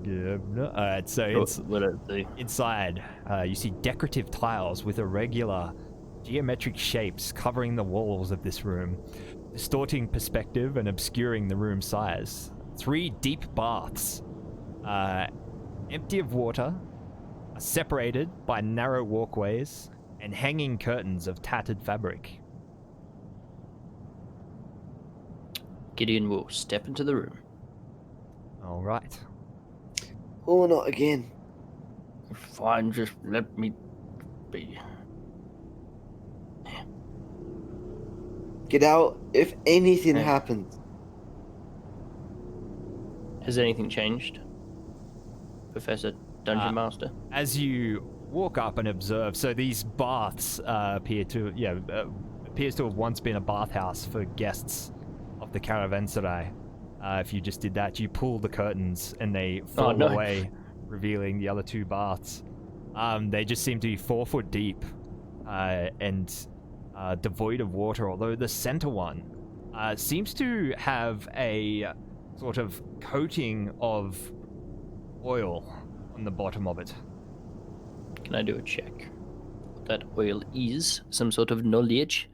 there. Alright, so it's What do I do? inside. You see decorative tiles with irregular geometric shapes covering the walls of this room, distorting perspective and obscuring the room size. 3 deep baths, empty of water, are separated by narrow walkways and hanging curtains of tattered fabric. Gideon will step into the room. All right. Oh, not again. Fine, just let me be. Get out if anything Hey. happens. Has anything changed, Professor Dungeon Master? As you walk up and observe, so these baths appears to have once been a bathhouse for guests of the caravanserai. If you just did that, you pull the curtains and they fall no. away, revealing the other 2 baths. They just seem to be 4 foot deep and devoid of water, although the center one seems to have a sort of coating of oil on the bottom of it. Can I do a check? That oil is some sort of knowledge.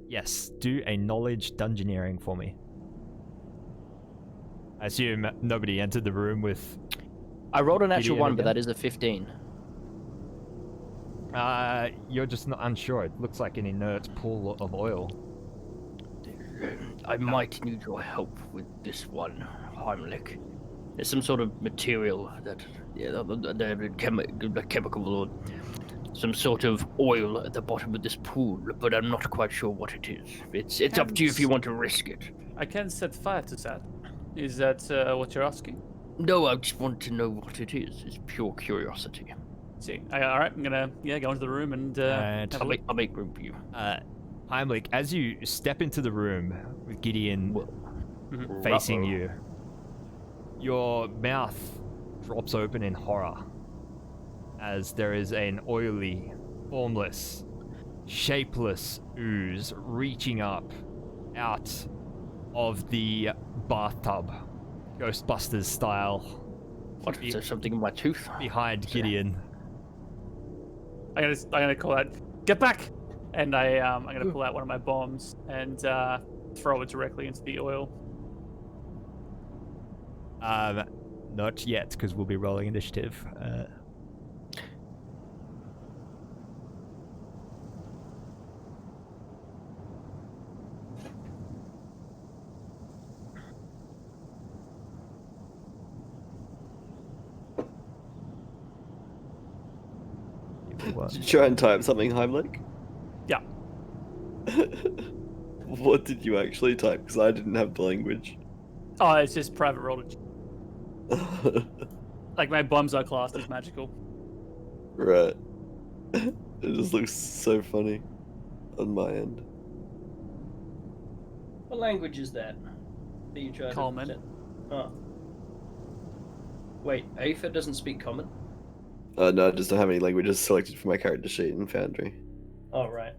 Yes, do a knowledge dungeoneering for me. I assume nobody entered the room with... I rolled an actual Gideon 1, but again? that is a 15. You're just not unsure. It looks like an inert pool of oil. I might need your help with this one, Heimlich. There's some sort of material that, chemical or some sort of oil at the bottom of this pool, but I'm not quite sure what it is. It's up to you if you want to risk it. I can set fire to that. Is that what you're asking? No, I just want to know what it is. It's pure curiosity. See, all right, I'm gonna go into the room and have a look. I'll make room for you. Heimlich, as you step into the room with Gideon facing you, your mouth drops open in horror as there is an oily, formless, shapeless ooze reaching up out of the bathtub, Ghostbusters style, What, is there something in my tooth? behind Gideon. I'm gonna call out, get back! And I'm gonna pull out one of my bombs and throw it directly into the oil. Not yet, because we'll be rolling initiative. Did you try and type something, Heimlich? Yeah. What did you actually type? Because I didn't have the language. Oh, it's just private roll. Like my bombs are classed as magical. Right. It just looks so funny on my end. What language is that you tried Common. to... Oh. Wait, Aether doesn't speak Common? No, I just don't have any languages selected for my character sheet in Foundry. Oh, right.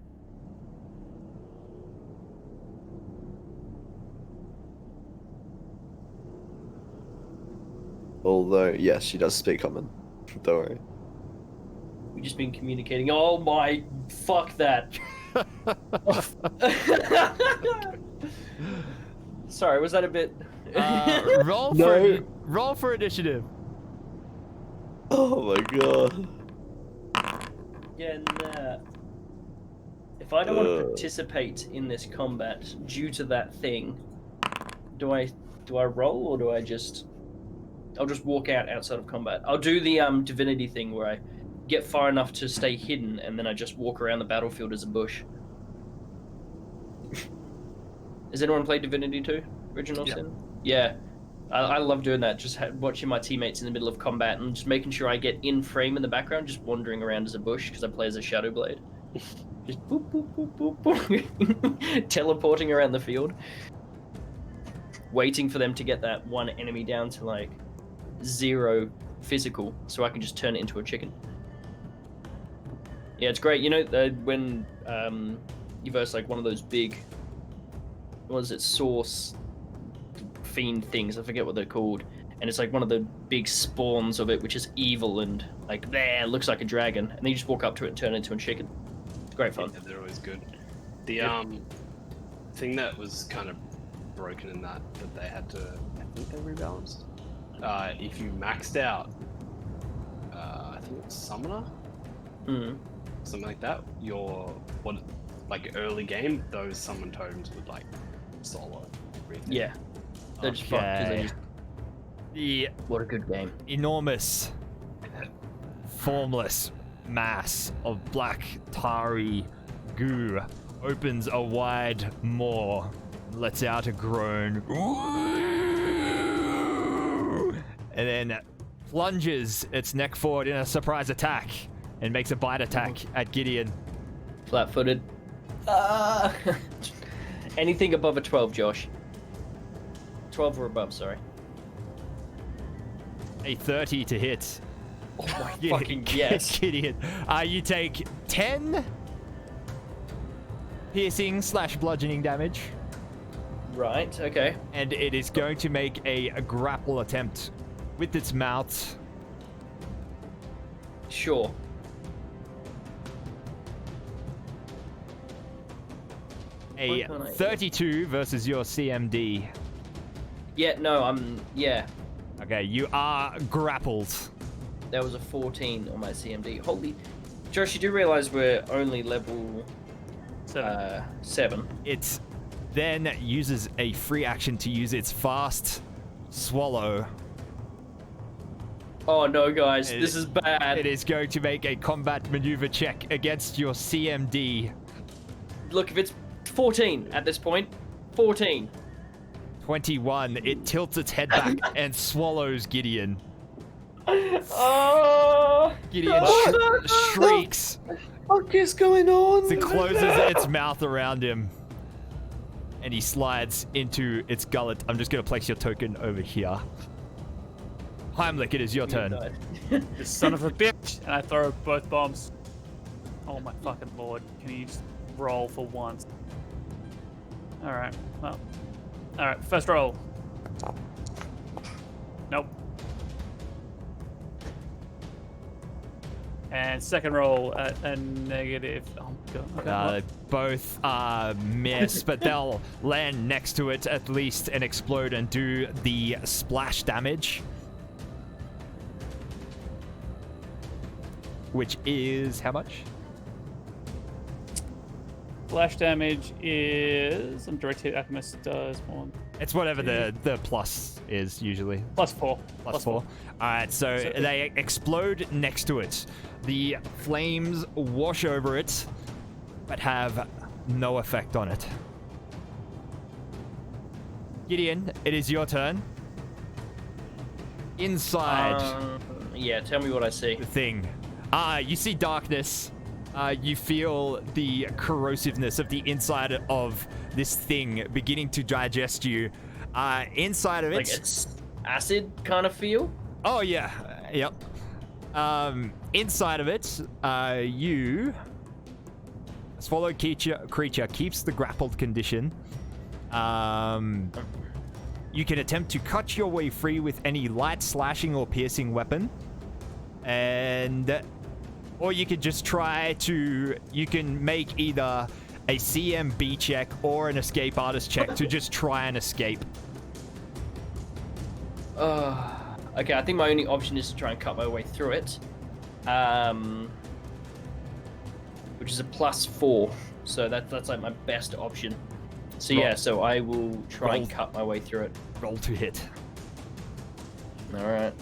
Although, yes, she does speak Common. Don't worry. We've just been communicating. Oh my... Fuck that. Sorry, was that a bit... Roll for initiative. Oh my god. Yeah, nah. If If I don't want to participate in this combat due to that thing, do I roll or do I just? I'll just walk outside of combat. I'll do the divinity thing where I get far enough to stay hidden and then I just walk around the battlefield as a bush. Has anyone played Divinity 2? Original Sin? Yeah. I love doing that, just watching my teammates in the middle of combat and just making sure I get in frame in the background, just wandering around as a bush because I play as a Shadow Blade. Just boop, boop, boop, boop, boop. Teleporting around the field. Waiting for them to get that one enemy down to like 0 physical so I can just turn it into a chicken. Yeah, it's great. You know, when you verse like one of those big, what is it, source fiend things, I forget what they're called, and it's like one of the big spawns of it, which is evil and like there looks like a dragon, and then you just walk up to it and turn it into a chicken. It's great fun. Yeah, they're always good. The thing that was kind of broken in that they had to, I think they rebalanced. If you maxed out, I think it's Summoner, something like that. Like early game, those summon totems would like solo everything. Yeah. They're just fun, 'cause they just... The What a good game. enormous, formless mass of black tarry goo opens a wide maw, lets out a groan, and then plunges its neck forward in a surprise attack and makes a bite attack at Gideon. Flat-footed. Anything above a 12, Josh. 12 or above, sorry. A 30 to hit. Oh my fucking yes. Gideon. You take 10 piercing / bludgeoning damage. Right, okay. And it is going to make a grapple attempt with its mouth. Sure. A 32 versus your CMD. Yeah, no, yeah. Okay, you are grappled. That was a 14 on my CMD. Holy... Josh, you do realize we're only level... 7. It then uses a free action to use its fast swallow. Oh no, guys, this is bad. It is going to make a combat maneuver check against your CMD. Look, if it's 14 at this point, 14. 21. It tilts its head back and swallows Gideon. Oh! Gideon shrieks. What the fuck is going on? It closes its mouth around him. And he slides into its gullet. I'm just going to place your token over here. Heimlich, it is your turn. This son of a bitch! And I throw both bombs. Oh my fucking lord. Can you just roll for once? Alright, well. Alright, first roll. Nope. And second roll at a negative. Oh my god. Okay, Both miss, but they'll land next to it at least and explode and do the splash damage. Which is how much? Splash damage is... I'm direct hit alchemist does one. It's whatever the plus is usually. +4. Plus 4. Alright, so they explode next to it. The flames wash over it, but have no effect on it. Gideon, it is your turn. Inside Yeah, tell me what I see. the thing. You see darkness. You feel the corrosiveness of the inside of this thing beginning to digest you. Inside of it... Like it's acid kind of feel? Oh, yeah. Yep. Inside of it, you... Swallowed creature keeps the grappled condition. You can attempt to cut your way free with any light slashing or piercing weapon. And... Or you could just try to... You can make either a CMB check or an escape artist check to just try and escape. Okay, I think my only option is to try and cut my way through it. which is a +4. So that's like my best option. So yeah, so I will try and cut my way through it. Roll to hit. All right.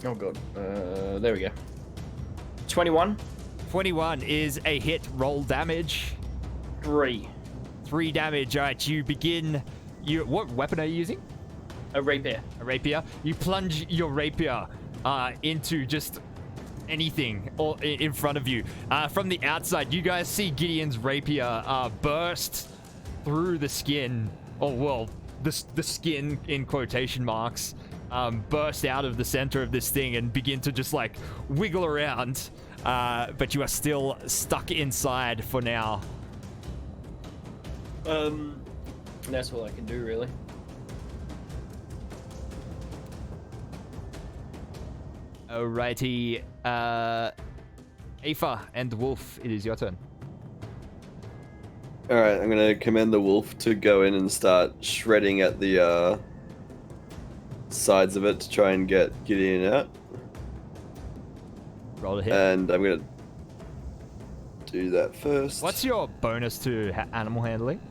Oh god. There we go. 21. 21 is a hit. Roll damage. 3. 3 damage. All right, you begin. What weapon are you using? A rapier. A rapier. You plunge your rapier into just anything in front of you. From the outside, you guys see Gideon's rapier burst through the skin. Oh, well, the skin in quotation marks. Burst out of the center of this thing and begin to just like wiggle around. But you are still stuck inside for now. That's all I can do, really. Alrighty, Aoife and Wolf, it is your turn. Alright, I'm gonna command the wolf to go in and start shredding at the sides of it to try and get Gideon out. Roll a hit. And I'm gonna do that first. What's your bonus to animal handling?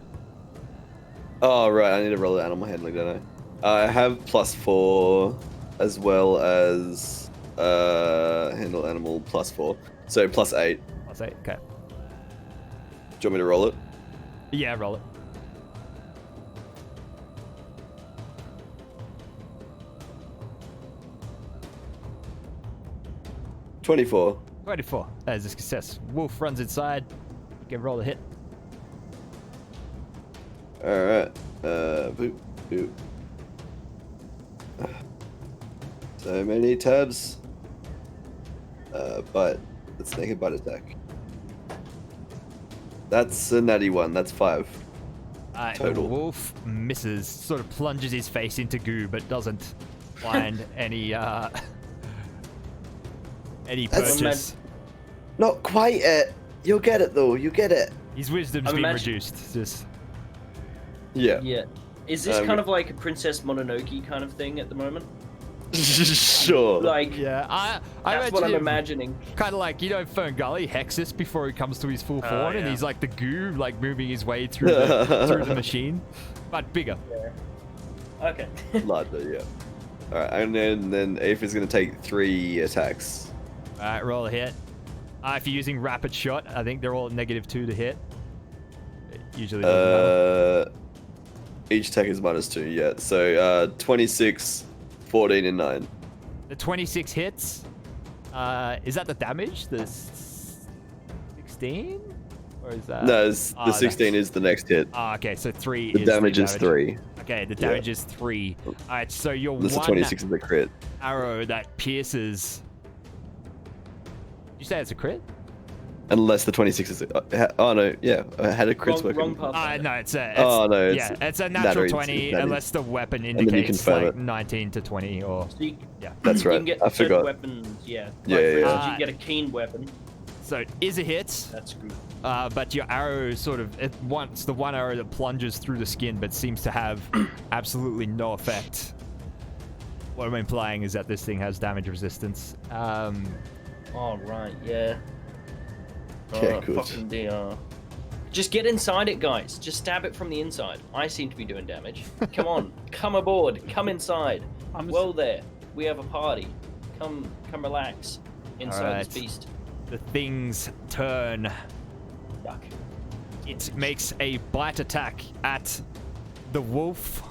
Oh, right, I need to roll the animal handling, don't I? I have +4 as well as handle animal +4. So +8. +8, okay. Do you want me to roll it? Yeah, roll it. $24. 24. That is a success. Wolf runs inside. You can roll a hit. Alright. Boop, boop. So many tabs. But let's make a bite attack. That's a natty 1. That's 5. The Total. wolf misses, sort of plunges his face into goo, but doesn't find any purchase. Not quite it. You'll get it though. You get it. His wisdom's been reduced. Just Yeah. Yeah. Is this kind of like a Princess Mononoke kind of thing at the moment? Sure. Like, yeah, I that's what I'm imagining. Kind of like, you know, Ferngully, Hexus before he comes to his full form, and he's like the goo, like moving his way through through the machine, but bigger. Yeah. Okay. Larger, yeah. Alright, and then Aoife is going to take 3 attacks. Alright, roll a hit. If you're using rapid shot, I think they're all -2 to hit. It usually doesn't matter. Each attack is -2, yeah. So 26, 14, and 9. The 26 hits. Is that the damage? The 16? Or is that... No, the 16 is the next hit. Okay, so 3 The is damage is 3. Okay, the damage is 3. Alright, so your This is one 26 is the crit. arrow that pierces... Did you say it's a crit? Unless the 26 is... oh, no, yeah. I had a crit Wrong path. No, it's a... it's a natural natty, 20 natty. unless the weapon then you indicates confirm like it. 19 to 20 or... So you, Yeah. That's you right. can get I certain forgot. weapons, yeah. Yeah, Like, yeah, for yeah. instance, you can get a keen weapon. So it is a hit, That's good. but your arrow sort of... It's the one arrow that plunges through the skin but seems to have absolutely no effect. What I'm implying is that this thing has damage resistance. Oh, right, yeah. Yeah, good. Fucking DR. Just get inside it, guys. Just stab it from the inside. I seem to be doing damage. Come on. Come aboard. Come inside. Well there. We have a party. Come relax. Inside Alright. this beast. The thing's turn. Yuck. It makes a bite attack at the wolf.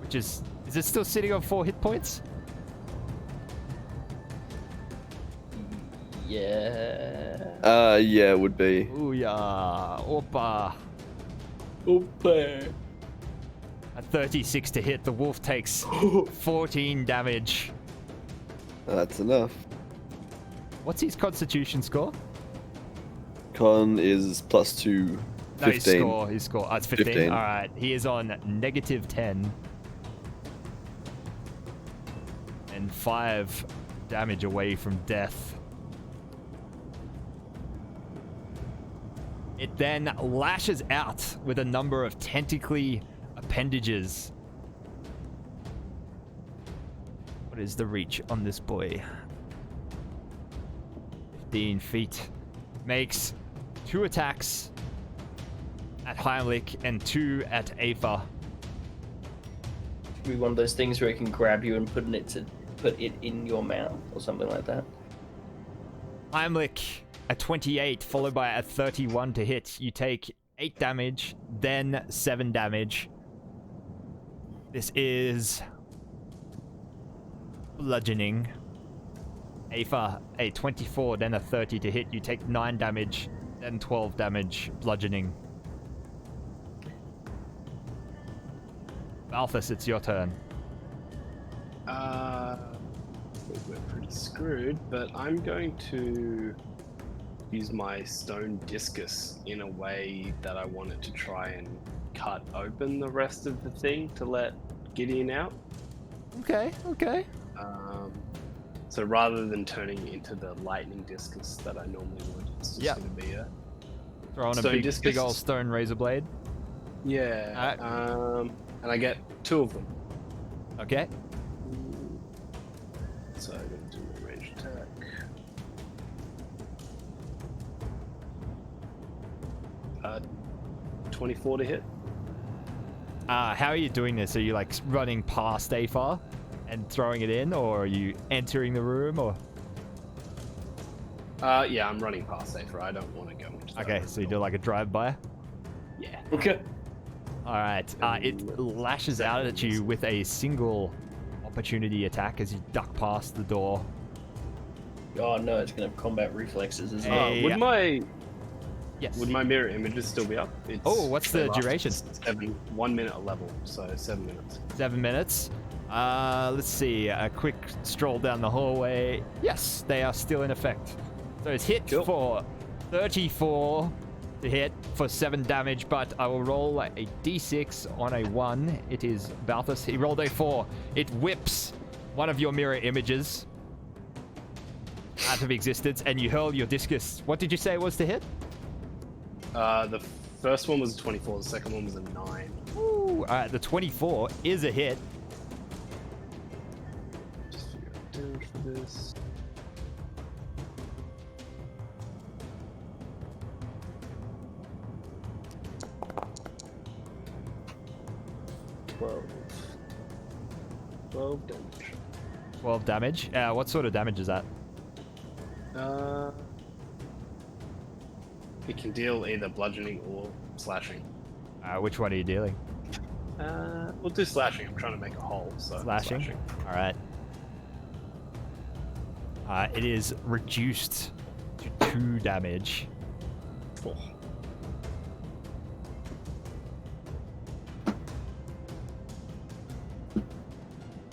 Which is it still sitting on 4 hit points? Yeah. Yeah, it would be. Ooh, yeah. Opa. Opa. A 36 to hit. The wolf takes 14 damage. That's enough. What's his constitution score? Con is +2, 15. No, his score. Oh, it's 15. 15. Alright, he is on -10. And 5 damage away from death. It then lashes out with a number of tentacly appendages What is the reach on this boy? 15 feet. Makes 2 attacks at Heimlich and 2 at Aether. Be one of those things where it can grab you and put it in your mouth or something like that. Heimlich, a 28 followed by a 31 to hit. You take 8 damage, then 7 damage. This is bludgeoning. Aether, a 24, then a 30 to hit. You take 9 damage, then 12 damage bludgeoning. Balthus, it's your turn. We're pretty screwed, but I'm going to use my stone discus in a way that I want it to try and cut open the rest of the thing to let Gideon out. Okay. So rather than turning it into the lightning discus that I normally would, it's just going to be a Throw on a stone big old stone razor blade. Yeah. And I get 2 of them. Okay. So I'm going to do a ranged attack. 24 to hit. How are you doing this? Are you like running past Aether and throwing it in, or are you entering the room, or? Yeah, I'm running past Aether. I don't want to go into that Okay, room so you at do all. like a drive-by. Yeah. Okay. All right. It lashes out at you with a single opportunity attack as you duck past the door. Oh no, it's gonna have combat reflexes as well. Hey. Would my Yes. Would my mirror images still be up? It's, Oh, what's the they last duration? 1 minute a level, so 7 minutes. 7 minutes. Let's see. A quick stroll down the hallway. Yes, they are still in effect. So it's hit Cool. for 34 to hit for 7 damage, but I will roll a d6 on a 1. It is Balthus. He rolled a 4. It whips one of your mirror images out of existence, and you hurl your discus. What did you say it was to hit? The first one was a 24, the second one was a 9. Ooh, the 24 is a hit. Just figure out damage for this. Twelve damage. 12 damage. What sort of damage is that? It can deal either bludgeoning or slashing. Which one are you dealing? We'll do slashing. I'm trying to make a hole, so Slashing. All right. It is reduced to 2 damage. Oh.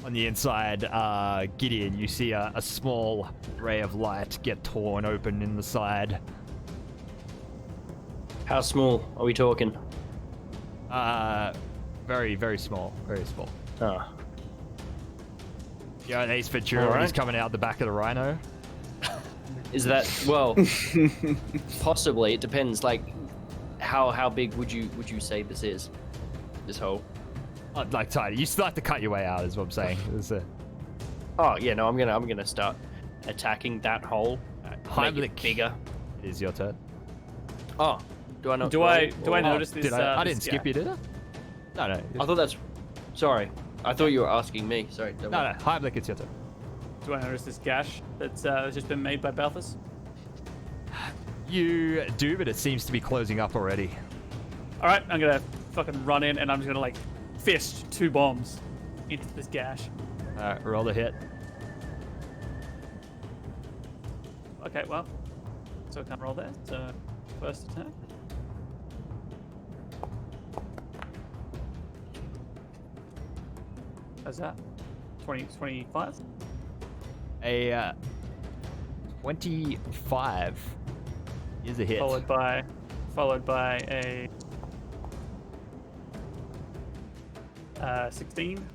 On the inside, Gideon, you see a small ray of light get torn open in the side. How small are we talking? Very, very small. Very small. Ah. Yeah, an Ace Ventura All when right. he's coming out the back of the Rhino. Is that well? Possibly. It depends. Like, how big would you say this is? This hole. Like tiny. You still have to cut your way out, is what I'm saying. It's a Oh yeah, no. I'm gonna start attacking that hole. Make Heimlich. it bigger. It is your turn. Oh, do I not? Do roll, I or- notice this? Did I this didn't skip gap? you, did I? No, no. I thought that's. Sorry, I thought you were asking me. Sorry. don't No, worry. no. Heimlich, it's your turn. Do I notice this gash that's just been made by Balthus? You do, but it seems to be closing up already. All right, I'm gonna fucking run in and I'm just gonna like fist 2 bombs into this gash. Roll the hit. Okay, well, so I can't roll that. So first attack. How's that? 25? A 25 is a hit. Followed by a 16.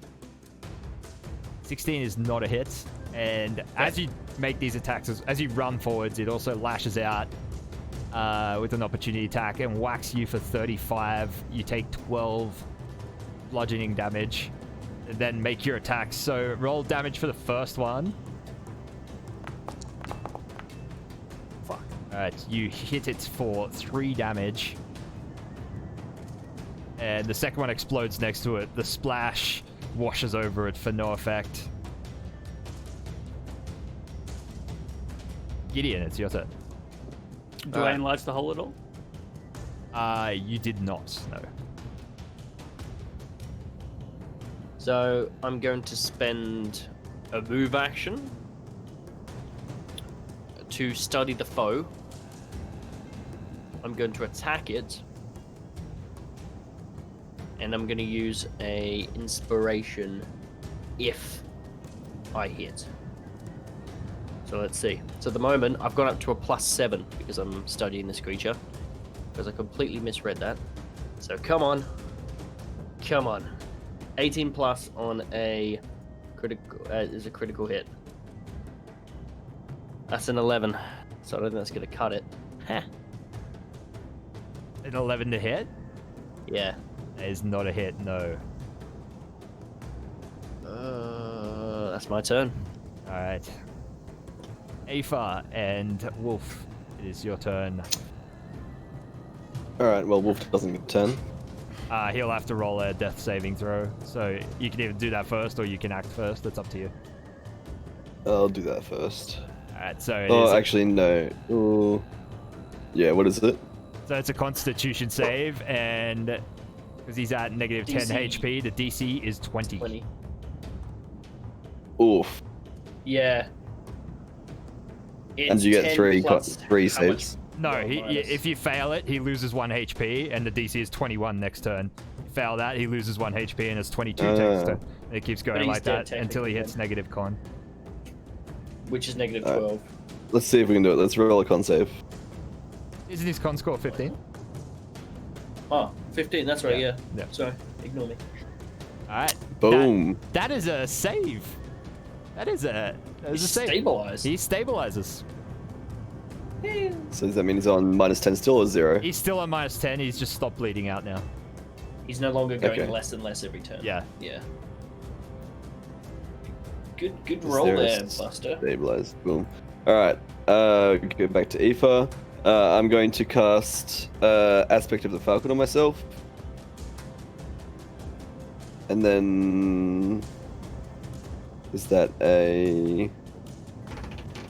16 is not a hit, and as you make these attacks, as you run forwards, it also lashes out with an opportunity attack and whacks you for 35. You take 12 bludgeoning damage. and then make your attacks. So roll damage for the first one. Fuck. Alright, you hit it for 3 damage. And the second one explodes next to it. The splash washes over it for no effect. Gideon, it's your turn. Do I enlarge the hole at all? You did not, no. So I'm going to spend a move action to study the foe. I'm going to attack it. And I'm going to use a inspiration if I hit. So let's see. So at the moment, I've gone up to a +7 because I'm studying this creature. Because I completely misread that. So come on. Come on. 18 plus on a critical is a critical hit. That's an 11. So I don't think that's going to cut it. Heh. An 11 to hit? Yeah. That is not a hit, no. That's my turn. Alright. Aoife and Wolf, it is your turn. Alright, well, Wolf doesn't get a turn. He'll have to roll a death saving throw. So you can either do that first or you can act first. That's up to you. I'll do that first. Alright, so it Oh, is actually, no. Ooh. Yeah, what is it? so it's a constitution save, and because he's at negative 10 DC. HP, the DC is 20. 20. Oof. Yeah. And you get 10 three plus three how much- saves. No, Well, minus- if you fail it, he loses 1 HP, and the DC is 21 next turn. Fail that, he loses 1 HP, and it's 22 next turn. And it keeps going he's like dead that until he technically hits negative con. Which is negative Alright. 12. Let's see if we can do it. Let's roll a con save. Isn't his con score 15? Oh, 15, that's right, Yeah. yeah. Yeah. Sorry, ignore me. Alright. Boom. That is a save. That is a He's save. stabilized. He stabilizes. So does that mean he's on -10 still or 0? He's still on -10, he's just stopped bleeding out now. He's no longer going Okay. less and less every turn. Yeah. Yeah. Good Is roll there a there, s- Buster. Stabilized. Boom. Alright. Go back to Aoife. I'm going to cast Aspect of the Falcon on myself. And then... Is that a...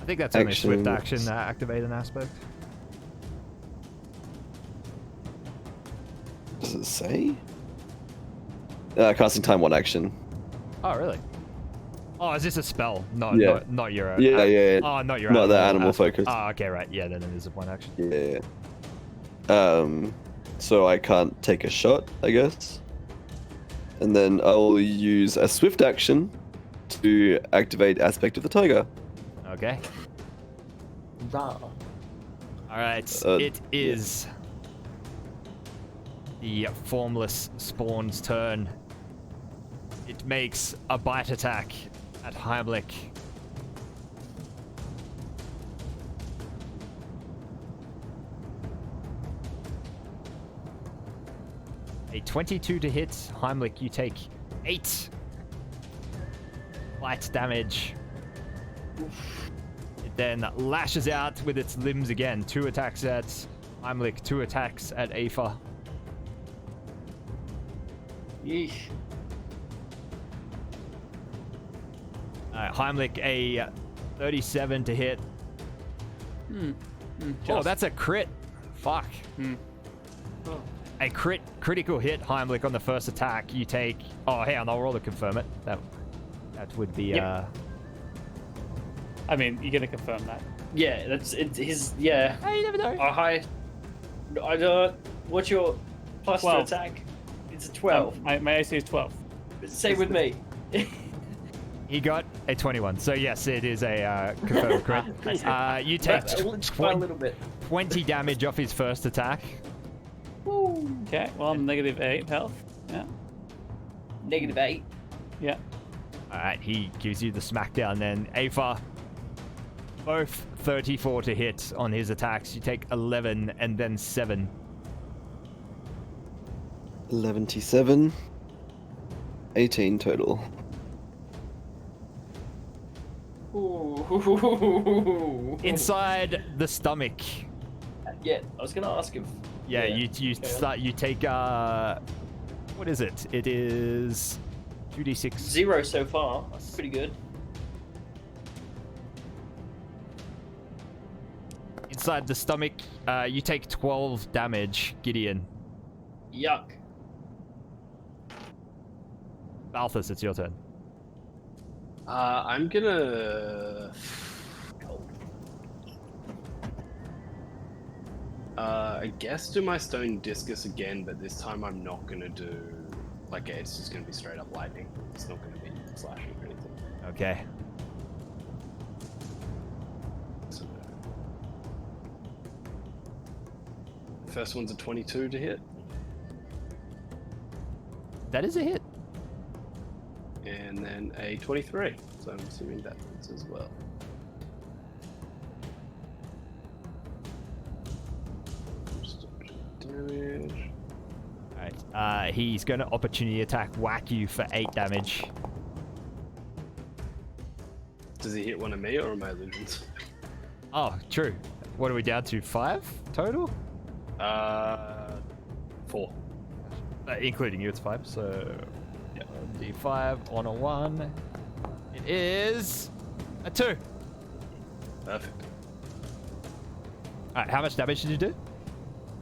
I think that's only a swift Action. action to activate an aspect. Does it say? Casting time 1 action. Oh, really? Oh, is this a spell? Not your own. Yeah. Oh, not your Not the animal animal aspect. focus. Oh, okay, right. Yeah, then it is a one action. Yeah. So I can't take a shot, I guess. And then I'll use a swift action to activate Aspect of the Tiger. Okay. Rah. Alright, Uh, it is the formless spawn's turn. It makes a bite attack at Heimlich. A 22 to hit. Heimlich, you take 8 light damage. It then lashes out with its limbs again. 2 attacks at Heimlich, 2 attacks at Aoife. Yeesh. Heimlich, a 37 to hit. Oh, Just- that's a crit. Fuck. Oh. A critical hit, Heimlich, on the first attack. You take... Oh, hang on, I'll roll to confirm it. That would be... Yep. I mean, you're gonna confirm that. Yeah, that's it. His yeah. Hey, you never know. Hi. I don't. What's your plus 12. to attack? It's a 12. My AC is 12. Same with me. He got a 21. So, yes, it is a confirmed crit. You take Just by a little bit. 20 damage off his first attack. Okay, well, I'm -8 health. Yeah. -8. Yeah. Alright, he gives you the smackdown then. Aoife, both 34 to hit on his attacks. You take 11 and then 7. 11-7. 18 total. Ooh. Inside the stomach. Yeah, I was gonna ask if. Yeah, you take what is it? It is 2d6. 0 so far. That's pretty good. Inside the stomach, you take 12 damage, Gideon. Yuck. Balthus, it's your turn. I'm gonna. I guess do my stone discus again, but this time I'm not gonna do like it's just gonna be straight up lightning. It's not gonna be slashing or anything. Okay. So, first one's a 22 to hit, That is a hit. and then a 23. So I'm assuming that hits as well. Just a bit of damage. Alright, he's going to opportunity attack whack you for 8 damage. Does he hit one of me or am I illusions? Oh, true. What are we down to? 5 total? 4. Including you, it's 5, so... Yeah, D5 on a 1. It is... a 2. Perfect. Alright, how much damage did you do?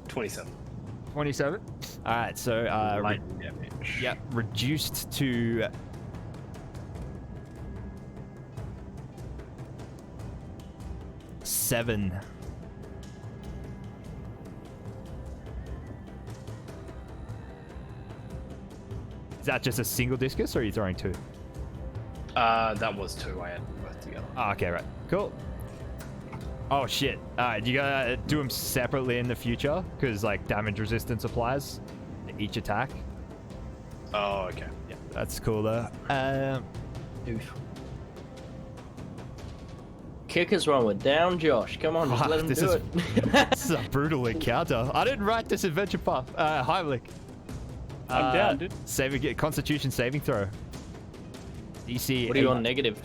27. 27. Alright, so... Lightning damage. Yep, reduced to... 7. Is that just a single discus, or are you throwing 2? That was 2. I had them both together. Oh, okay, right. Cool. Oh, shit. Alright, you gotta do them separately in the future, because, like, damage resistance applies to each attack. Oh, okay. Yeah, that's cool, though. Oof. Kickers one with down, Josh. Come on, just Fuck, let him this do is- it. This is a brutal encounter. I didn't write this adventure path. Heimlich. I'm down, dude. Constitution saving throw. DC. What are you 8. on negative?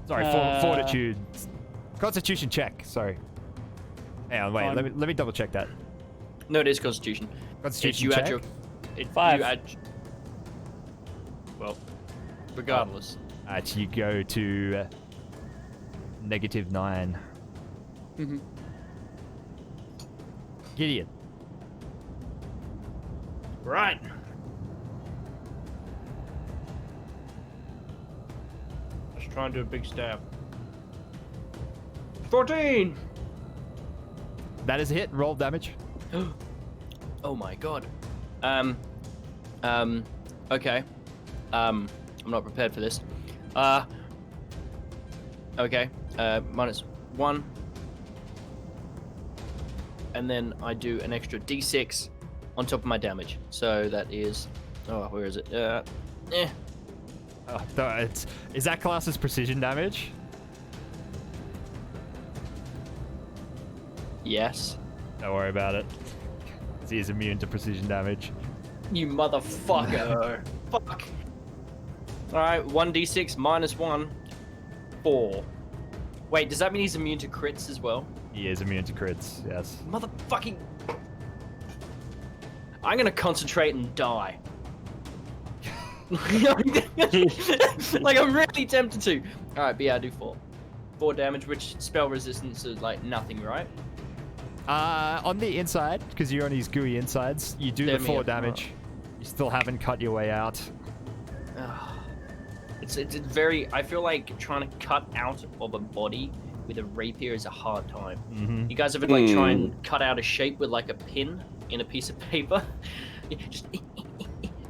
Sorry, fortitude. Constitution check. Sorry. Hang on, wait. On- Let me double check that. No, it is Constitution. Constitution You check. add your. It, 5. You add, well, regardless. Alright, you go to -9. Mm-hmm. Gideon. Right. Let's try and do a big stab. 14! That is a hit. Roll damage. Oh my god. Okay. I'm not prepared for this. Okay. -1. And then I do an extra d6 on top of my damage. So that is... Oh, where is it? Oh, is that class as precision damage? Yes. Don't worry about it. He is immune to precision damage. You motherfucker. Fuck. Alright, 1d6 -1. 4. Wait, does that mean he's immune to crits as well? He is immune to crits, yes. Motherfucking... I'm gonna concentrate and die. Like, I'm really tempted to. Alright, but yeah, I do 4. 4 damage, which spell resistance is like nothing, right? On the inside, because you're on his gooey insides, you do the Damn 4 it. damage. You still haven't cut your way out. It's very... I feel like trying to cut out of a body with a rapier is a hard time. Mm-hmm. You guys ever like try and cut out a shape with like a pin in a piece of paper? Just...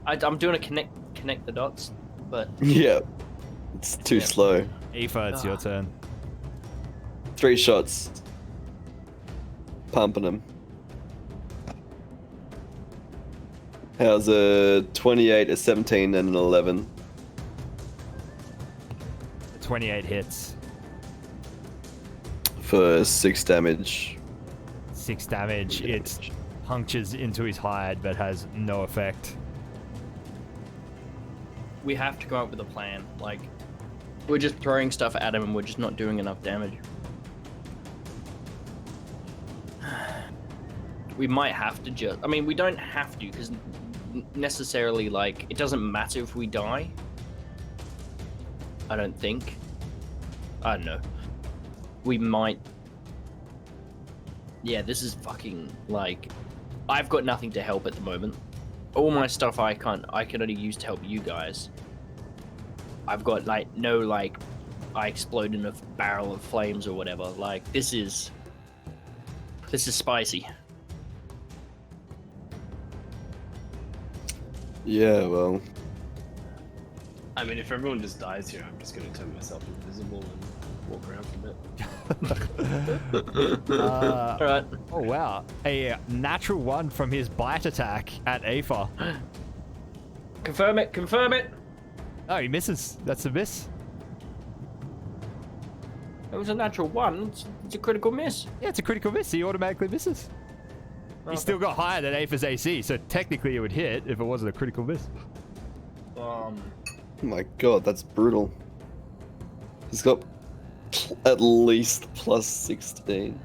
I'm doing a connect the dots, but... Yeah. It's too slow. Aoife, it's your turn. 3 shots. Pumping him. How's a 28, a 17, and an 11? 28 hits. For 6 damage. 6 damage. It's punctures into his hide but has no effect. We have to come up with a plan. Like, we're just throwing stuff at him and we're just not doing enough damage. We might have to just... I mean, we don't have to, because necessarily, like, it doesn't matter if we die. I don't think. I don't know. We might... Yeah, this is fucking, like... I've got nothing to help at the moment. All my stuff I can only use to help you guys. I've got, like, no, like, I explode in a barrel of flames or whatever. Like, this is spicy. Yeah, well. I mean, if everyone just dies here, I'm just gonna turn myself invisible and walk around for a bit. Alright. Oh wow, a natural one from his bite attack at Aether. Confirm it, confirm it! Oh, he misses. That's a miss. It was a natural one. It's a critical miss. Yeah, it's a critical miss. He automatically misses. He still got higher than Aether's AC, so technically it would hit if it wasn't a critical miss. Oh my god, that's brutal. He's got at least plus 16.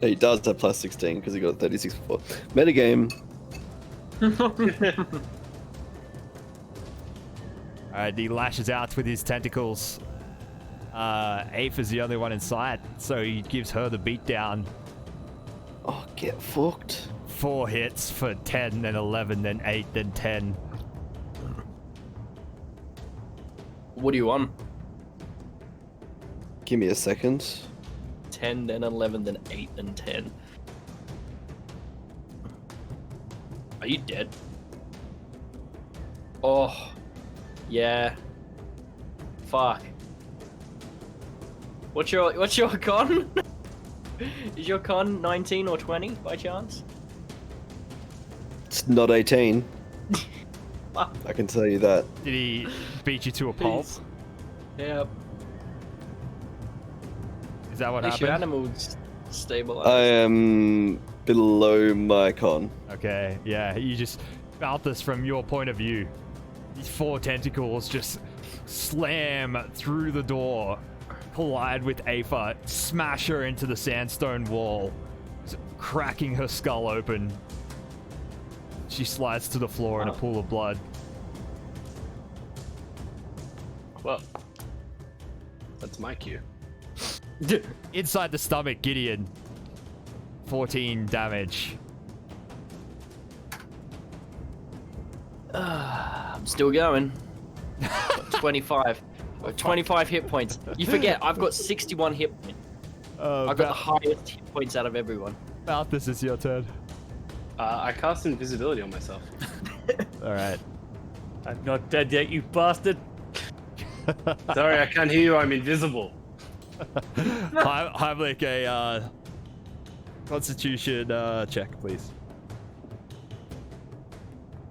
Yeah, he does have plus 16 because he got 36 before. Metagame. Alright, he lashes out with his tentacles. Aether's the only one in sight, so he gives her the beatdown. Oh, get fucked. 4 hits for 10, then 11, then 8, then 10. What do you want? Give me a second. 10, then 11, then 8, then 10. Are you dead? Oh, yeah. Fuck. What's your con? Is your con 19 or 20 by chance? It's not 18. Fuck. I can tell you that. Did he beat you to a pulp? Please. Yeah. Is that what At least your happened? animals stabilized. I am below my con. Okay, yeah, you just Balthus, from your point of view, these 4 tentacles just slam through the door, collide with Aether, smash her into the sandstone wall, just cracking her skull open. She slides to the floor in a pool of blood. Well, that's my cue. Inside the stomach, Gideon. 14 damage. I'm still going. 25. 25 hit points. You forget, I've got 61 hit points. I've got the highest hit points out of everyone. Balthus, it's your turn. I cast invisibility on myself. Alright. I'm not dead yet, you bastard. Sorry, I can't hear you. I'm invisible. Heimlich, a Constitution check, please.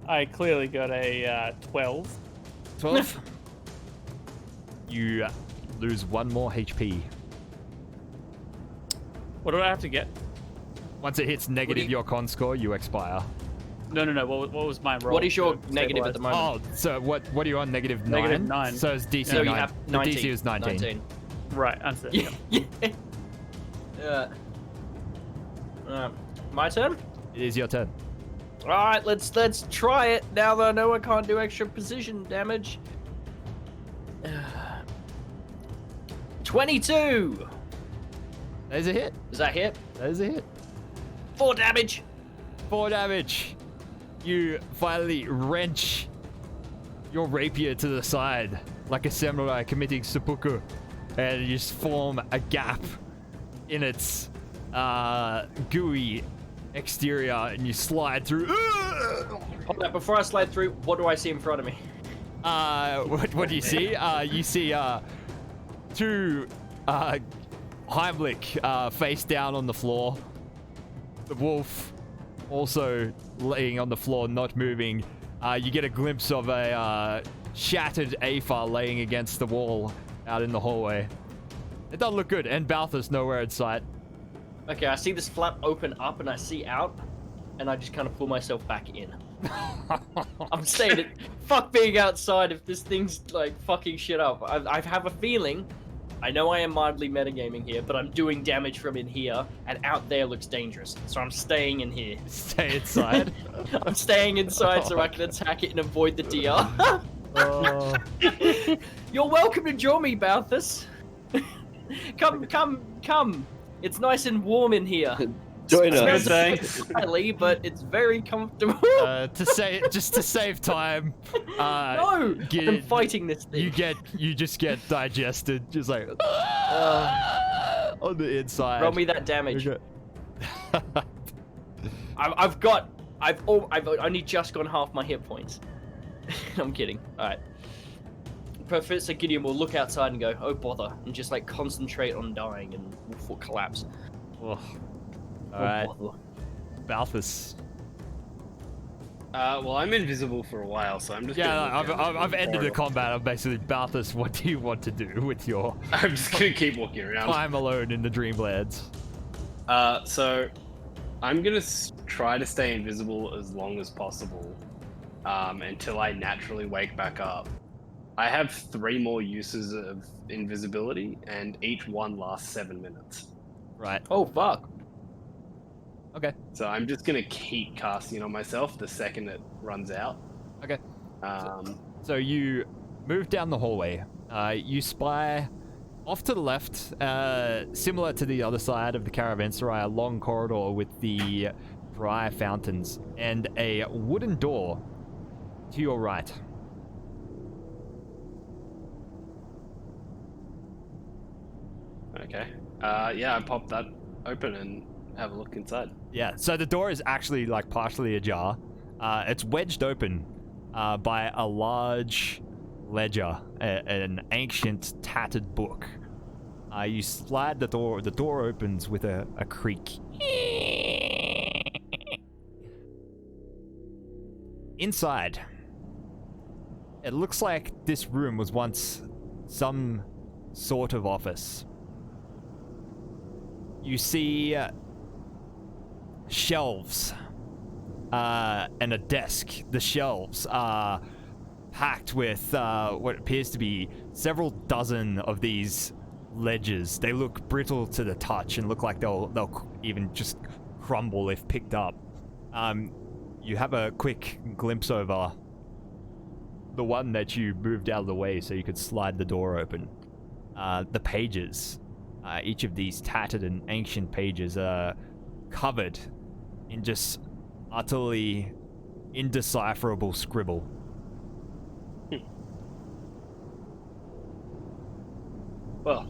I clearly got a 12. 12. You lose 1 more HP. What do I have to get? Once it hits negative you- your con score, you expire. No. What was my roll? What is your to negative at the moment? Oh, so what are you on? -9? -9. So it's DC So 9. you have 19. The DC is 19. 19. Right, answer. Yeah. My turn? It is your turn. Alright, let's try it now that I know I can't do extra position damage. 22! There's a hit. Does that hit? There's a hit. 4 damage! 4 damage. You finally wrench your rapier to the side like a samurai committing seppuku, and you just form a gap in its gooey exterior, and you slide through. Hold on, before I slide through, what do I see in front of me? What do you see? You see 2 Heimlich face down on the floor. The wolf also laying on the floor, not moving. You get a glimpse of a shattered Aether laying against the wall out in the hallway. It doesn't look good, and Balthus nowhere in sight. Okay, I see this flap open up and I see out. and I just kind of pull myself back in. I'm staying it. Fuck being outside if this thing's like fucking shit up. I have a feeling. I know I am mildly metagaming here, but I'm doing damage from in here, and out there looks dangerous. So I'm staying in here. Stay inside. I'm staying inside so I can attack it and avoid the DR. Oh. You're welcome to join me, Balthus. Come. It's nice and warm in here. Join Smells us. a bit smelly, but it's very comfortable. To save time. No, I'm fighting this thing. You just get digested, just like on the inside. Roll me that damage. Okay. I've only just gone half my hit points. I'm kidding. All right. Professor Gideon will look outside and go, "Oh bother," and just like concentrate on dying and will collapse. Ugh. Oh, All right, bother. Balthus. Well, I'm invisible for a while, so I'm just. Yeah, gonna look down I've ended the corridor. combat. I'm basically Balthus. What do you want to do with your I'm just gonna keep walking around. time alone in the Dreamlands? So I'm gonna try to stay invisible as long as possible, until I naturally wake back up. I have 3 more uses of invisibility, and each one lasts 7 minutes. Right. Oh fuck. Okay. So I'm just gonna keep casting it on myself the second it runs out. Okay. Um, So you move down the hallway. You spy off to the left, similar to the other side of the caravanserai, a long corridor with the dry fountains and a wooden door to your right. okay. Yeah, I pop that open and have a look inside. Yeah, so the door is actually like partially ajar. It's wedged open by a large ledger, an ancient tattered book. You slide the door opens with a creak. Inside, it looks like this room was once some sort of office. You see shelves and a desk. The shelves are packed with what appears to be several dozen of these ledgers. They look brittle to the touch and look like they'll even just crumble if picked up. You have a quick glimpse over the one that you moved out of the way so you could slide the door open. The pages, each of these tattered and ancient pages are covered in just utterly indecipherable scribble. Well,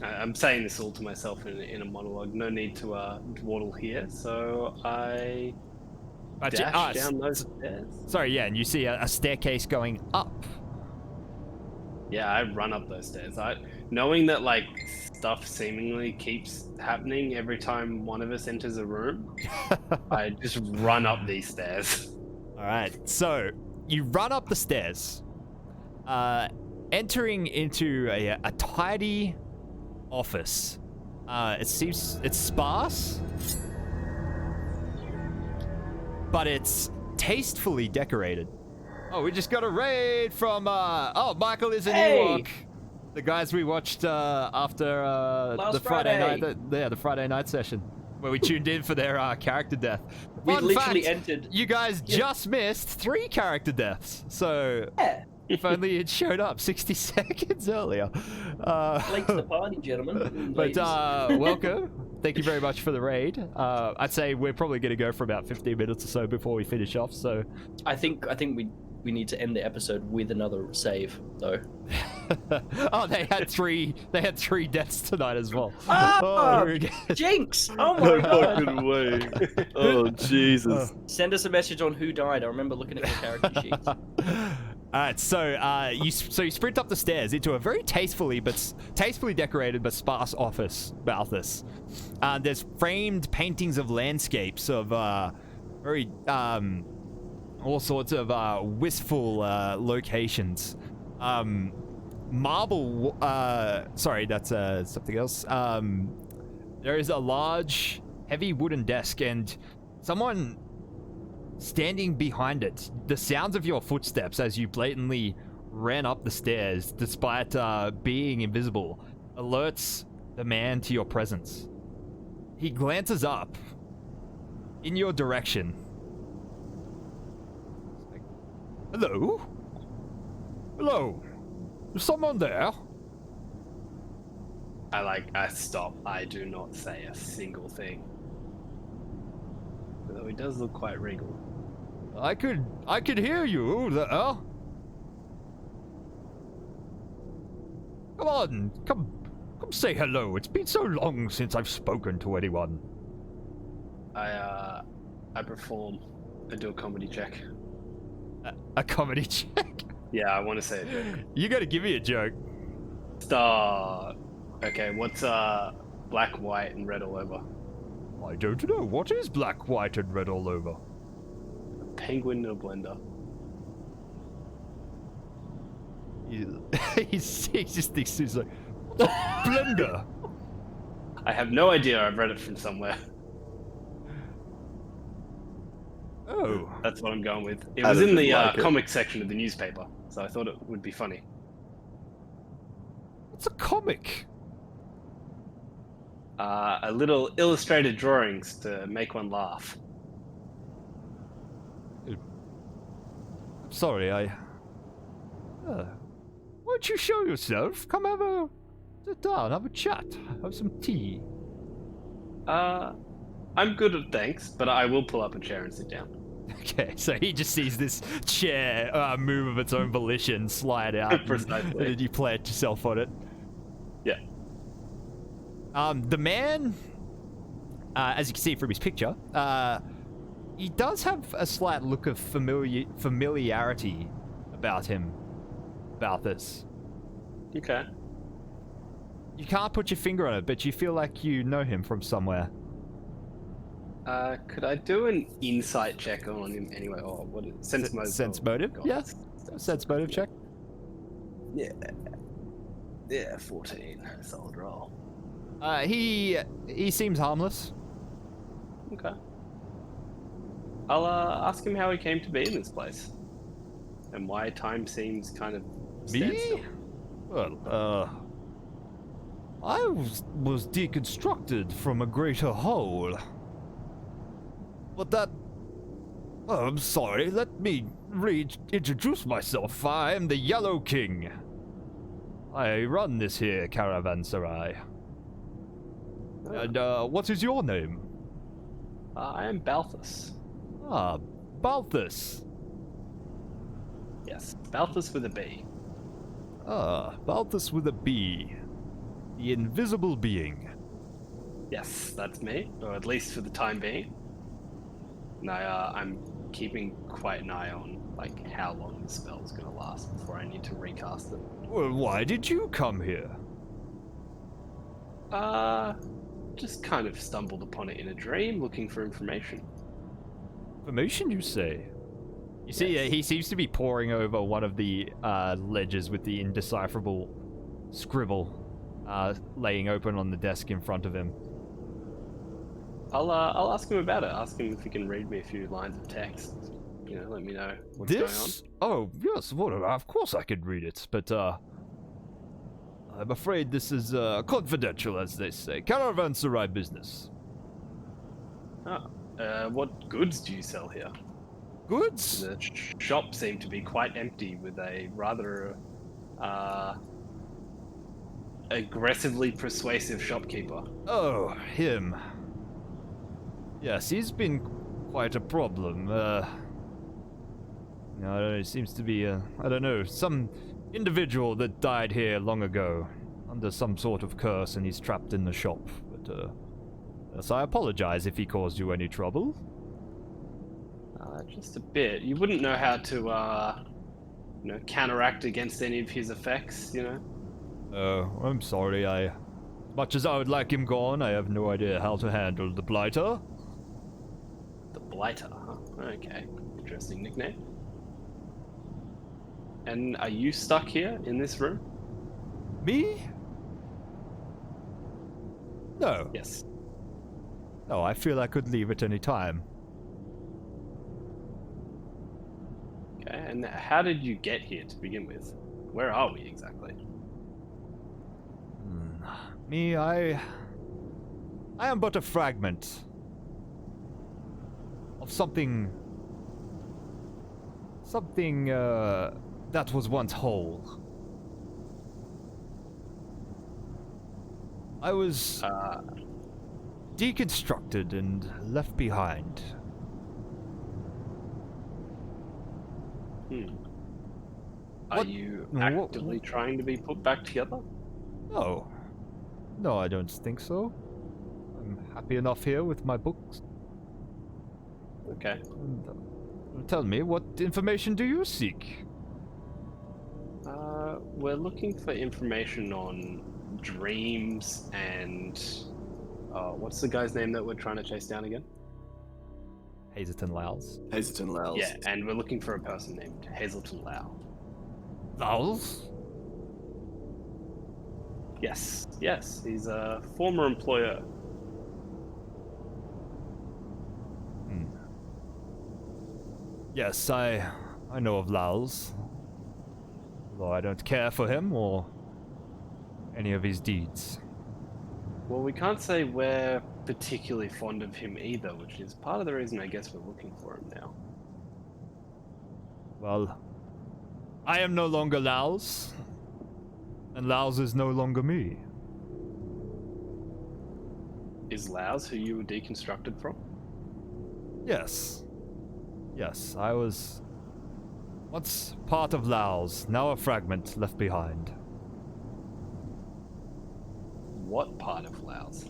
I'm saying this all to myself in a monologue. No need to dawdle here, so I dash down those stairs. Sorry, yeah, and you see a staircase going up. Yeah, I run up those stairs. Knowing that like stuff seemingly keeps happening every time one of us enters a room, I just run up these stairs. All right, so you run up the stairs, entering into a tidy office. It seems it's sparse, but it's tastefully decorated. Oh, we just got a raid from Michael is an Hey! Ewok. The guys we watched after the Friday night, the Friday night session where we tuned in for their character death. We Fun literally fact, entered. you guys just missed 3 character deaths, so Yeah. if only it showed up 60 seconds earlier. Late to the party, gentlemen. and But ladies. welcome. Thank you very much for the raid. I'd say we're probably going to go for about 15 minutes or so before we finish off. So I think we need to end the episode with another save, though. oh, they had three deaths tonight as well. Ah! Here we go. Jinx! Oh No my god! fucking way. Oh, Jesus. Send us a message on who died. I remember looking at your character sheets. Alright, so you sprint up the stairs into a very tastefully decorated but sparse office, Balthus. There's framed paintings of landscapes of very all sorts of wistful locations. Marble. Sorry, that's something else. There is a large, heavy wooden desk, and someone standing behind it. The sounds of your footsteps as you blatantly ran up the stairs, despite being invisible, alerts the man to your presence. He glances up in your direction. Hello? Hello? Is someone there? I stop. I do not say a single thing. Though he does look quite regal. I could hear you there. Come on, come say hello. It's been so long since I've spoken to anyone. I perform. I do a comedy check. A comedy check? Yeah, I want to say a joke. You gotta give me a joke. Star. Okay, what's black, white, and red all over? I don't know. What is black, white, and red all over? A penguin in a blender. He just thinks he's like, blender. I have no idea. I've read it from somewhere. Oh. That's what I'm going with. It I was in didn't the like it. comic section of the newspaper, so I thought it would be funny. What's a comic? A little illustrated drawings to make one laugh. I'm sorry, why don't you show yourself? Come sit down, have a chat, have some tea. I'm good at thanks, but I will pull up a chair and sit down. Okay, so he just sees this chair move of its own volition, slide out, Precisely. and then you plant yourself on it. Yeah. The man, as you can see from his picture, he does have a slight look of familiarity about him, Balthus. Okay. You can't put your finger on it, but you feel like you know him from somewhere. Could I do an insight check on him anyway? Or what is it? Sense motive? Sense motive? God, Yeah. that's- Sense motive check. Yeah. Yeah, 14. Solid roll. He seems harmless. Okay. I'll ask him how he came to be in this place. And why time seems kind of standstill. Me? Well, I was deconstructed from a greater whole. But that... Oh, I'm sorry, let me reintroduce myself. I am the Yellow King. I run this here caravanserai. And, what is your name? I am Balthus. Ah, Balthus. Yes, Balthus with a B. Ah, Balthus with a B. The invisible being. Yes, that's me, or at least for the time being. And I'm keeping quite an eye on like how long the spell's gonna last before I need to recast it. Well, why did you come here? Just kind of stumbled upon it in a dream, looking for information. Information, you say? You see, Yes. he seems to be poring over one of the ledgers with the indecipherable scribble laying open on the desk in front of him. I'll ask him about it. Ask him if he can read me a few lines of text. You know, let me know what's going on. Oh, yes, well, of course I could read it, but I'm afraid this is confidential, as they say. Caravanserai business. What goods do you sell here? Goods? The shop seemed to be quite empty, with a rather aggressively persuasive shopkeeper. Oh, him. Yes, he's been quite a problem. It seems to be, I don't know, some individual that died here long ago under some sort of curse, and he's trapped in the shop. But, yes, I apologize if he caused you any trouble. Just a bit. You wouldn't know how to, counteract against any of his effects, you know? Oh, I'm sorry, as much as I would like him gone, I have no idea how to handle the Blighter. The Blighter, huh? Okay. Interesting nickname. And are you stuck here in this room? Me? No. Yes. No, I feel I could leave at any time. And how did you get here to begin with? Where are we exactly? Me, I am but a fragment of something that was once whole. I was deconstructed and left behind. Are you actively trying to be put back together? No. No, I don't think so. I'm happy enough here with my books. Okay. And, tell me, what information do you seek? We're looking for information on dreams and... what's the guy's name that we're trying to chase down again? Hazelton Lowls. Hazelton Lowls. Yeah, and we're looking for a person named Hazelton Lau. Lowls? Yes, he's a former employer. Yes, I know of Lowls. Though I don't care for him or any of his deeds. Well, we can't say we're particularly fond of him either, which is part of the reason I guess we're looking for him now. Well, I am no longer Lowls, and Lowls is no longer me. Is Laos who you were deconstructed from? Yes. Yes, I was once part of Lowls, now a fragment left behind. What part of Laos?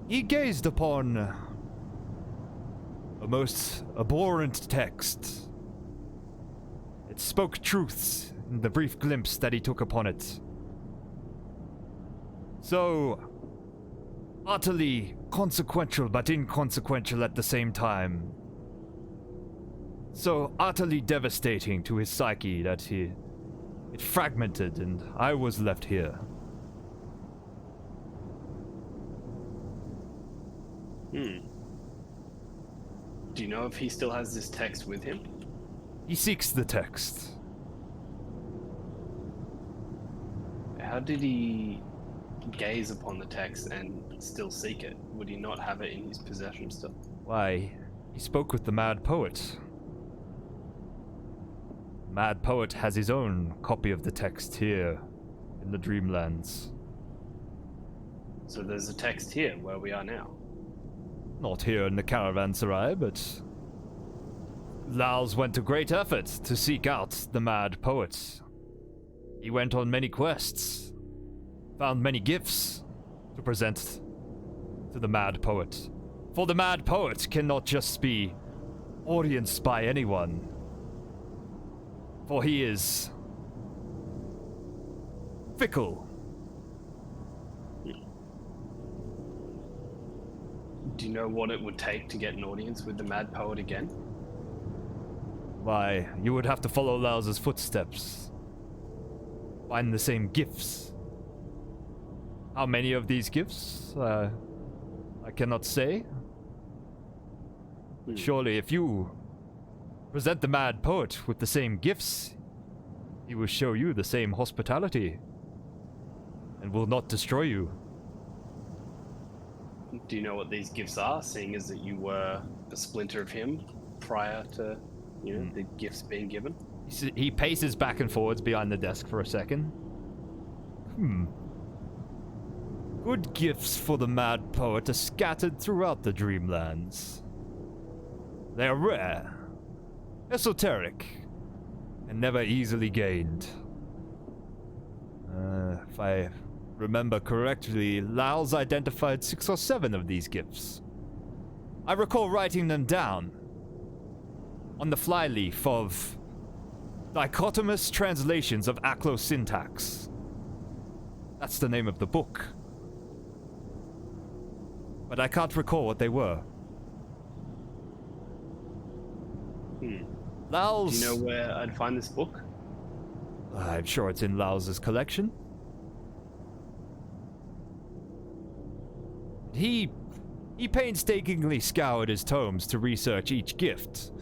He gazed upon a most abhorrent text. It spoke truths in the brief glimpse that he took upon it. So utterly consequential but inconsequential at the same time. So utterly devastating to his psyche that it fragmented and I was left here. Do you know if he still has this text with him? He seeks the text. How did he gaze upon the text and still seek it? Would he not have it in his possession still? Why, he spoke with the Mad Poet. Mad Poet has his own copy of the text here in the Dreamlands. So there's a text here where we are now. Not here in the Caravanserai, but Lowls went to great effort to seek out the Mad Poet. He went on many quests, found many gifts to present to the Mad Poet. For the Mad Poet cannot just be audienced by anyone, for he is fickle. Do you know what it would take to get an audience with the Mad Poet again? Why, you would have to follow Lowls' footsteps. Find the same gifts. How many of these gifts? I cannot say. But surely if you present the Mad Poet with the same gifts, he will show you the same hospitality and will not destroy you. Do you know what these gifts are, seeing as that you were a splinter of him prior to, the gifts being given? He paces back and forwards behind the desk for a second. Good gifts for the Mad Poet are scattered throughout the Dreamlands. They are rare, esoteric, and never easily gained. If I remember correctly, Lowls identified 6 or 7 of these gifts. I recall writing them down on the flyleaf of Dichotomous Translations of Aklo Syntax. That's the name of the book. But I can't recall what they were. Lowls... Do you know where I'd find this book? I'm sure it's in Lowls' collection. He He painstakingly scoured his tomes to research each gift,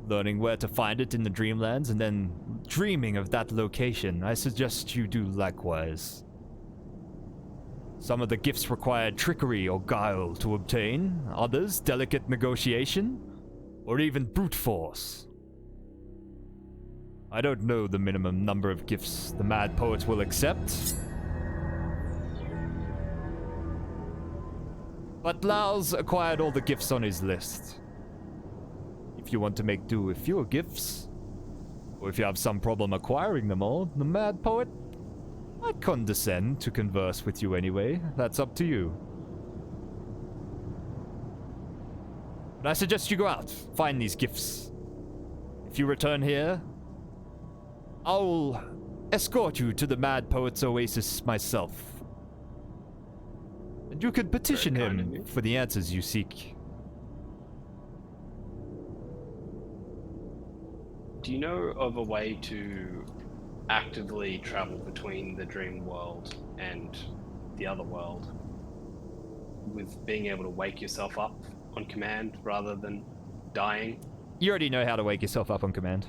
learning where to find it in the Dreamlands and then dreaming of that location. I suggest you do likewise. Some of the gifts required trickery or guile to obtain, others delicate negotiation, or even brute force. I don't know the minimum number of gifts the Mad Poets will accept, but Laos acquired all the gifts on his list. If you want to make do with fewer gifts, or if you have some problem acquiring them all, the Mad Poet might condescend to converse with you anyway. That's up to you. But I suggest you go out, find these gifts. If you return here, I'll escort you to the Mad Poet's oasis myself. And you could petition him for the answers you seek. Do you know of a way to actively travel between the dream world and the other world with being able to wake yourself up on command rather than dying? You already know how to wake yourself up on command.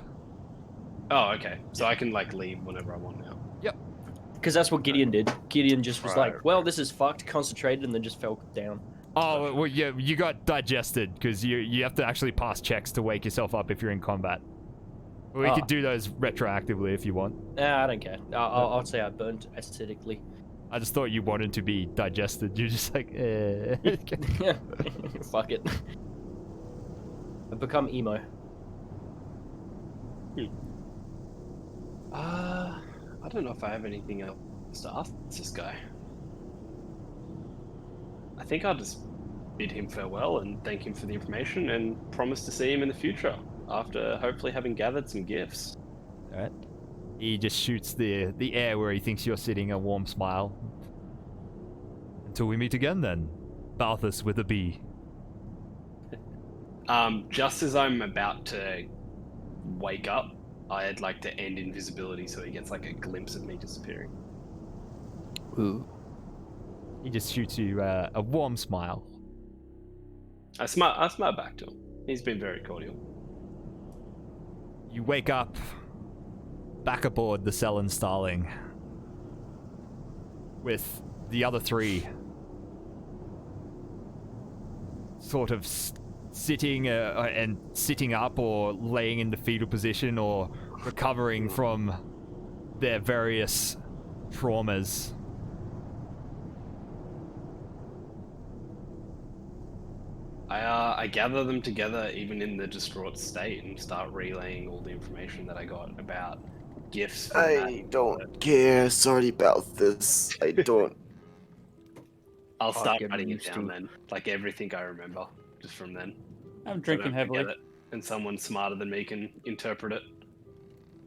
Oh, okay. So I can like leave whenever I want now. Yep. Because that's what Gideon did. Gideon just was Right, like, well, this is fucked, concentrated, and then just fell down. Oh, well, yeah, you got digested because you have to actually pass checks to wake yourself up if you're in combat. We could do those retroactively if you want. Nah, I don't care. I'll say I burnt aesthetically. I just thought you wanted to be digested. You're just like, eh. Fuck it. I've become emo. I don't know if I have anything else to ask this guy. I think I'll just bid him farewell and thank him for the information and promise to see him in the future after hopefully having gathered some gifts. Alright. He just shoots the air where he thinks you're sitting, a warm smile. Until we meet again then. Balthus with a B. Just as I'm about to wake up, I'd like to end invisibility so he gets like a glimpse of me disappearing. Ooh. He just shoots you a warm smile. I smile back to him. He's been very cordial. You wake up back aboard the Selen Starling with the other three sort of sitting and sitting up or laying in the fetal position or recovering from their various traumas. I gather them together even in the distraught state and start relaying all the information that I got about gifts. From I don't care. Sorry about this. I don't. I'll start get writing it used down to. then, like everything I remember, just from then. I'm So I drinking don't heavily. forget it, and someone smarter than me can interpret it.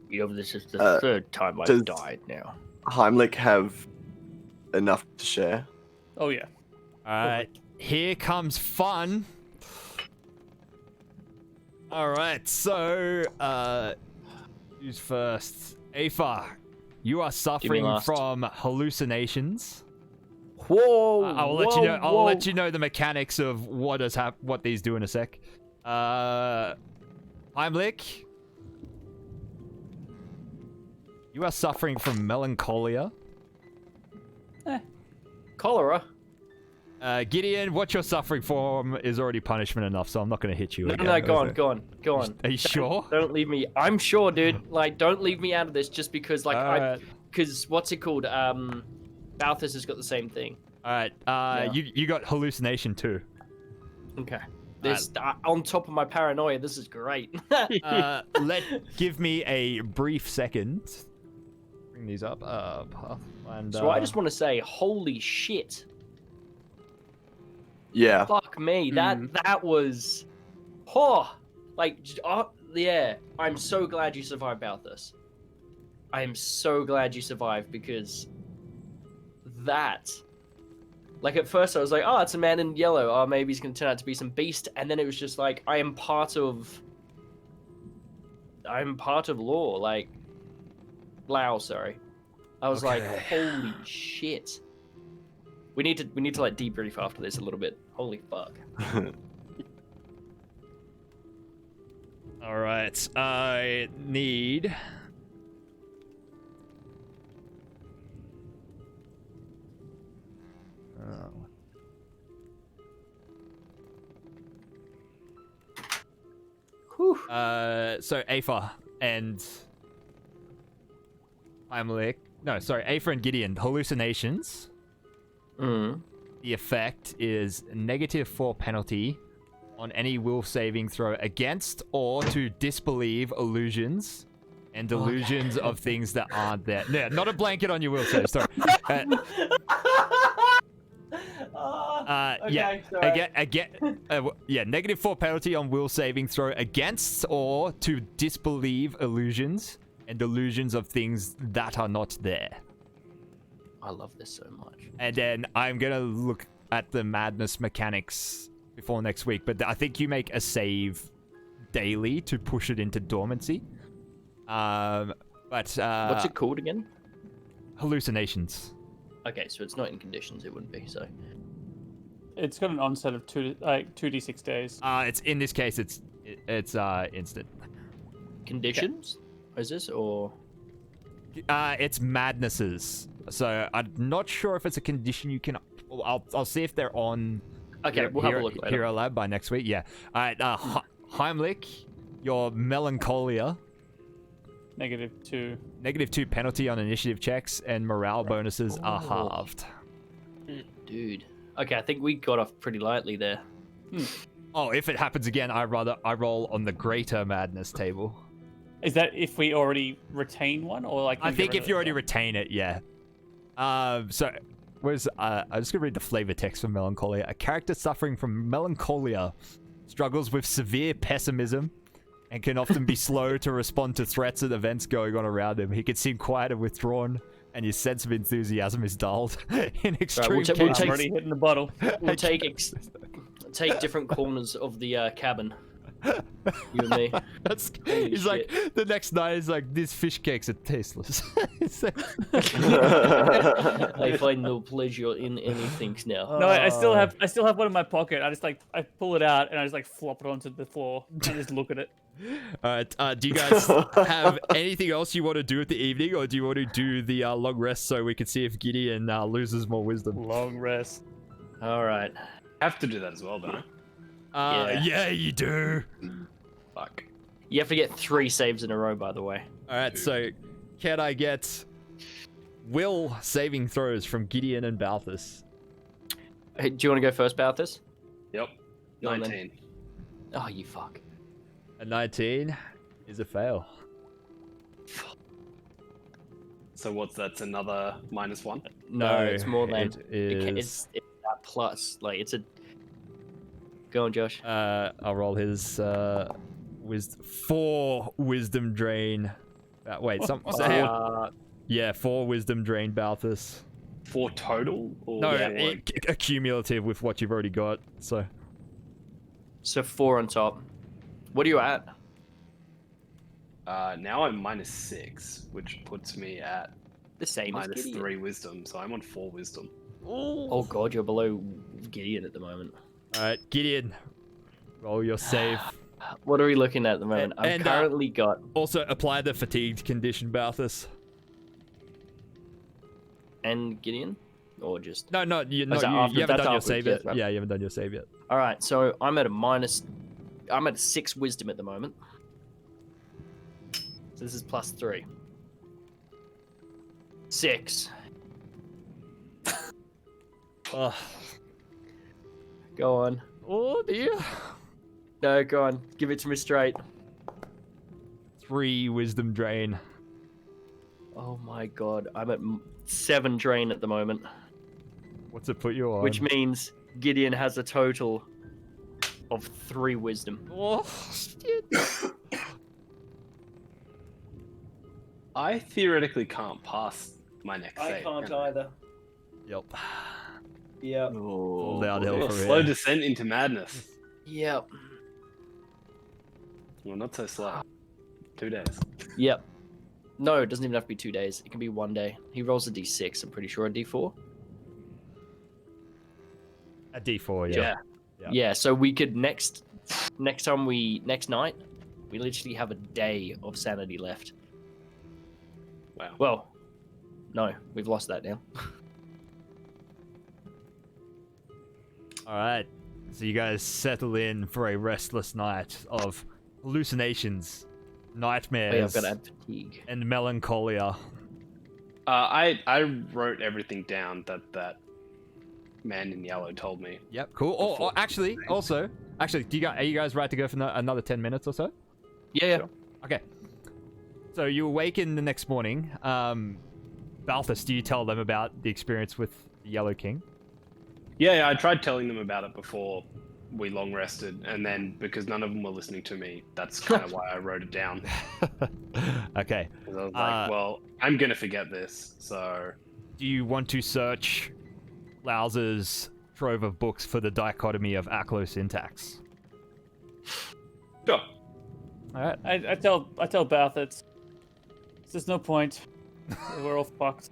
This is the third time does- I've died now. Heimlich have enough to share? Oh yeah. Alright, here comes fun. Alright, so, who's first? Afa, you are suffering last. from hallucinations. Whoa! I'll let you know. I'll let you know the mechanics of what these do in a sec. Heimlich, you are suffering from melancholia. Cholera. Gideon, what you're suffering from is already punishment enough, so I'm not going to hit you again. No, go on. Are you sure? Don't leave me. I'm sure, dude. Like, don't leave me out of this just because, like, because what's it called? Balthus has got the same thing. All right. You got hallucination too. Okay. This on top of my paranoia. This is great. Give me a brief second. Bring these up. Pathfinder. So I just want to say, holy shit! Yeah. Fuck me. That was, yeah. I'm so glad you survived Balthus. I am so glad you survived because that, like, at first I was like, oh, it's a man in yellow. Oh, maybe he's gonna turn out to be some beast. And then it was just like, I'm part of law. Like, Lao, sorry. I was like, holy shit. We need to like debrief after this a little bit. Holy fuck. All right, I need. Whew. So Aether and Heimlich. No, sorry, Aether and Gideon. Hallucinations. Mm. The effect is -4 penalty on any will saving throw against or to disbelieve illusions and delusions of things that aren't there. Yeah, not a blanket on your will save. Sorry. Yeah, -4 penalty on will saving throw against or to disbelieve illusions and delusions of things that are not there. I love this so much. And then I'm gonna look at the madness mechanics before next week, but I think you make a save daily to push it into dormancy. What's it called again? Hallucinations. Okay, so it's not in conditions. It wouldn't be so. It's got an onset of 2d6 days. It's in this case, it's instant. Conditions? Is this or? It's madnesses. So I'm not sure if it's a condition you can. I'll see if they're on. Okay, we'll have a look later. Hero Lab by next week. Yeah. All right. Heimlich, your melancholia. -2. -2 penalty on initiative checks and morale bonuses are halved. Dude. Okay, I think we got off pretty lightly there. Oh, if it happens again, I roll on the greater madness table. Is that if we already retain one, or like? I think if you already retain it, yeah. So, I'm just gonna read the flavor text for melancholia. A character suffering from melancholia struggles with severe pessimism and can often be slow to respond to threats and events going on around him. He can seem quiet and withdrawn, and his sense of enthusiasm is dulled. In extreme we'll cases, I'm already hitting the bottle. We'll take different corners of the cabin. You and me. Holy he's shit. like, the next night, he's like, these fish cakes are tasteless. I find no pleasure in anything now. No, I still have one in my pocket. I pull it out and I just like flop it onto the floor and just look at it. Alright, do you guys have anything else you want to do at the evening, or do you want to do the long rest so we can see if Gideon loses more wisdom? Long rest. All right. I have to do that as well, don't I? Yeah, you do. Fuck. You have to get 3 saves in a row, by the way. Alright, so can I get will saving throws from Gideon and Balthus? Hey, do you want to go first, Balthus? Yep. Go on then. 19. Oh, you fuck. A 19 is a fail. So that's another -1? No, it's more than. it is. It's that plus. Like, it's a. Go on, Josh. I'll roll his 4 wisdom drain. Wait, yeah, 4 wisdom drain, Balthus. 4 total? Or No, yeah, cumulative with what you've already got. So 4 on top. What are you at? now I'm -6, which puts me at The same as Gideon. -3 wisdom, so I'm on 4 wisdom. Oh god, you're below Gideon at the moment. Alright, Gideon, roll your save. What are we looking at the moment? I've And, currently got. Also, apply the fatigued condition, Balthus. And Gideon? Or just. No, you haven't done your save yet. Yeah, you haven't done your save yet. Alright, so I'm at I'm at 6 wisdom at the moment. So this is +3. 6. Ugh. Go on. Oh dear. No, go on. Give it to me straight. 3 wisdom drain. Oh my god. I'm at 7 drain at the moment. What's it put you on? Which means Gideon has a total of 3 wisdom. Oh, shit. I theoretically can't pass my next save. either. Yep. Yep. All downhill from Slow here. descent into madness. Yep. Well, not so slow. 2 days. Yep. No, it doesn't even have to be 2 days. It can be 1 day. He rolls a d6, I'm pretty sure, a d4. A D4, Yeah. Yeah. Yeah, so we could next night, we literally have a day of sanity left. Wow. Well, no, we've lost that now. All right. So you guys settle in for a restless night of hallucinations, Oh, yeah, nightmares, I've got to add fatigue. and melancholia. I wrote everything down that man in yellow told me. Yep, cool. Oh, actually, are you guys right to go for another 10 minutes or so? Yeah. Sure. Okay. So you awaken the next morning. Balthus, do you tell them about the experience with the Yellow King? Yeah, I tried telling them about it before we long rested, and then because none of them were listening to me, that's kind of why I wrote it down. Okay. 'Cause I was like, well, I'm gonna forget this, so Do you want to search Laus's trove of books for the dichotomy of syntax? sure. All right. I tell Bath there's no point. We're all fucked.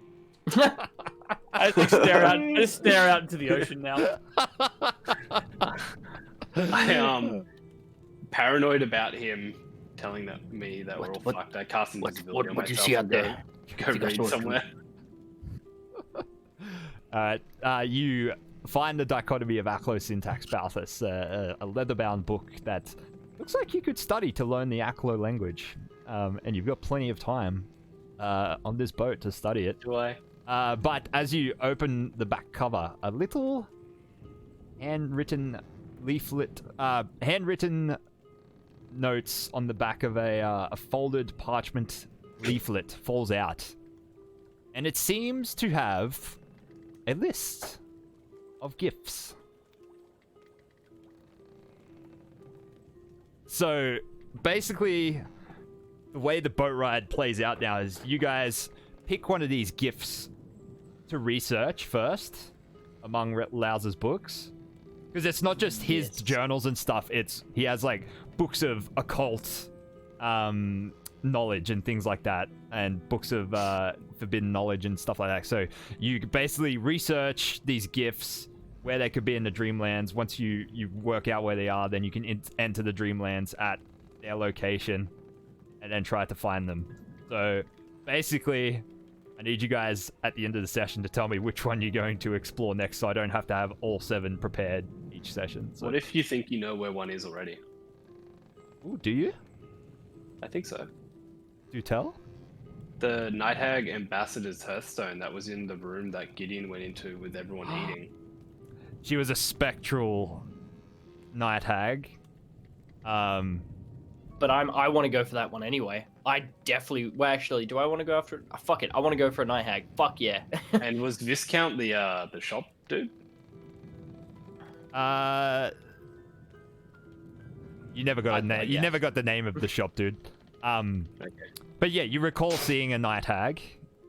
I just stare out into the ocean now. I paranoid about him telling me that we're all What- fucked. I cast invisibility on what do you myself see out and there? Go You guys read know what's somewhere. You find the dichotomy of syntax, Balthus, a leather-bound book that looks like you could study to learn the Aklo language, and you've got plenty of time on this boat to study it. Do I? But as you open the back cover, a little handwritten leaflet, handwritten notes on the back of a folded parchment leaflet falls out. And it seems to have a list of gifts. So, basically, the way the boat ride plays out now is you guys pick one of these gifts to research first among Laus's books. Because it's not just his journals and stuff, he has like books of occult knowledge and things like that, and books of forbidden knowledge and stuff like that. So you basically research these gifts, where they could be in the Dreamlands. Once you work out where they are, then you can enter the Dreamlands at their location and then try to find them. So basically, I need you guys at the end of the session to tell me which one you're going to explore next, so I don't have to have all 7 prepared each session. So. What if you think you know where one is already? Ooh, do you? I think so. Do tell? The Night Hag Ambassador's Hearthstone that was in the room that Gideon went into with everyone eating. She was a spectral Night Hag. But I want to go for that one anyway. I definitely. Well, actually, do I want to go after? Fuck it. I want to go for a Night Hag. Fuck yeah. And was Viscount the shop dude? You never got a name. You yeah. never got the name of the shop, dude. Okay. But yeah, you recall seeing a Night Hag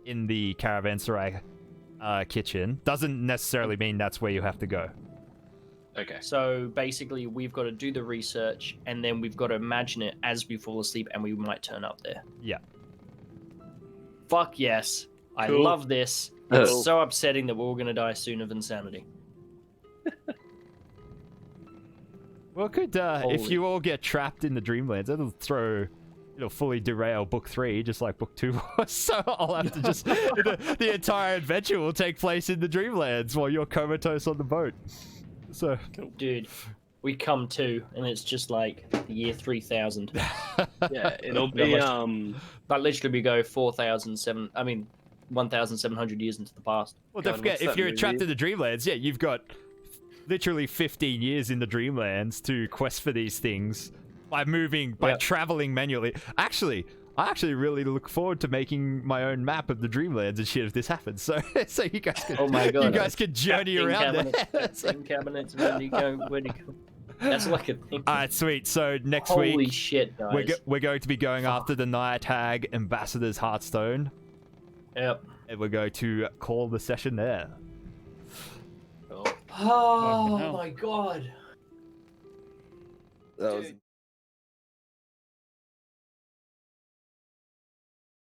in the Caravanserai kitchen. Doesn't necessarily mean that's where you have to go. Okay. So basically, we've got to do the research, and then we've got to imagine it as we fall asleep, and we might turn up there. Yeah. Fuck yes. I Cool. love this. It's so upsetting that we're all going to die soon of insanity. Well, it could if Holy- you all get trapped in the Dreamlands, it'll fully derail book 3, just like book 2 was. So I'll have to just the entire adventure will take place in the Dreamlands while you're comatose on the boat. So Dude, we come to, and it's just like the year 3000. Yeah, it'll be Like literally, we go 1,700 years into the past. well, God, don't forget, what's if that you're movie? trapped in the Dreamlands, yeah, you've got literally 15 years in the Dreamlands to quest for these things by Yeah. traveling manually. Actually, I actually really look forward to making my own map of the Dreamlands and shit if this happens. So you guys can, Oh my God. you guys can journey around there. Crafting cabinets. Where do you go? That's like a thing. All right, sweet. So next Holy week shit, guys. we're going to be going after the Night Hag Ambassador's Heartstone, Yep. and we're going to call the session there. Oh hell. my god. That was